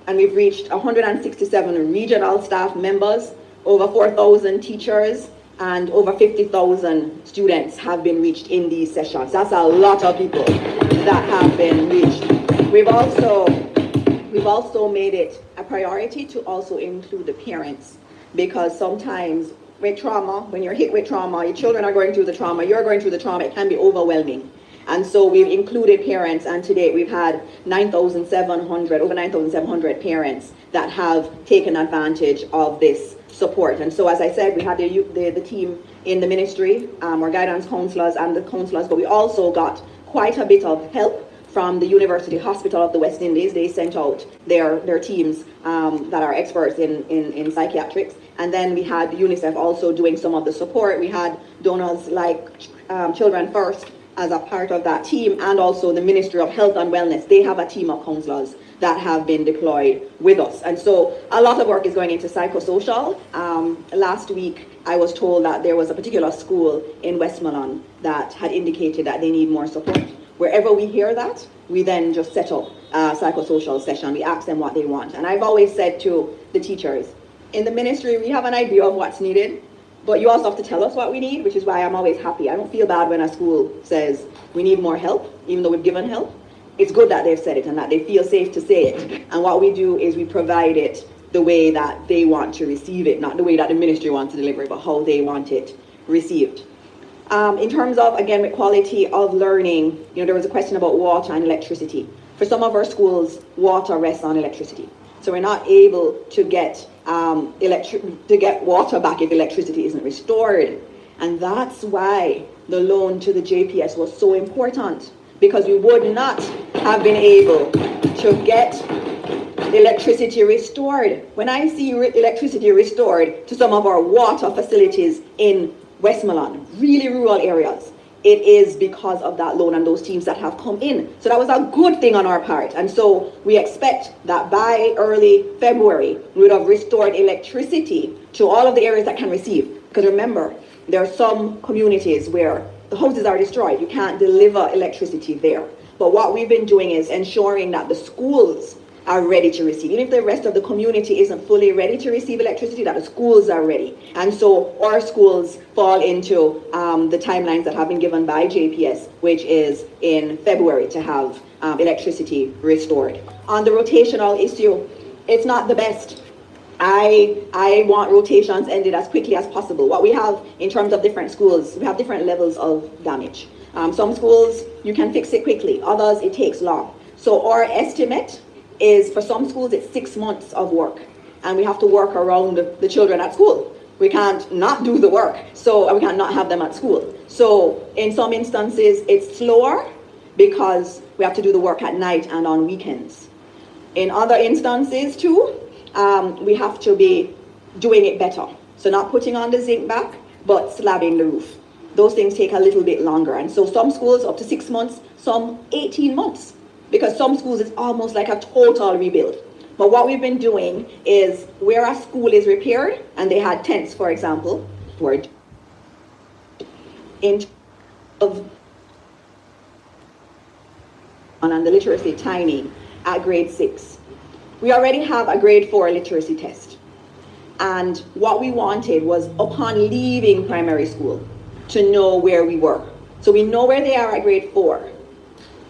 and we've reached 167 regional staff members, over 4,000 teachers, and over 50,000 students have been reached in these sessions. That's a lot of people that have been reached. We've also made it a priority to also include the parents, because sometimes with trauma, when you're hit with trauma, your children are going through the trauma, you're going through the trauma, it can be overwhelming. And so we've included parents, and to date we've had over 9,700 parents that have taken advantage of this support. And so as I said, we had the team in the ministry, our guidance counselors and the counselors, but we also got quite a bit of help from the University Hospital of the West Indies. They sent out their teams that are experts in psychiatrics. And then we had UNICEF also doing some of the support. We had donors like Children First as a part of that team, and also the Ministry of Health and Wellness. They have a team of counselors that have been deployed with us. And so a lot of work is going into psychosocial. Last week, I was told that there was a particular school in Westmoreland that had indicated that they need more support. Wherever we hear that, we then just set up a psychosocial session. We ask them what they want. And I've always said to the teachers, in the ministry, we have an idea of what's needed, but you also have to tell us what we need, which is why I'm always happy. I don't feel bad when a school says we need more help, even though we've given help. It's good that they've said it and that they feel safe to say it. And what we do is we provide it the way that they want to receive it, not the way that the ministry wants to deliver it, but how they want it received. In terms of, again, with quality of learning, there was a question about water and electricity. For some of our schools, water rests on electricity. So we're not able to get water back if electricity isn't restored. And that's why the loan to the JPS was so important, because we would not have been able to get electricity restored. When I see electricity restored to some of our water facilities in Westmoreland, really rural areas, it is because of that loan and those teams that have come in. So that was a good thing on our part. And so we expect that by early February, we would have restored electricity to all of the areas that can receive. Because remember, there are some communities where the houses are destroyed. You can't deliver electricity there. But what we've been doing is ensuring that the schools are ready to receive. Even if the rest of the community isn't fully ready to receive electricity, that the schools are ready. And so our schools fall into the timelines that have been given by JPS, which is in February to have electricity restored. On the rotational issue, it's not the best. I want rotations ended as quickly as possible. What we have in terms of different schools, we have different levels of damage. Some schools, you can fix it quickly. Others, it takes long. So our estimate is for some schools, it's 6 months of work. And we have to work around the children at school. We can't not do the work. So we can't not have them at school. So in some instances, it's slower because we have to do the work at night and on weekends. In other instances too, we have to be doing it better. So not putting on the zinc back, but slabbing the roof. Those things take a little bit longer. And so some schools up to 6 months, some 18 months. Because some schools it's almost like a total rebuild. But what we've been doing is where a school is repaired, and they had tents, for example, in of and the literacy timing at grade 6. We already have a grade 4 literacy test. And what we wanted was upon leaving primary school to know where we were. So we know where they are at grade 4,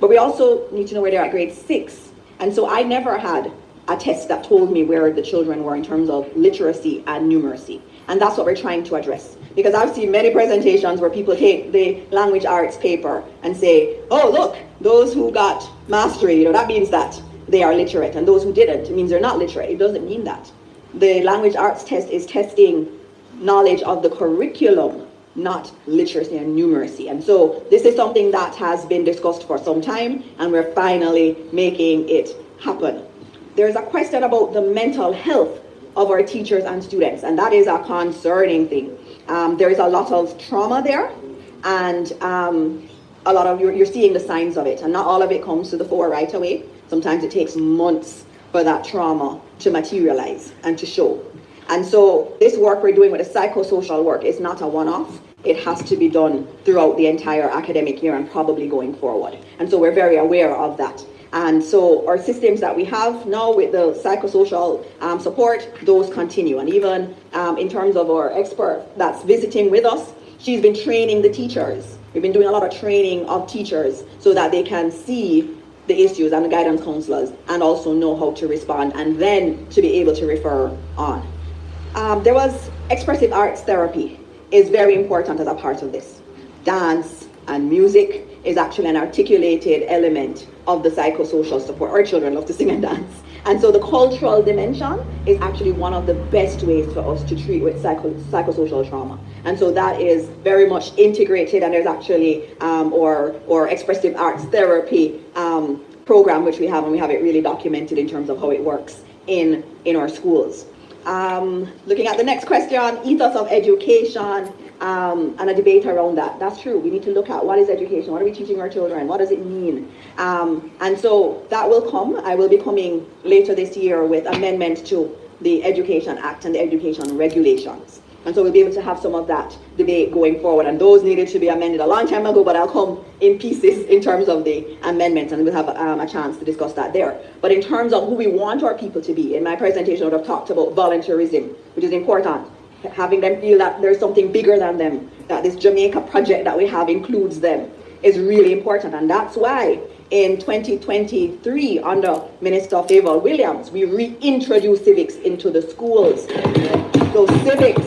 but we also need to know where they're at grade 6. And so I never had a test that told me where the children were in terms of literacy and numeracy. And that's what we're trying to address. Because I've seen many presentations where people take the language arts paper and say, oh, look, those who got mastery, that means that they are literate. And those who didn't, it means they're not literate. It doesn't mean that. The language arts test is testing knowledge of the curriculum, not literacy and numeracy. And so this is something that has been discussed for some time, and we're finally making it happen. There's a question about the mental health of our teachers and students, and that is a concerning thing. There is a lot of trauma there, and a lot of you're seeing the signs of it, and not all of it comes to the fore right away. Sometimes it takes months for that trauma to materialize and to show. And so this work we're doing with the psychosocial work is not a one-off. It has to be done throughout the entire academic year and probably going forward. And so we're very aware of that. And so our systems that we have now with the psychosocial support, those continue. And even in terms of our expert that's visiting with us, she's been training the teachers. We've been doing a lot of training of teachers so that they can see the issues and the guidance counselors and also know how to respond and then to be able to refer on. There was expressive arts therapy is very important as a part of this. Dance and music is actually an articulated element of the psychosocial support. Our children love to sing and dance. And so the cultural dimension is actually one of the best ways for us to treat with psychosocial trauma. And so that is very much integrated, and there's actually or expressive arts therapy program which we have, and we have it really documented in terms of how it works in our schools. Looking at the next question, ethos of education, and a debate around that. That's true. We need to look at what is education, what are we teaching our children, what does it mean? And so that will come. I will be coming later this year with amendments to the Education Act and the education regulations. And so we'll be able to have some of that debate going forward. And those needed to be amended a long time ago, but I'll come in pieces in terms of the amendments, and we'll have a chance to discuss that there. But in terms of who we want our people to be, in my presentation I would have talked about volunteerism, which is important. Having them feel that there's something bigger than them, that this Jamaica project that we have includes them, is really important. And that's why in 2023, under Minister Favour Williams, we reintroduced civics into the schools. So civics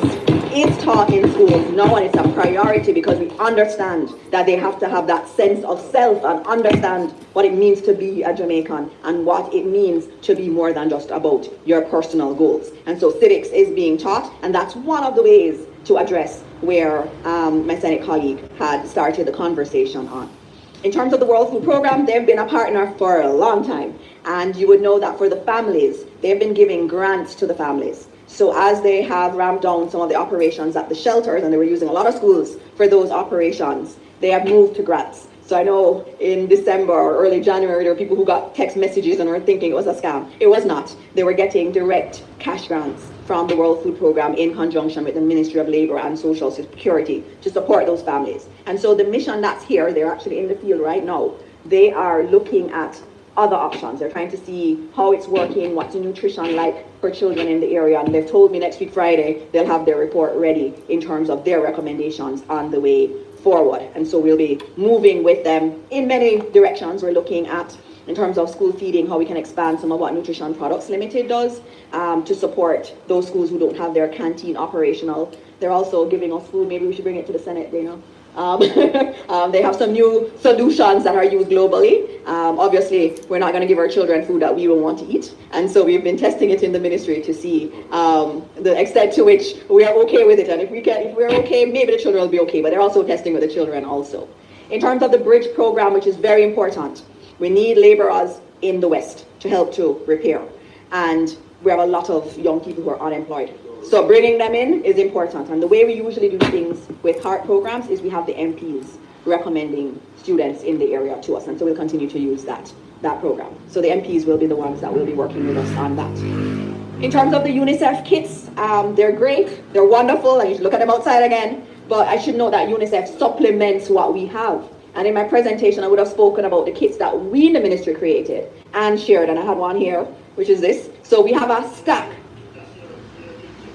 is taught in schools now, and it's a priority because we understand that they have to have that sense of self and understand what it means to be a Jamaican and what it means to be more than just about your personal goals. And so civics is being taught, and that's one of the ways to address where my Senate colleague had started the conversation on. In terms of the World Food Program, they've been a partner for a long time, and you would know that for the families, they've been giving grants to the families. So as they have ramped down some of the operations at the shelters, and they were using a lot of schools for those operations, they have moved to grants. So I know in December or early January, there were people who got text messages and were thinking it was a scam. It was not. They were getting direct cash grants from the World Food Programme in conjunction with the Ministry of Labour and Social Security to support those families. And so the mission that's here, they're actually in the field right now. They are looking at other options. They're trying to see how it's working, what's the nutrition like for children in the area. And they've told me next week, Friday, they'll have their report ready in terms of their recommendations on the way forward. And so we'll be moving with them in many directions. We're looking at, in terms of school feeding, how we can expand some of what Nutrition Products Limited does to support those schools who don't have their canteen operational. They're also giving us food. Maybe we should bring it to the Senate, Dana. They have some new solutions that are used globally. Obviously, we're not going to give our children food that we will want to eat. And so we've been testing it in the ministry to see the extent to which we are okay with it. And if we're okay, maybe the children will be okay. But they're also testing with the children also. In terms of the bridge program, which is very important, we need laborers in the West to help to repair. And we have a lot of young people who are unemployed. So bringing them in is important. And the way we usually do things with HEART programs is we have the MPs recommending students in the area to us. And so we'll continue to use that program. So the MPs will be the ones that will be working with us on that. In terms of the UNICEF kits, they're great. They're wonderful. And you should look at them outside again. But I should note that UNICEF supplements what we have. And in my presentation, I would have spoken about the kits that we in the ministry created and shared. And I had one here, which is this. So we have a stack.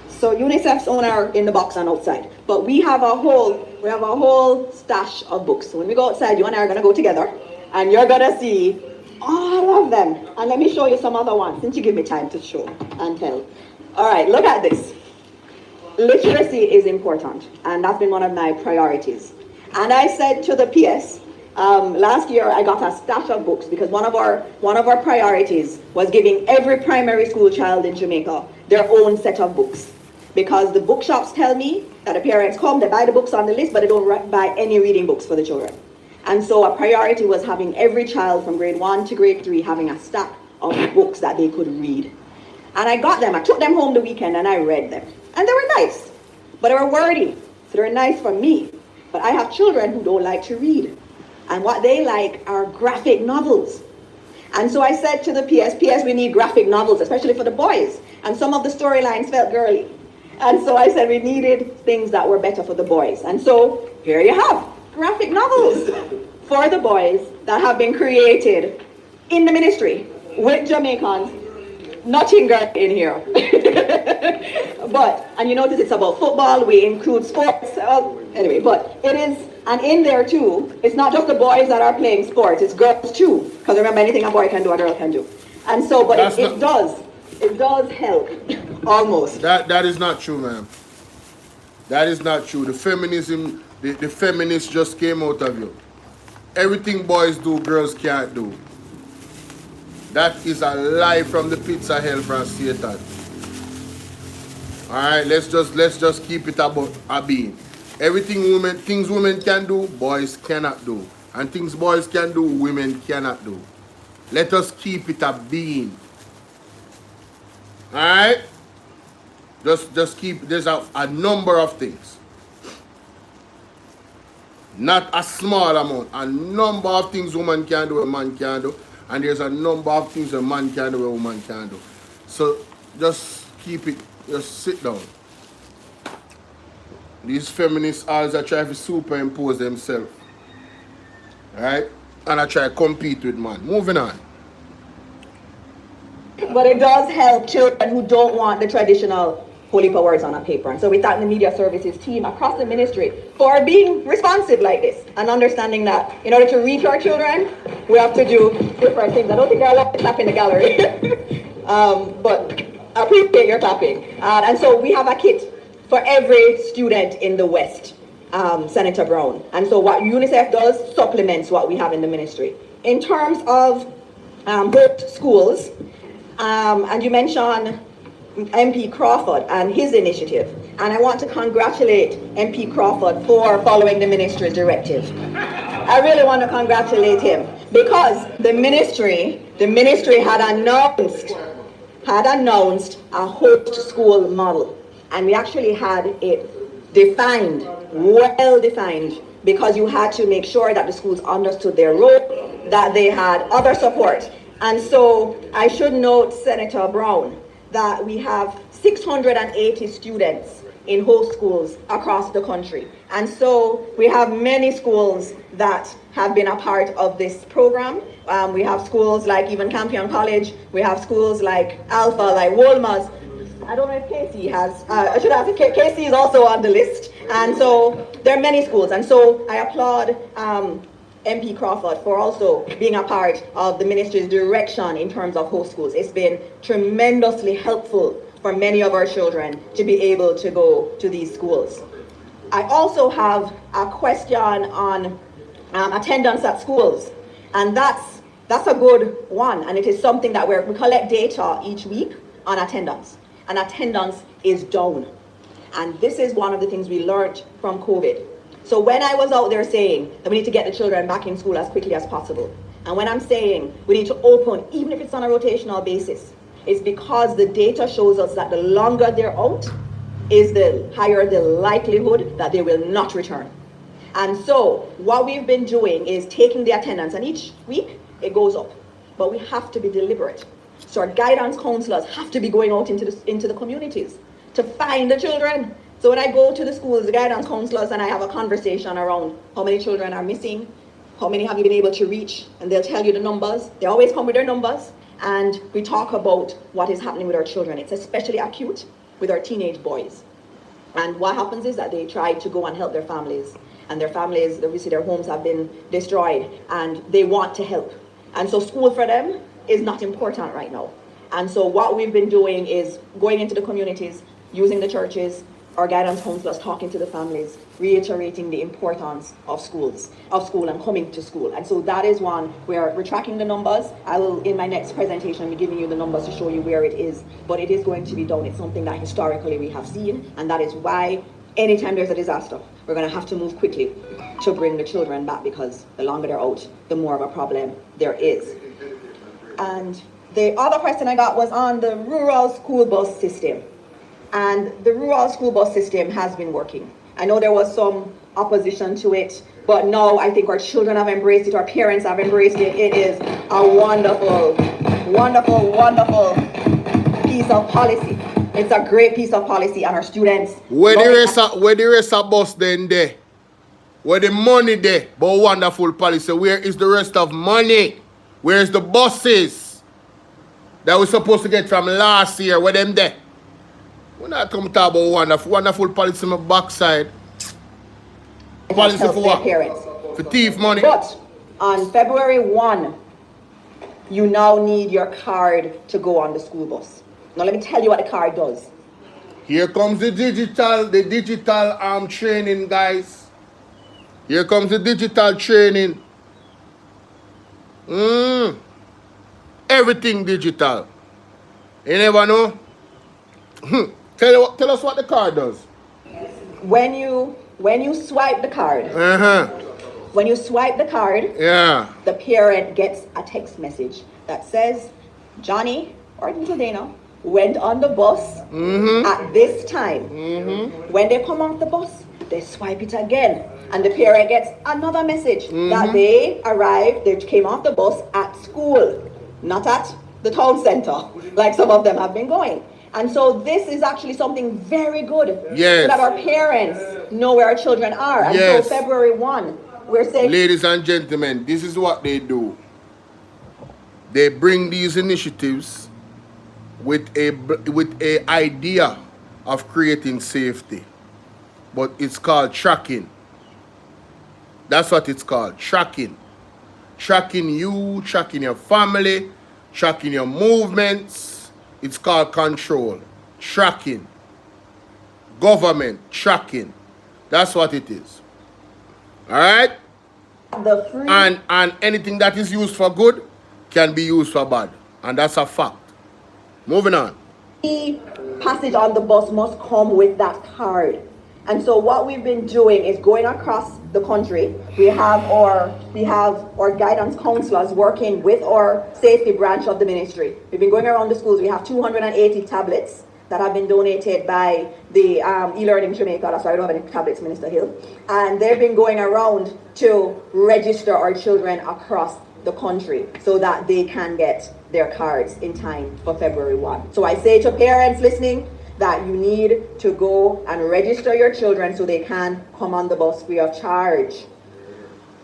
So UNICEF's own are in the box and outside. But we have a whole stash of books. So when we go outside, you and I are going to go together. And you're going to see all of them. And let me show you some other ones, since you give me time to show and tell. All right, look at this. Literacy is important. And that's been one of my priorities. And I said to the PS, last year I got a stash of books because one of our priorities was giving every primary school child in Jamaica their own set of books. Because the bookshops tell me that the parents come, they buy the books on the list, but they don't buy any reading books for the children. And so a priority was having every child from grade 1 to grade 3 having a stack of books that they could read. And I got them, I took them home the weekend and I read them. And they were nice, but they were wordy. So they were nice for me. But I have children who don't like to read. And what they like are graphic novels. And so I said to the PS, we need graphic novels, especially for the boys. And some of the storylines felt girly. And so I said we needed things that were better for the boys. And so here you have graphic novels for the boys that have been created in the ministry with Jamaicans. Nothing good in here. And you notice it's about football, we include sports. Anyway, but it is, and in there too, it's not just the boys that are playing sports, it's girls too. Because remember, anything a boy can do, a girl can do. And so, but it does help, almost. That is not true, ma'am. That is not true. The feminism, the feminists just came out of you. Everything boys do, girls can't do. That is a lie from the pits of hell from Satan. Alright, let's just keep it about a being. Things women can do, boys cannot do. And things boys can do, women cannot do. Let us keep it a being. Alright? Just keep, there's a number of things. Not a small amount. A number of things woman can do, a man can do. And there's a number of things a man can do, a woman can do. So just keep it, just sit down. These feminists always try to superimpose themselves. Right? And I try to compete with man. Moving on. But it does help children who don't want the traditional holy words on a paper. And so we thank the media services team across the ministry for being responsive like this and understanding that in order to reach our children, we have to do different things. I don't think they're allowed to clap in the gallery, but I appreciate your clapping. And so we have a kit for every student in the West, Senator Brown. And so what UNICEF does supplements what we have in the ministry. In terms of both schools, and you mentioned MP Crawford and his initiative. And I want to congratulate MP Crawford for following the ministry's directive. I really want to congratulate him because the ministry had announced a host school model. And we actually had it defined, well defined, because you had to make sure that the schools understood their role, that they had other support. And so I should note, Senator Brown, that we have 680 students in host schools across the country. And so we have many schools that have been a part of this program. We have schools like even Campion College. We have schools like Alpha, like Wolmer's. I don't know if Casey has, I should have, Casey is also on the list. And so there are many schools. And so I applaud MP Crawford for also being a part of the ministry's direction in terms of host schools. It's been tremendously helpful for many of our children to be able to go to these schools. I also have a question on attendance at schools, and that's a good one, and it is something that we collect data each week on attendance, and attendance is down. And this is one of the things we learned from COVID. So when I was out there saying that we need to get the children back in school as quickly as possible, and when I'm saying we need to open, even if it's on a rotational basis, it's because the data shows us that the longer they're out, is the higher the likelihood that they will not return. And so what we've been doing is taking the attendance, and each week it goes up, but we have to be deliberate. So our guidance counselors have to be going out into the communities to find the children. So when I go to the schools, the guidance counselors, and I have a conversation around how many children are missing, how many have you been able to reach, and they'll tell you the numbers. They always come with their numbers, and we talk about what is happening with our children. It's especially acute with our teenage boys. And what happens is that they try to go and help their families, and their families, obviously their homes have been destroyed, and they want to help. And so school for them is not important right now. And so what we've been doing is going into the communities, using the churches, our guidance counselors, talking to the families, reiterating the importance of school and coming to school. And so that is one where we're tracking the numbers. I will, in my next presentation, be giving you the numbers to show you where it is, but it is going to be done. It's something that historically we have seen, and that is why anytime there's a disaster, we're going to have to move quickly to bring the children back, because the longer they're out, the more of a problem there is. And the other question I got was on the rural school bus system. And the rural school bus system has been working. I know there was some opposition to it, but now I think our children have embraced it, our parents have embraced it. It is a wonderful, wonderful, wonderful piece of policy. It's a great piece of policy, and our students... Where the rest of bus then there? Where the money there? But wonderful policy. Where is the rest of money? Where is the buses that we're supposed to get from last year? Where them there? We're not come talk about wonderful policy on my backside. Policy for what? Parents. For thief money. But on February 1, you now need your card to go on the school bus. Now let me tell you what the card does. Here comes the digital training, guys. Here comes the digital training. Everything digital. You never know? Tell us what the card does. When you swipe the card, when you swipe the card, the parent gets a text message that says, Johnny or little Dana went on the bus at this time. When they come off the bus, they swipe it again, and the parent gets another message that they arrived, they came off the bus at school, not at the town center, like some of them have been going. And so this is actually something very good, so that our parents know where our children are. And so February 1, we're saying... Ladies and gentlemen, this is what they do. They bring these initiatives with a idea of creating safety. But it's called tracking. That's what it's called, tracking. Tracking you, tracking your family, tracking your movements. It's called control, tracking, government, tracking. That's what it is. All right? And anything that is used for good can be used for bad. And that's a fact. Moving on. The passage on the bus must come with that card. And so what we've been doing is going across the country. We have our guidance counselors working with our safety branch of the ministry. We've been going around the schools. We have 280 tablets that have been donated by the e-learning Jamaica. That's why I don't have any tablets, Minister Hill. And they've been going around to register our children across the country so that they can get their cards in time for February 1. So I say to parents listening that you need to go and register your children so they can come on the bus free of charge.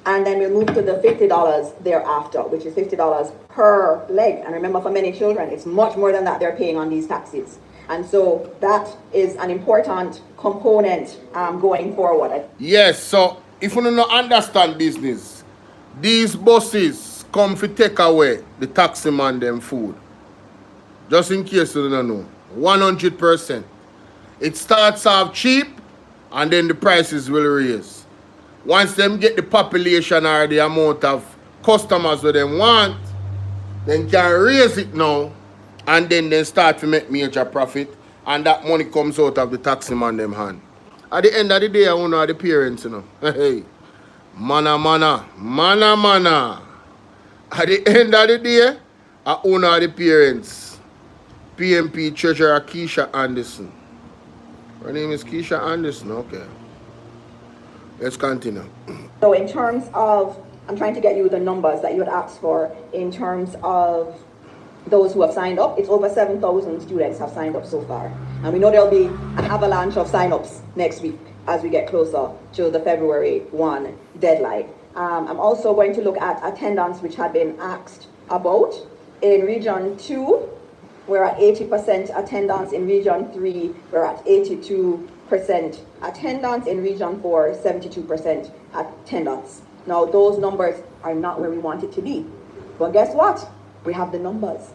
And then we move to the $50 thereafter, which is $50 per leg. And remember, for many children, it's much more than that they're paying on these taxis. And so that is an important component going forward. Yes, so if you don't understand business, these buses come to take away the taxi man them food. Just in case you don't know. 100%. It starts off cheap and then the prices will raise. Once them get the population or the amount of customers that they want, then can raise it now and then they start to make major profit and that money comes out of the taxi man them hand. At the end of the day, I want to know the parents, you know. Hey, mana. At the end of the day, I own all the parents. PMP Treasurer Keisha Anderson. Her name is Keisha Anderson, okay. Let's continue. So in terms of, I'm trying to get you the numbers that you had asked for in terms of those who have signed up. It's over 7,000 students have signed up so far. And we know there'll be an avalanche of sign-ups next week as we get closer to the February 1 deadline. I'm also going to look at attendance, which had been asked about. In Region 2, we're at 80% attendance. In Region 3, we're at 82% attendance. In Region 4, 72% attendance. Now, those numbers are not where we want it to be. But guess what? We have the numbers.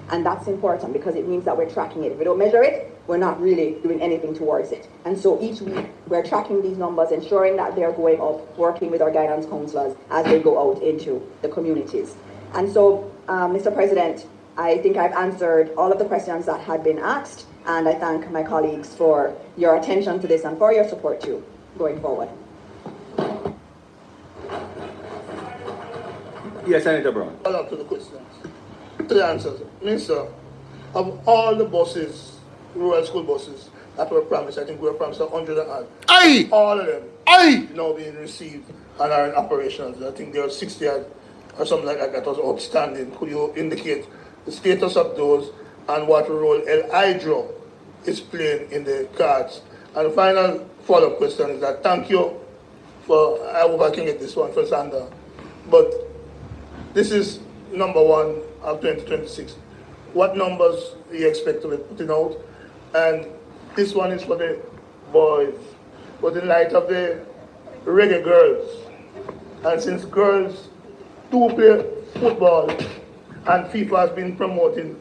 And that's important because it means that we're tracking it. If we don't measure it, we're not really doing anything towards it. And so each week, we're tracking these numbers, ensuring that they're going up, working with our guidance counselors as they go out into the communities. And so, Mr. President, I think I've answered all of the questions that had been asked, and I thank my colleagues for your attention to this and for your support too, going forward. Yes, Senator Brown. Follow up to the questions, to the answers. Minister, of all the buses, rural school buses that were promised, I think we were promised 100 and odd. Aye! All of them Aye! now being received and are in operations. I think there are 60 odd or something like that that was outstanding. Could you indicate the status of those and what role El Hydro is playing in the cards? And the final follow-up question is that thank you for, I hope I can get this one for Sandra, but this is number 1 of 2026. What numbers do you expect to be putting out? And this one is for the boys, but in light of the reggae girls, and since girls do play football, and FIFA has been promoting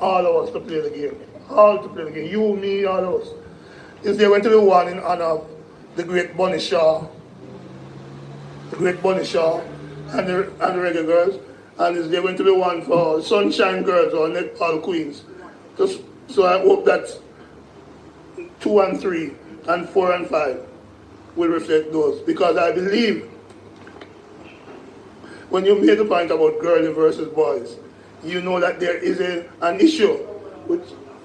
all of us to play the game. All to play the game. You, me, all of us. Is there going to be one in honor of the great Bunny Shaw? The great Bunny Shaw and the reggae girls? And is there going to be one for Sunshine Girls or Netball Queens? So I hope that 2 and 3 and 4 and 5 will reflect those. Because I believe when you made the point about girls versus boys, you know that there is an issue, which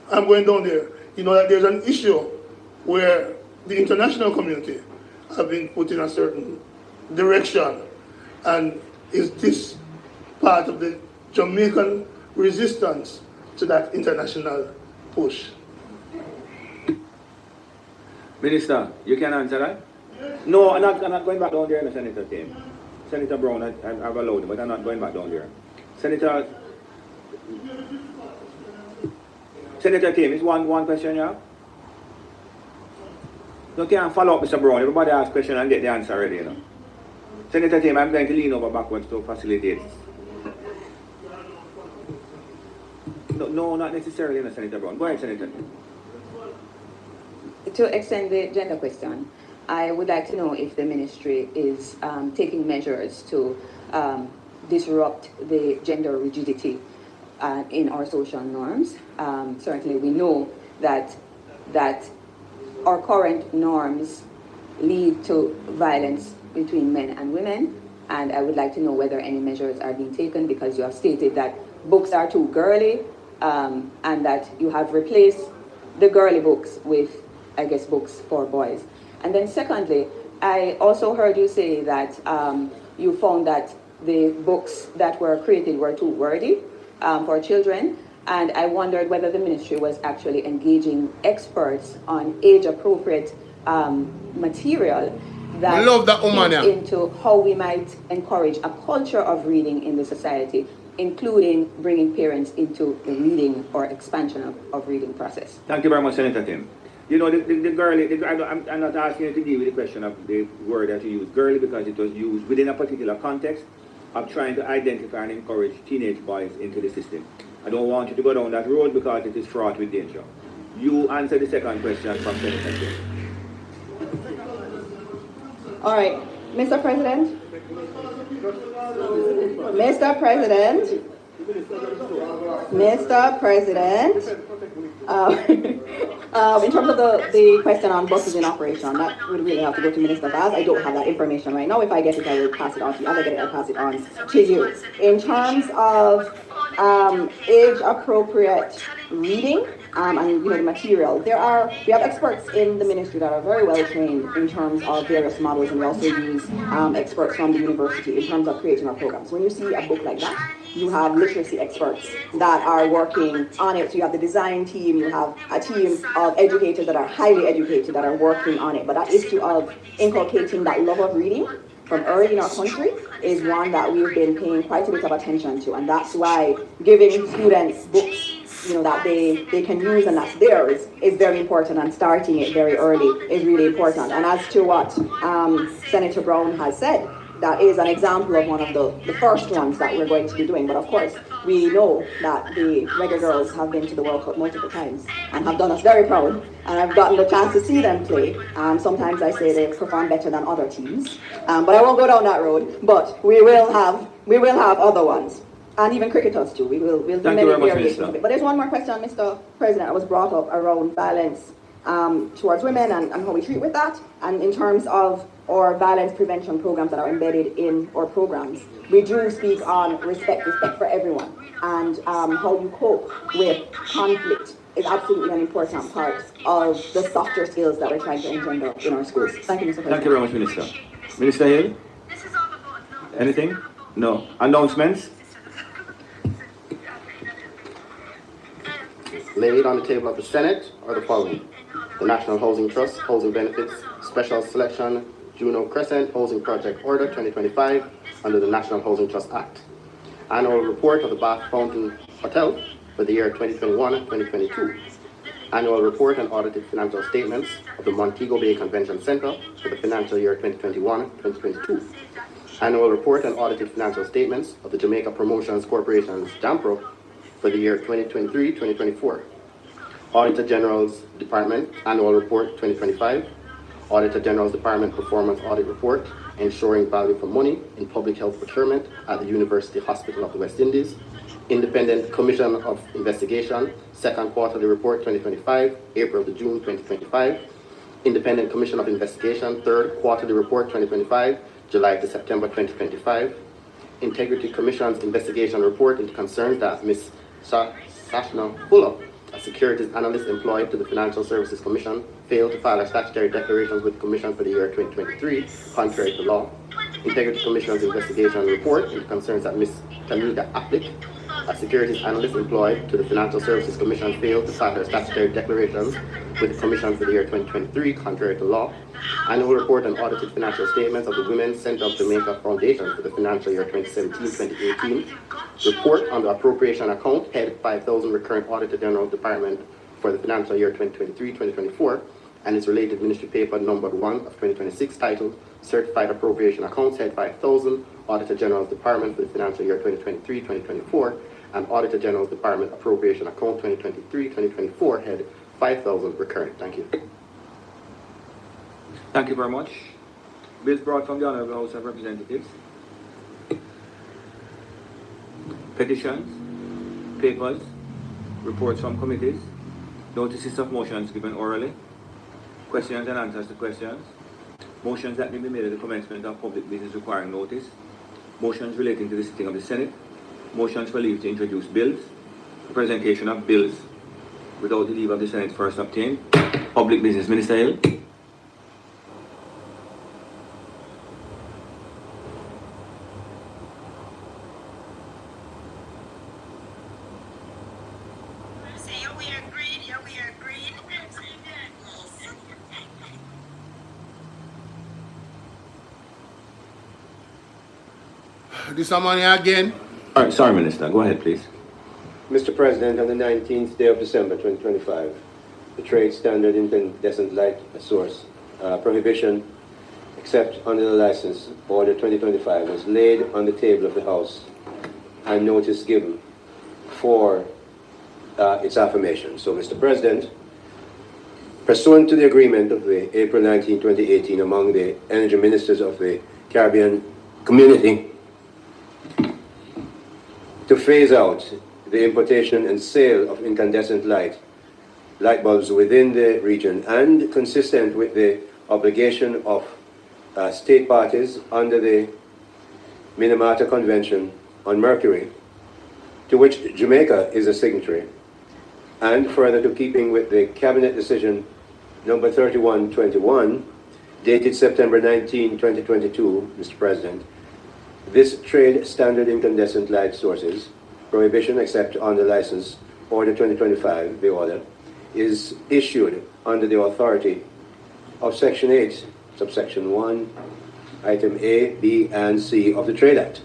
I'm going down there, you know that there's an issue where the international community have been put in a certain direction. And is this part of the Jamaican resistance to that international push? Minister, you can answer that? No, I'm not going back down there in the Senator team. Senator Brown, I've allowed him, but I'm not going back down there. Senator Kim, is one question you have? You can't follow up, Mr. Brown. Everybody asks question and get the answer ready, you know. Senator Kim, I'm going to lean over backwards to facilitate. No, not necessarily, no, Senator Brown. Go ahead, Senator. To extend the gender question, I would like to know if the ministry is taking measures to disrupt the gender rigidity in our social norms. Certainly we know that our current norms lead to violence between men and women, and I would like to know whether any measures are being taken, because you have stated that books are too girly, and that you have replaced the girly books with, I guess, books for boys. And then secondly, I also heard you say that you found that the books that were created were too wordy for children, and I wondered whether the ministry was actually engaging experts on age-appropriate material that feeds into how we might encourage a culture of reading in the society, including bringing parents into the reading or expansion of reading process. Thank you very much, Senator Tim. You know, the girly, I'm not asking you to deal with the question of the word that you used, girly, because it was used within a particular context of trying to identify and encourage teenage boys into the system. I don't want you to go down that road because it is fraught with danger. You answer the second question from Senator Tim. All right, Mr. President. Mr. President. Mr. President. In terms of the question on buses in operation, that would really have to go to Minister Vaz. I don't have that information right now. If I get it, I will pass it on to you. As I get it, I'll pass it on to you. In terms of age-appropriate reading and the material, we have experts in the ministry that are very well trained in terms of various models, and we also use experts from the university in terms of creating our programs. When you see a book like that, you have literacy experts that are working on it. So you have the design team, you have a team of educators that are highly educated that are working on it. But that issue of inculcating that love of reading from early in our country is one that we've been paying quite a bit of attention to. And that's why giving students books that they can use and that's theirs is very important, and starting it very early is really important. And as to what Senator Brown has said, that is an example of one of the first ones that we're going to be doing. But of course, we know that the Reggae Girls have been to the World Cup multiple times and have done us very proud. And I've gotten the chance to see them play. Sometimes I say they perform better than other teams. But I won't go down that road. But we will have other ones. And even cricketers too. We'll do many variations of it. But there's one more question, Mr. President, that was brought up around violence towards women and how we treat with that. And in terms of our violence prevention programs that are embedded in our programs, we do speak on respect for everyone, and how you cope with conflict is absolutely an important part of the softer skills that we're trying to engender in our schools. Thank you, Mr. President. Thank you very much, Minister. Minister Hill? Anything? No. Announcements? Laid on the table of the Senate are the following: the National Housing Trust, Housing Benefits, Special Selection, Juno Crescent Housing Project Order 2025 under the National Housing Trust Act. Annual report of the Bath Fountain Hotel for the year 2021 and 2022. Annual report and audited financial statements of the Montego Bay Convention Center for the financial year 2021 and 2022. Annual report and audited financial statements of the Jamaica Promotions Corporation's JAMPRO for the year 2023-2024. Auditor General's Department Annual Report 2025. Auditor General's Department Performance Audit Report, Ensuring Value for Money in Public Health Procurement at the University Hospital of the West Indies. Independent Commission of Investigation, Second Quarterly Report 2025, April to June 2025. Independent Commission of Investigation, Third Quarterly Report 2025, July to September 2025. Integrity Commission's Investigation Report into concerns that Ms. Sashna Bolo, a securities analyst employed to the Financial Services Commission, failed to file her statutory declarations with the Commission for the year 2023, contrary to law. Integrity Commission's Investigation Report into concerns that Ms. Tamida Aplik, a securities analyst employed to the Financial Services Commission, failed to file her statutory declarations with the Commission for the year 2023, contrary to law. Annual report on audited financial statements of the Women's Center of Jamaica Foundation for the financial year 2017-2018. Report on the appropriation account, head 5,000 recurrent Auditor General Department for the financial year 2023-2024, and its related ministry paper numbered 1 of 2026, titled Certified Appropriation Accounts, head 5,000, Auditor General's Department for the financial year 2023-2024, and Auditor General's Department Appropriation Account 2023-2024, head 5,000 recurrent. Thank you. Thank you very much. Bills brought from the Honorable House of Representatives. Petitions, papers, reports from committees, notices of motions given orally, questions and answers to questions, motions that may be made at the commencement of public business requiring notice, motions relating to the sitting of the Senate, motions for leave to introduce bills, presentation of bills without the leave of the Senate first obtained. Public Business, Minister Hill. This money again. All right, sorry, Minister. Go ahead, please. Mr. President, on the 19th day of December 2025, the Trade Standard Incandescent Light Source Prohibition, except under the license, Order 2025, was laid on the table of the House and notice given for its affirmation. So, Mr. President, pursuant to the agreement of the April 19, 2018 among the energy ministers of the Caribbean Community to phase out the importation and sale of incandescent light bulbs within the region, and consistent with the obligation of state parties under the Minamata Convention on Mercury, to which Jamaica is a signatory, and further to keeping with the Cabinet Decision number 3121, dated September 19, 2022, Mr. President, this Trade Standard Incandescent Light Sources Prohibition, except on the license, Order 2025, the order, is issued under the authority of Section 8, subsection 1, item A, B, and C of the Trade Act.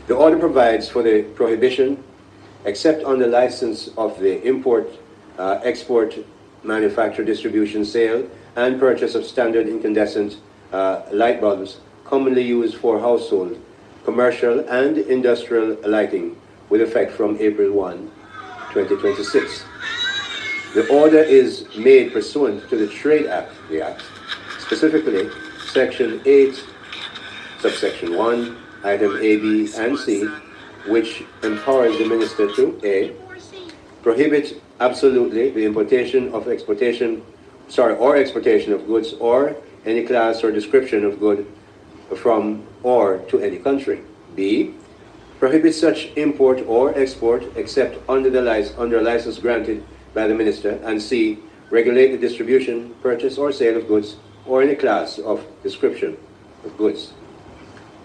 The order provides for the prohibition, except on the license of the import, export, manufacture, distribution, sale, and purchase of standard incandescent light bulbs commonly used for household, commercial, and industrial lighting with effect from April 1, 2026. The order is made pursuant to the Trade Act, the Act, specifically Section 8, subsection 1, item A, B, and C, which empowers the Minister to A, prohibit absolutely the importation of exportation of goods or any class or description of good from or to any country. B, prohibit such import or export except under a license granted by the Minister. And C, regulate the distribution, purchase, or sale of goods or any class of description of goods.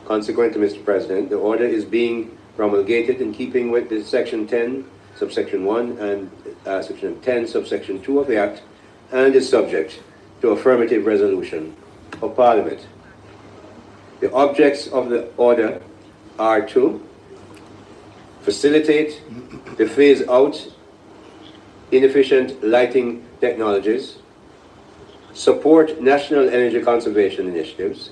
Consequently, Mr. President, the order is being promulgated in keeping with the Section 10, subsection 1, and Section 10, subsection 2 of the Act, and is subject to affirmative resolution of Parliament. The objects of the order are to facilitate the phase out inefficient lighting technologies, support national energy conservation initiatives,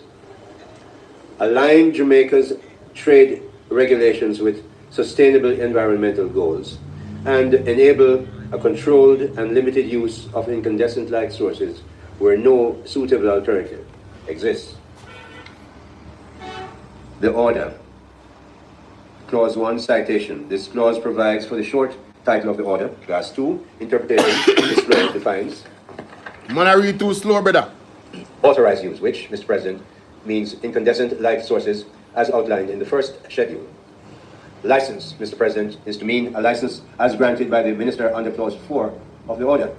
align Jamaica's trade regulations with sustainable environmental goals, and enable a controlled and limited use of incandescent light sources where no suitable alternative exists. The order. Clause 1, citation. This clause provides for the short title of the order. Clause 2, interpretation. This clause defines. Man, I read too slow, brother. Authorized use, which, Mr. President, means incandescent light sources as outlined in the first schedule. License, Mr. President, is to mean a license as granted by the Minister under Clause 4 of the order.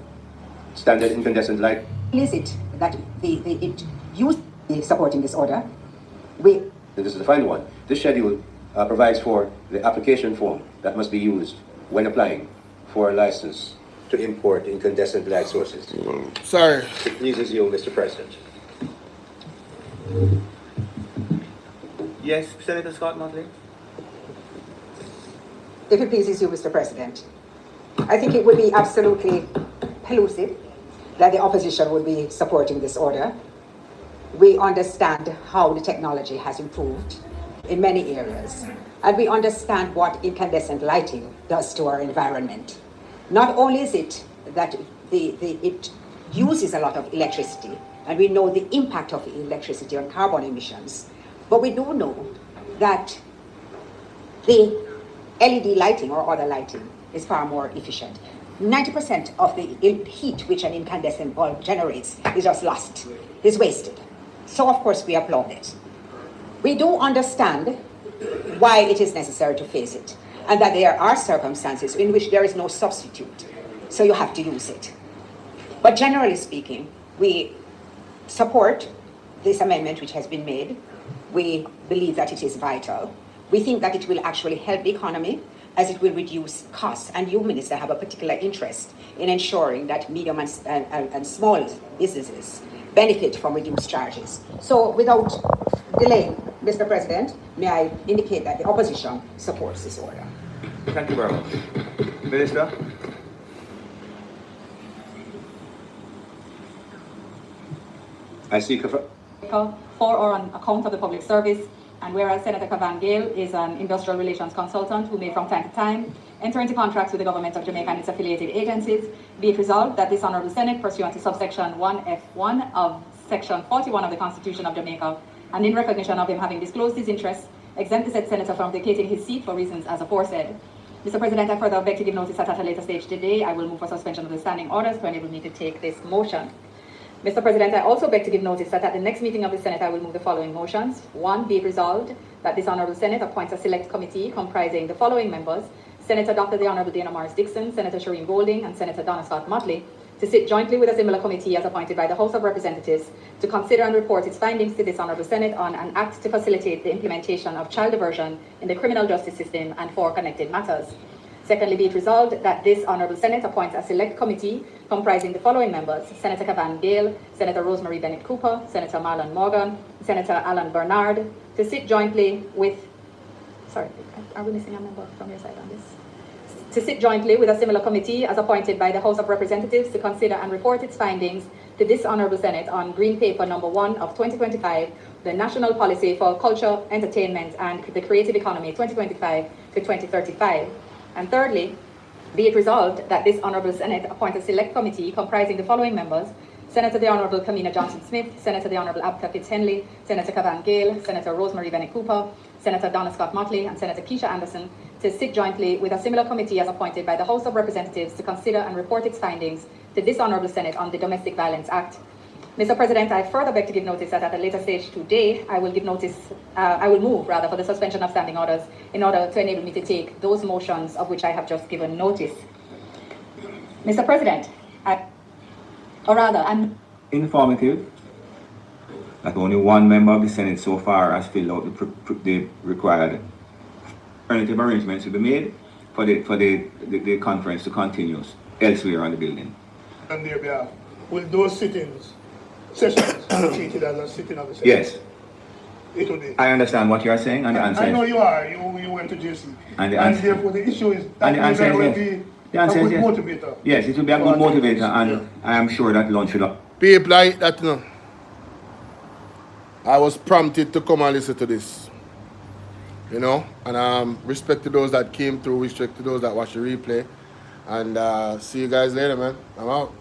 Standard incandescent light. Is it that it used supporting this order? This is the final one. This schedule provides for the application form that must be used when applying for a license to import incandescent light sources. Sorry. It pleases you, Mr. President. Yes, Senator Scott Motley. If it pleases you, Mr. President, I think it would be absolutely elusive that the opposition would be supporting this order. We understand how the technology has improved in many areas, and we understand what incandescent lighting does to our environment. Not only is it that it uses a lot of electricity, and we know the impact of electricity on carbon emissions, but we do know that the LED lighting or other lighting is far more efficient. 90% of the heat which an incandescent bulb generates is just lost, is wasted. So of course we applaud it. We do understand why it is necessary to phase it. and that there are circumstances in which there is no substitute, so you have to use it. But generally speaking, we support this amendment which has been made. We believe that it is vital. We think that it will actually help the economy as it will reduce costs. And you, Minister, have a particular interest in ensuring that medium and small businesses benefit from reduced charges. So without delay, Mr. President, may I indicate that the opposition supports this order. Thank you very much. Minister? I seek a... For or on account of the public service, and whereas Senator Cavan Gale is an industrial relations consultant who may from time to time enter into contracts with the government of Jamaica and its affiliated agencies, be it resolved that this Honourable Senate, pursuant to subsection 1F1 of section 41 of the Constitution of Jamaica, and in recognition of him having disclosed his interests, exempt the said senator from vacating his seat for reasons as aforesaid. Mr. President, I further beg to give notice that at a later stage today, I will move for suspension of the standing orders to enable me to take this motion. Mr. President, I also beg to give notice that at the next meeting of the Senate, I will move the following motions. 1, be it resolved that this Honourable Senate appoints a select committee comprising the following members: Senator Dr. the Honourable Dana Morris Dixon, Senator Shireen Golding, and Senator Donna Scott Motley, to sit jointly with a similar committee as appointed by the House of Representatives to consider and report its findings to this Honourable Senate on an act to facilitate the implementation of child diversion in the criminal justice system and for connected matters. Secondly, be it resolved that this Honourable Senate appoints a select committee comprising the following members: Senator Cavan Gale, Senator Rosemary Bennett Cooper, Senator Marlon Morgan, Senator Alan Bernard, to sit jointly with... Sorry, are we missing a member from your side on this? To sit jointly with a similar committee as appointed by the House of Representatives to consider and report its findings to this Honourable Senate on Green Paper number 1 of 2025, the National Policy for Culture, Entertainment and the Creative Economy 2025 to 2035. And thirdly, be it resolved that this Honourable Senate appoint a select committee comprising the following members: Senator the Honourable Kamina Johnson-Smith, Senator the Honourable Abka Fitz-Henley, Senator Cavan Gale, Senator Rosemary Bennett Cooper, Senator Donna Scott Motley, and Senator Keisha Anderson, to sit jointly with a similar committee as appointed by the House of Representatives to consider and report its findings to this Honourable Senate on the Domestic Violence Act. Mr. President, I further beg to give notice that at a later stage today, I will move for the suspension of standing orders in order to enable me to take those motions of which I have just given notice. Mr. President, I'm informative that only one member of the Senate so far has filled out the required alternative arrangements to be made for the conference to continue elsewhere on the building. On their behalf, will those sessions treated as a sitting of the Senate? Yes. It will be. I understand what you are saying, and the answer I know is... you are. You went to JC. And therefore the issue is that and the answer will is be yes. a good motivator. Yes, it will be a good motivator, and I am sure that lunch will... People like that, you know. I was prompted to come and listen to this. You know, and respect to those that came through, respect to those that watched the replay. And see you guys later, man. I'm out.